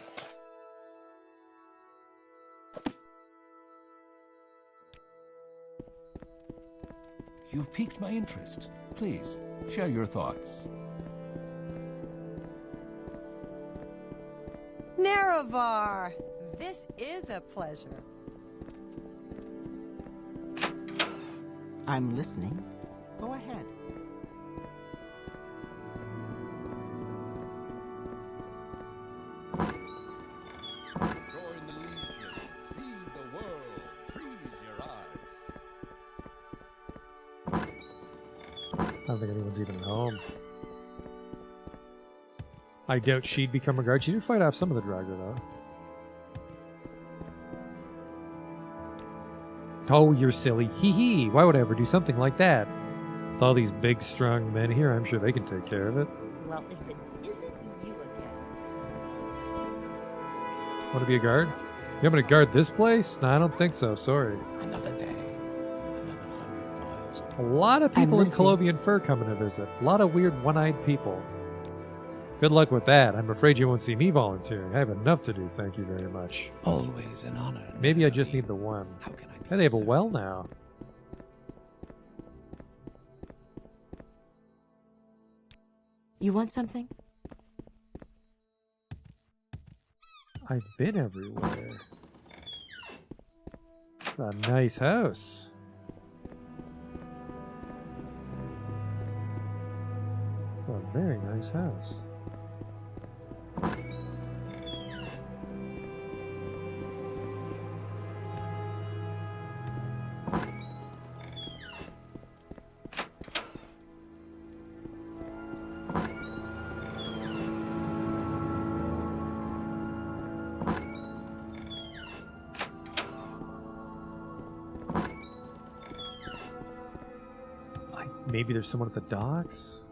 You've piqued my interest. Please, share your thoughts. Nerevar! This is a pleasure. I'm listening. Go ahead. Join the Legion. See the world. Freeze your eyes. I don't think anyone's even home. I doubt she'd become a guard. She did fight off some of the Draugr, though. Oh, you're silly. Hee hee. Why would I ever do something like that? With all these big, strong men here, I'm sure they can take care of it. Well, if it isn't you again. Want to be a guard? You want me to guard this place? No, I don't think so. Sorry. Another day. Another 100 miles. A lot of people in listening. Colobian Fur coming to visit. A lot of weird one-eyed people. Good luck with that. I'm afraid you won't see me volunteering. I have enough to do, thank you very much. Always an honor. Maybe I just need the one. How can I be Hey, they have a of well now. You want something? I've been everywhere. It's a nice house. A very nice house. Maybe there's someone at the docks?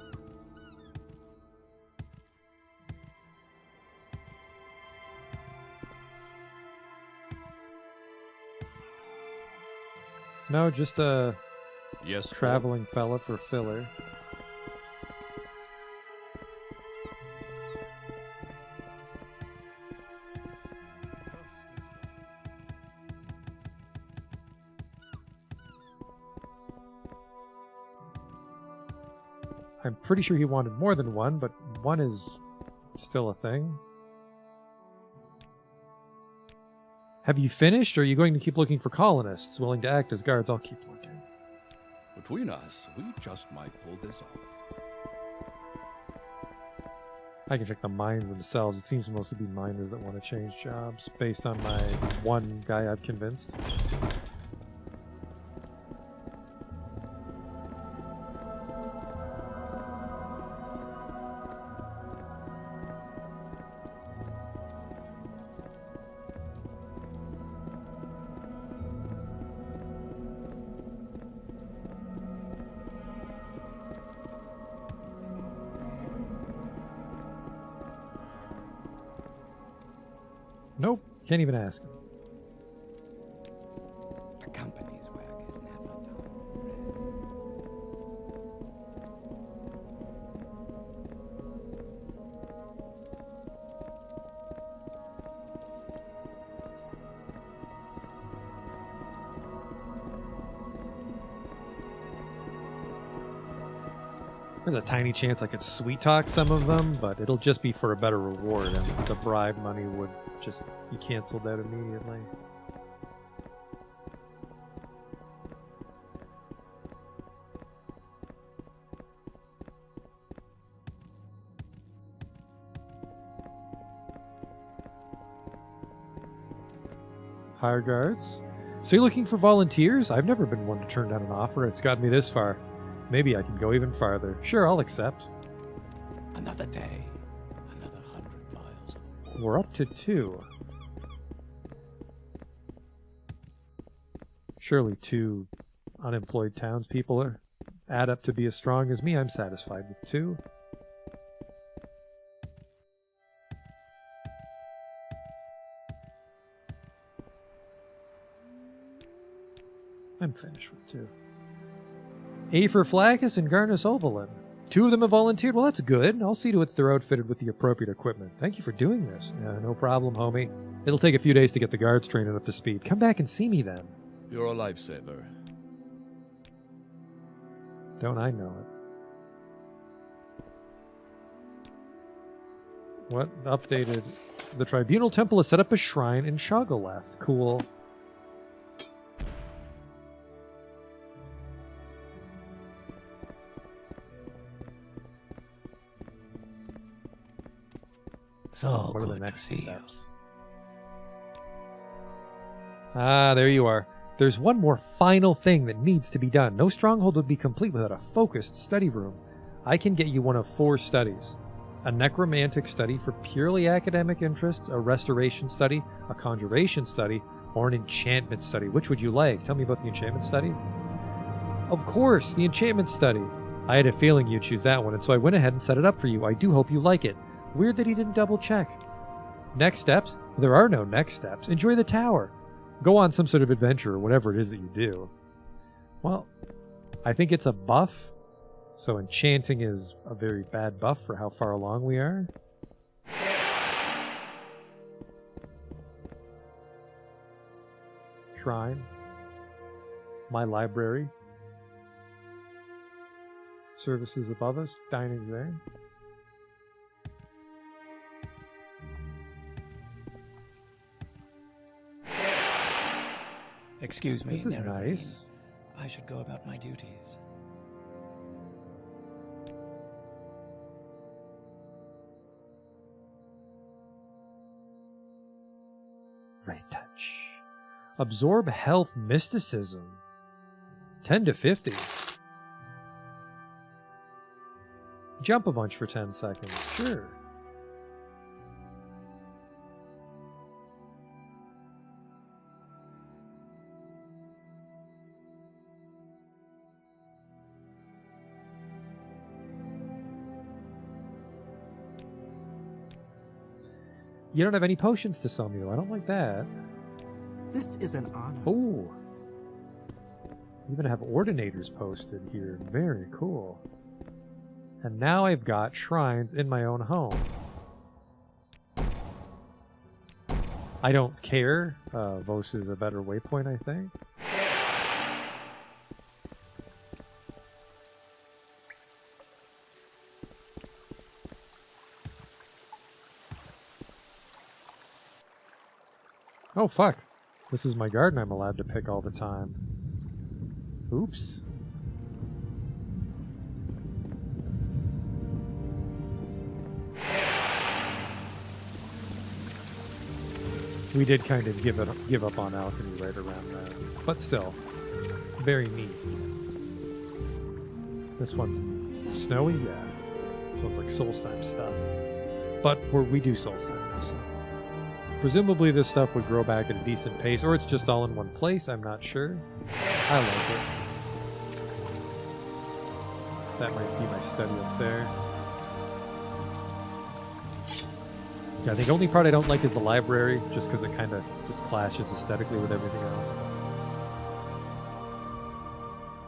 No, just a traveling fella for filler. I'm pretty sure he wanted more than one, but one is still a thing. Have you finished, or are you going to keep looking for colonists willing to act as guards? I'll keep looking. Between us, we just might pull this off. I can check the mines themselves. It seems to mostly be miners that want to change jobs, based on my one guy I've convinced. Nope. Can't even ask him. The company's work is never done. There's a tiny chance I could sweet talk some of them, but it'll just be for a better reward, and the bribe money would just be canceled out immediately. Hire guards? So you're looking for volunteers? I've never been one to turn down an offer. It's gotten me this far. Maybe I can go even farther. Sure, I'll accept. Another day, another 100 miles. We're up to 2. Surely 2 unemployed townspeople add up to be as strong as me. I'm satisfied with 2. I'm finished with 2. A for Flaccus and Garnus Ovalin. 2 of them have volunteered. Well, that's good. I'll see to it they're outfitted with the appropriate equipment. Thank you for doing this. No problem, homie. It'll take a few days to get the guards trained up to speed. Come back and see me then. You're a lifesaver. Don't I know it? What? Updated. The Tribunal Temple has set up a shrine in Shoggoth. Cool. So what are the good next to see steps? Ah, there you are. There's one more final thing that needs to be done. No stronghold would be complete without a focused study room. I can get you one of 4 studies. A necromantic study for purely academic interests, a restoration study, a conjuration study, or an enchantment study. Which would you like? Tell me about the enchantment study. Of course, the enchantment study. I had a feeling you'd choose that one, and so I went ahead and set it up for you. I do hope you like it. Weird that he didn't double check. Next steps? There are no next steps. Enjoy the tower. Go on some sort of adventure or whatever it is that you do. Well, I think it's a buff. So enchanting is a very bad buff for how far along we are. Shrine. My library. Services above us. Dining's there. Excuse me. This is Nerevarine. nice. I should go about my duties. Nice touch. Absorb health mysticism. 10 to 50. Jump a bunch for 10 seconds. Sure. You don't have any potions to sell me, though. I don't like that. This is an honor. Oh. Even have ordinators posted here. Very cool. And now I've got shrines in my own home. I don't care. Vos is a better waypoint, I think. Oh, fuck. This is my garden I'm allowed to pick all the time. Oops. We did kind of give up on alchemy right around that. But still, very neat. This one's snowy? Yeah. This one's like Solstheim stuff. But we do Solstheim, so... Presumably this stuff would grow back at a decent pace, or it's just all in one place, I'm not sure. I like it. That might be my study up there. Yeah, I think the only part I don't like is the library, just because it kind of just clashes aesthetically with everything else.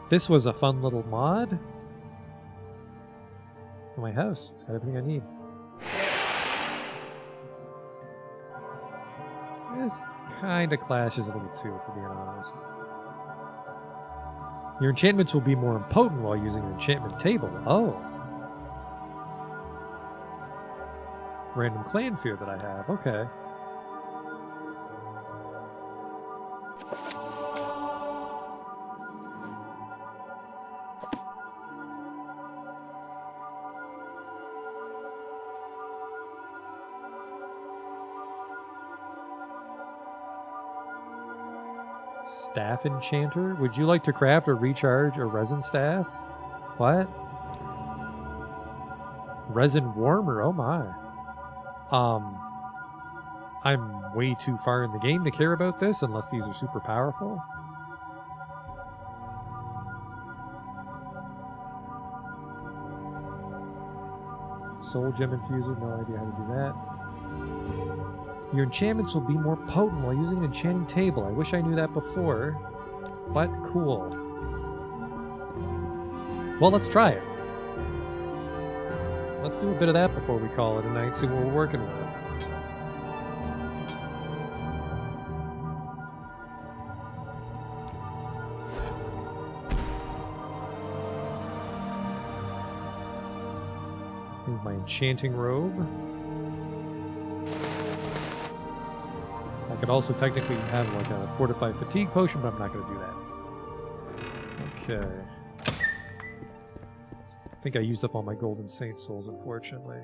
This was a fun little mod for my house. It's got everything I need. This kind of clashes a little too, for being honest. Your enchantments will be more potent while using an enchantment table. Oh. Random clan fear that I have. Okay. Staff enchanter? Would you like to craft or recharge a resin staff? What? Resin warmer? Oh my. I'm way too far in the game to care about this unless these are super powerful. Soul gem infuser, no idea how to do that. Your enchantments will be more potent while using an enchanting table. I wish I knew that before, but cool. Well, let's try it. Let's do a bit of that before we call it a night, see what we're working with. Move my enchanting robe. I could also technically have like a fortified fatigue potion, but I'm not going to do that. Okay. I think I used up all my golden saint souls, unfortunately.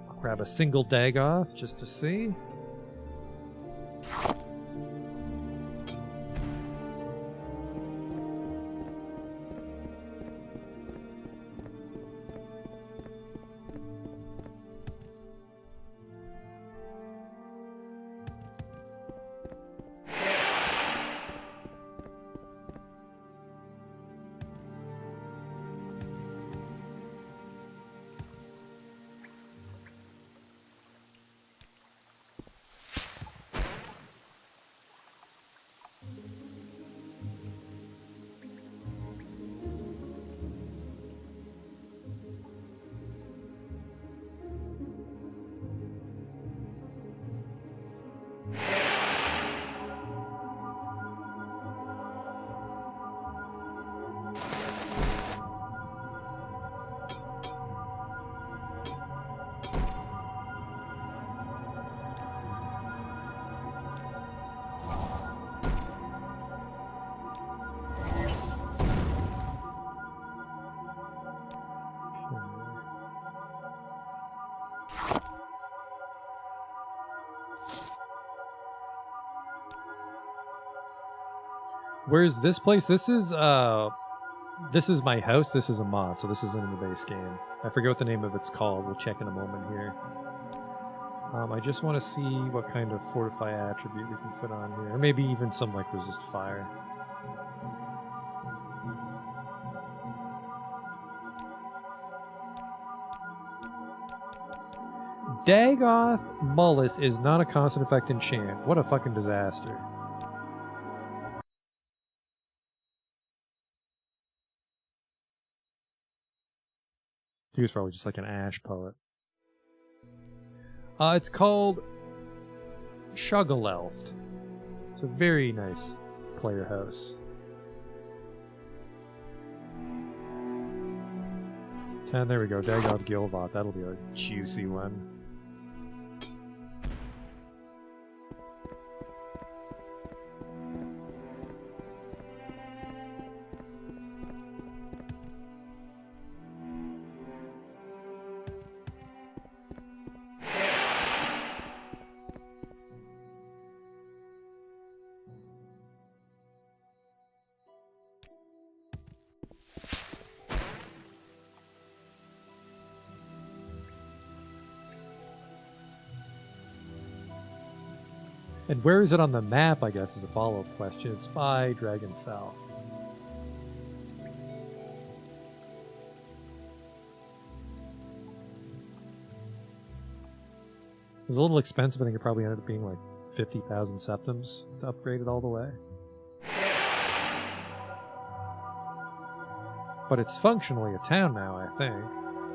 I'll grab a single Dagoth just to see. Where's this place? This is my house. This is a mod, so this isn't in the base game. I forget what the name of it's called. We'll check in a moment here. I just want to see what kind of fortify attribute we can fit on here. Or maybe even some like resist fire. Dagoth Mullis is not a constant effect enchant. What a fucking disaster. He was probably just like an ash poet. It's called Shugalelft. It's a very nice player house. 10, there we go. Dagoth Gilbot. That'll be a juicy one. And where is it on the map, I guess, is a follow-up question. It's by Dragonfell. was a little expensive. I think it probably ended up being like 50,000 septims to upgrade it all the way. But it's functionally a town now, I think.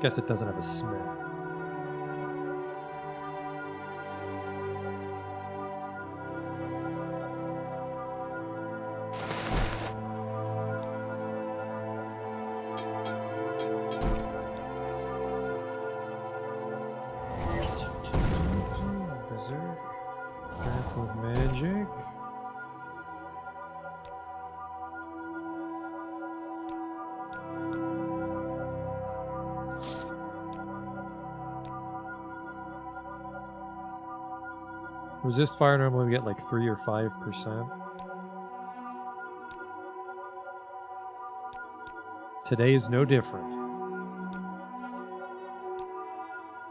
Guess it doesn't have a smith. Berserk. Back with magic. Resist fire, normally we get like 3 or 5%. Today is no different.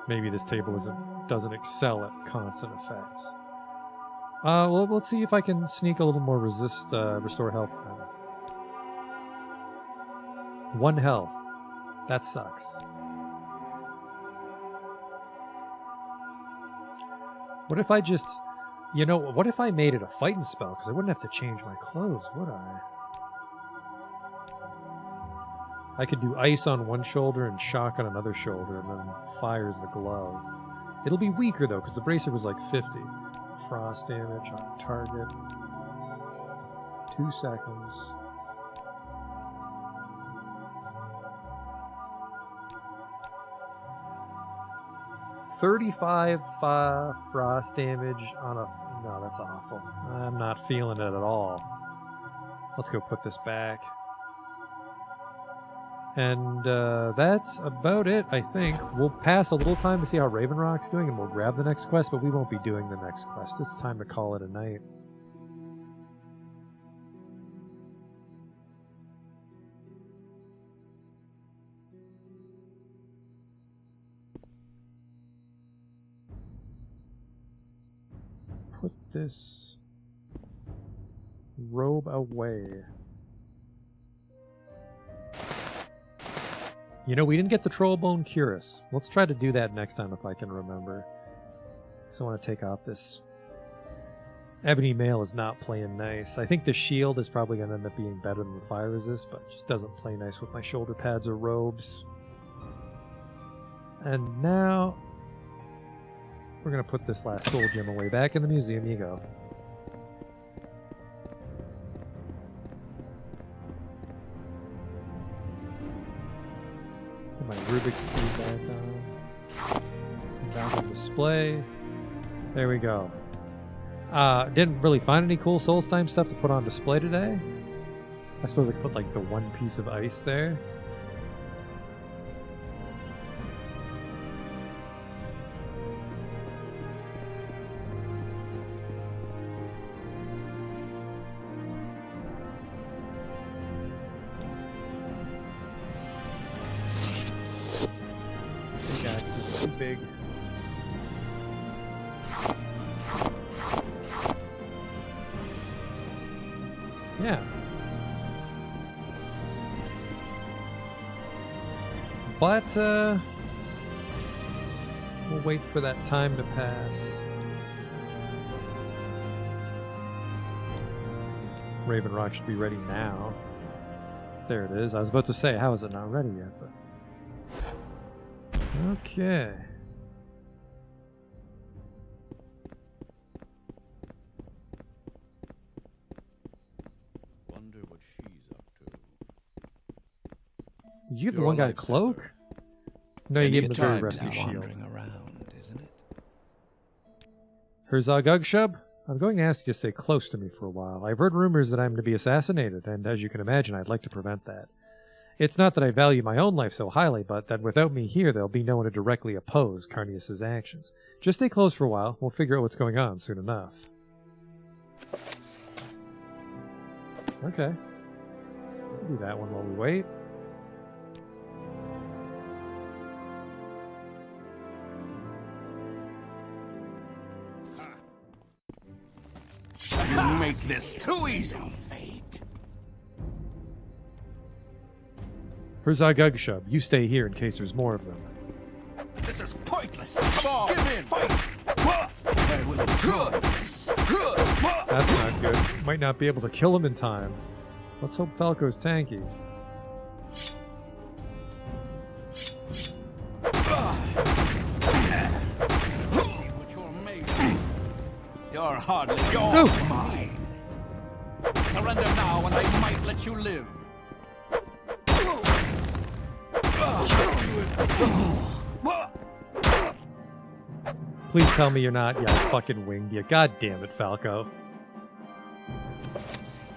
Maybe this table doesn't excel at constant effects. Well, let's see if I can sneak a little more restore health. 1 health. That sucks. What if I just, what if I made it a fighting spell? Because I wouldn't have to change my clothes, would I? I could do ice on one shoulder and shock on another shoulder, and then fire's the glove. It'll be weaker, though, because the bracer was like 50. Frost damage on target. 2 seconds. $35 frost damage on a... No, that's awful. I'm not feeling it at all. Let's go put this back. And that's about it, I think. We'll pass a little time to see how Raven Rock's doing, and we'll grab the next quest, but we won't be doing the next quest. It's time to call it a night. Put this robe away. We didn't get the Trollbone Cuirass. Let's try to do that next time if I can remember. Because I want to take off this. Ebony Mail is not playing nice. I think the shield is probably going to end up being better than the fire resist, but it just doesn't play nice with my shoulder pads or robes. And now we're going to put this last soul gem away. Back in the museum you go. Put my Rubik's Cube back on. Back on display. There we go. Didn't really find any cool Solstheim stuff to put on display today. I suppose I could put like the one piece of ice there. Pickaxe is too big. Yeah. But, we'll wait for that time to pass. Raven Rock should be ready now. There it is. I was about to say, how is it not ready yet? But okay. Wonder what she's up to. Did you give the one guy a cloak? No, you gave him a very rusty shield. Around, isn't it? Herzog-Ugshub, I'm going to ask you to stay close to me for a while. I've heard rumors that I'm to be assassinated, and as you can imagine, I'd like to prevent that. It's not that I value my own life so highly, but that without me here, there'll be no one to directly oppose Carnius's actions. Just stay close for a while. We'll figure out what's going on soon enough. Okay. We'll do that one while we wait. You make this too easy. Herzog-Ugshub, you stay here in case there's more of them. This is pointless. Come on, give in. Fight. I will enjoy this. That's not good. Might not be able to kill him in time. Let's hope Falco's tanky. You're hardly mine. Surrender now and I might let you live. Please tell me you're not. Yeah, I fucking winged you. God damn it, Falco.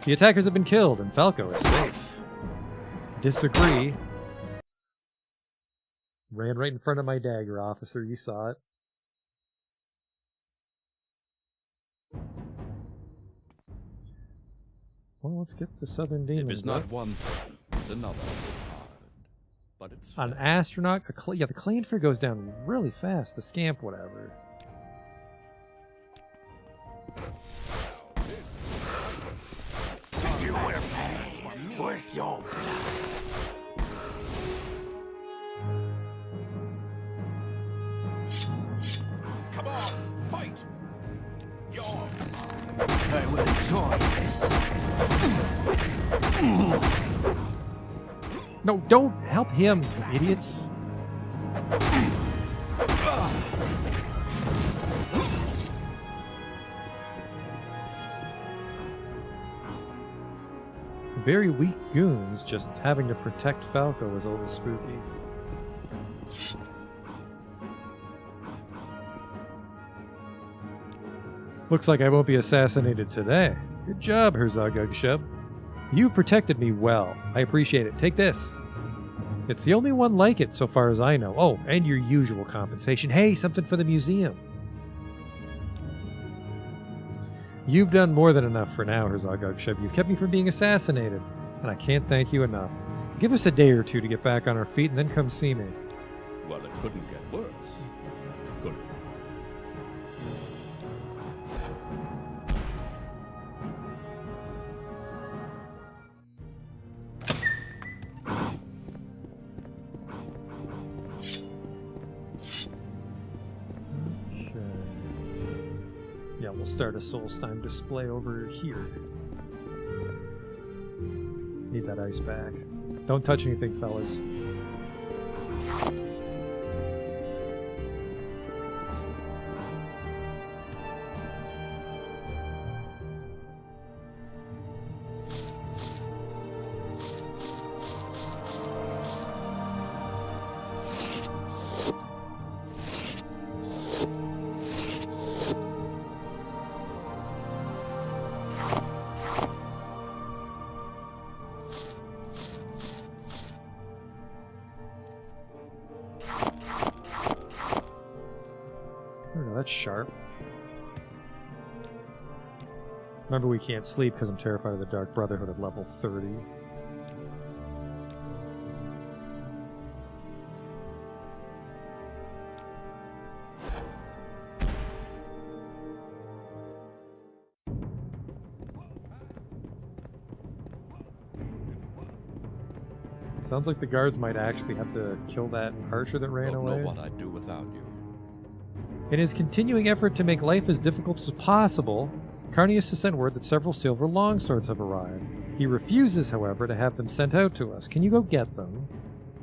The attackers have been killed and Falco is safe. Disagree. Ran right in front of my dagger, officer. You saw it. Well, let's get the Southern Demons. If it's not one thing, it's another. It's hard, but it's An astronaut? Yeah, the Clanfer goes down really fast. The Scamp, whatever. You will pay with your blood. Come on, fight! I will enjoy this. No, don't help him, you idiots. Very weak goons, just having to protect Falco was a little spooky. Looks like I won't be assassinated today. Good job, Herzog Ugshub. You've protected me well. I appreciate it. Take this. It's the only one like it so far as I know. Oh, and your usual compensation. Hey, something for the museum. You've done more than enough for now, Herzog Ugshub. You've kept me from being assassinated, and I can't thank you enough. Give us a day or two to get back on our feet and then come see me. Well, it couldn't get worse, could it? Yeah, we'll start a Solstheim display over here. Need that ice back. Don't touch anything, fellas. That's sharp. Remember, we can't sleep because I'm terrified of the Dark Brotherhood at level 30. Sounds like the guards might actually have to kill that archer that ran away. Don't know what I'd do without you. In his continuing effort to make life as difficult as possible, Carnius has sent word that several silver longswords have arrived. He refuses, however, to have them sent out to us. Can you go get them?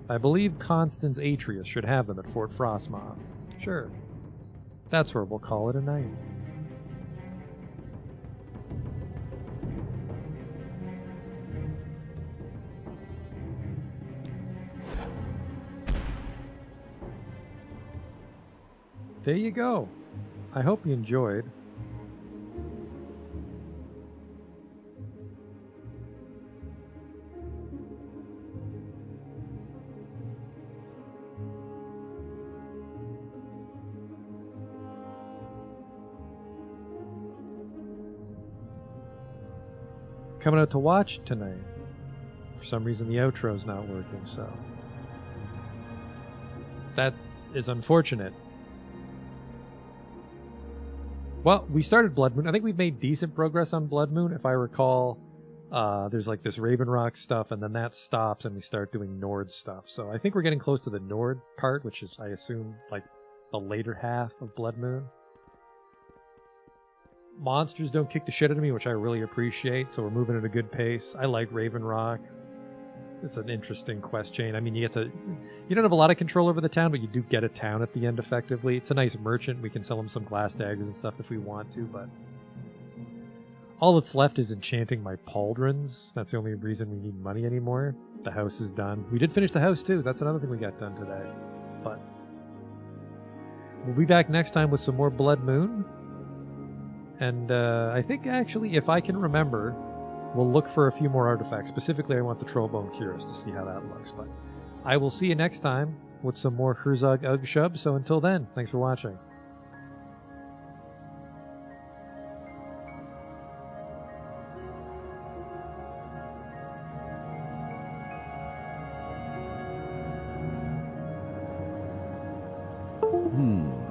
I believe Constans Atreus should have them at Fort Frostmoth. Sure. That's where we'll call it a night. There you go. I hope you enjoyed. Coming out to watch tonight. For some reason the outro's not working, so that is unfortunate. Well, we started Blood Moon. I think we've made decent progress on Blood Moon. If I recall, there's like this Raven Rock stuff, and then that stops, and we start doing Nord stuff. So I think we're getting close to the Nord part, which is, I assume, like the later half of Blood Moon. Monsters don't kick the shit out of me, which I really appreciate, so we're moving at a good pace. I like Raven Rock. It's an interesting quest chain. I mean, you don't have a lot of control over the town, but you do get a town at the end effectively. It's a nice merchant. We can sell him some glass daggers and stuff if we want to, but all that's left is enchanting my pauldrons. That's the only reason we need money anymore. The house is done. We did finish the house too. That's another thing we got done today. But we'll be back next time with some more Blood Moon. And I think actually, if I can remember, we'll look for a few more artifacts. Specifically, I want the Trollbone Cures to see how that looks. But I will see you next time with some more Herzog Ugg Shub. So until then, thanks for watching. Hmm.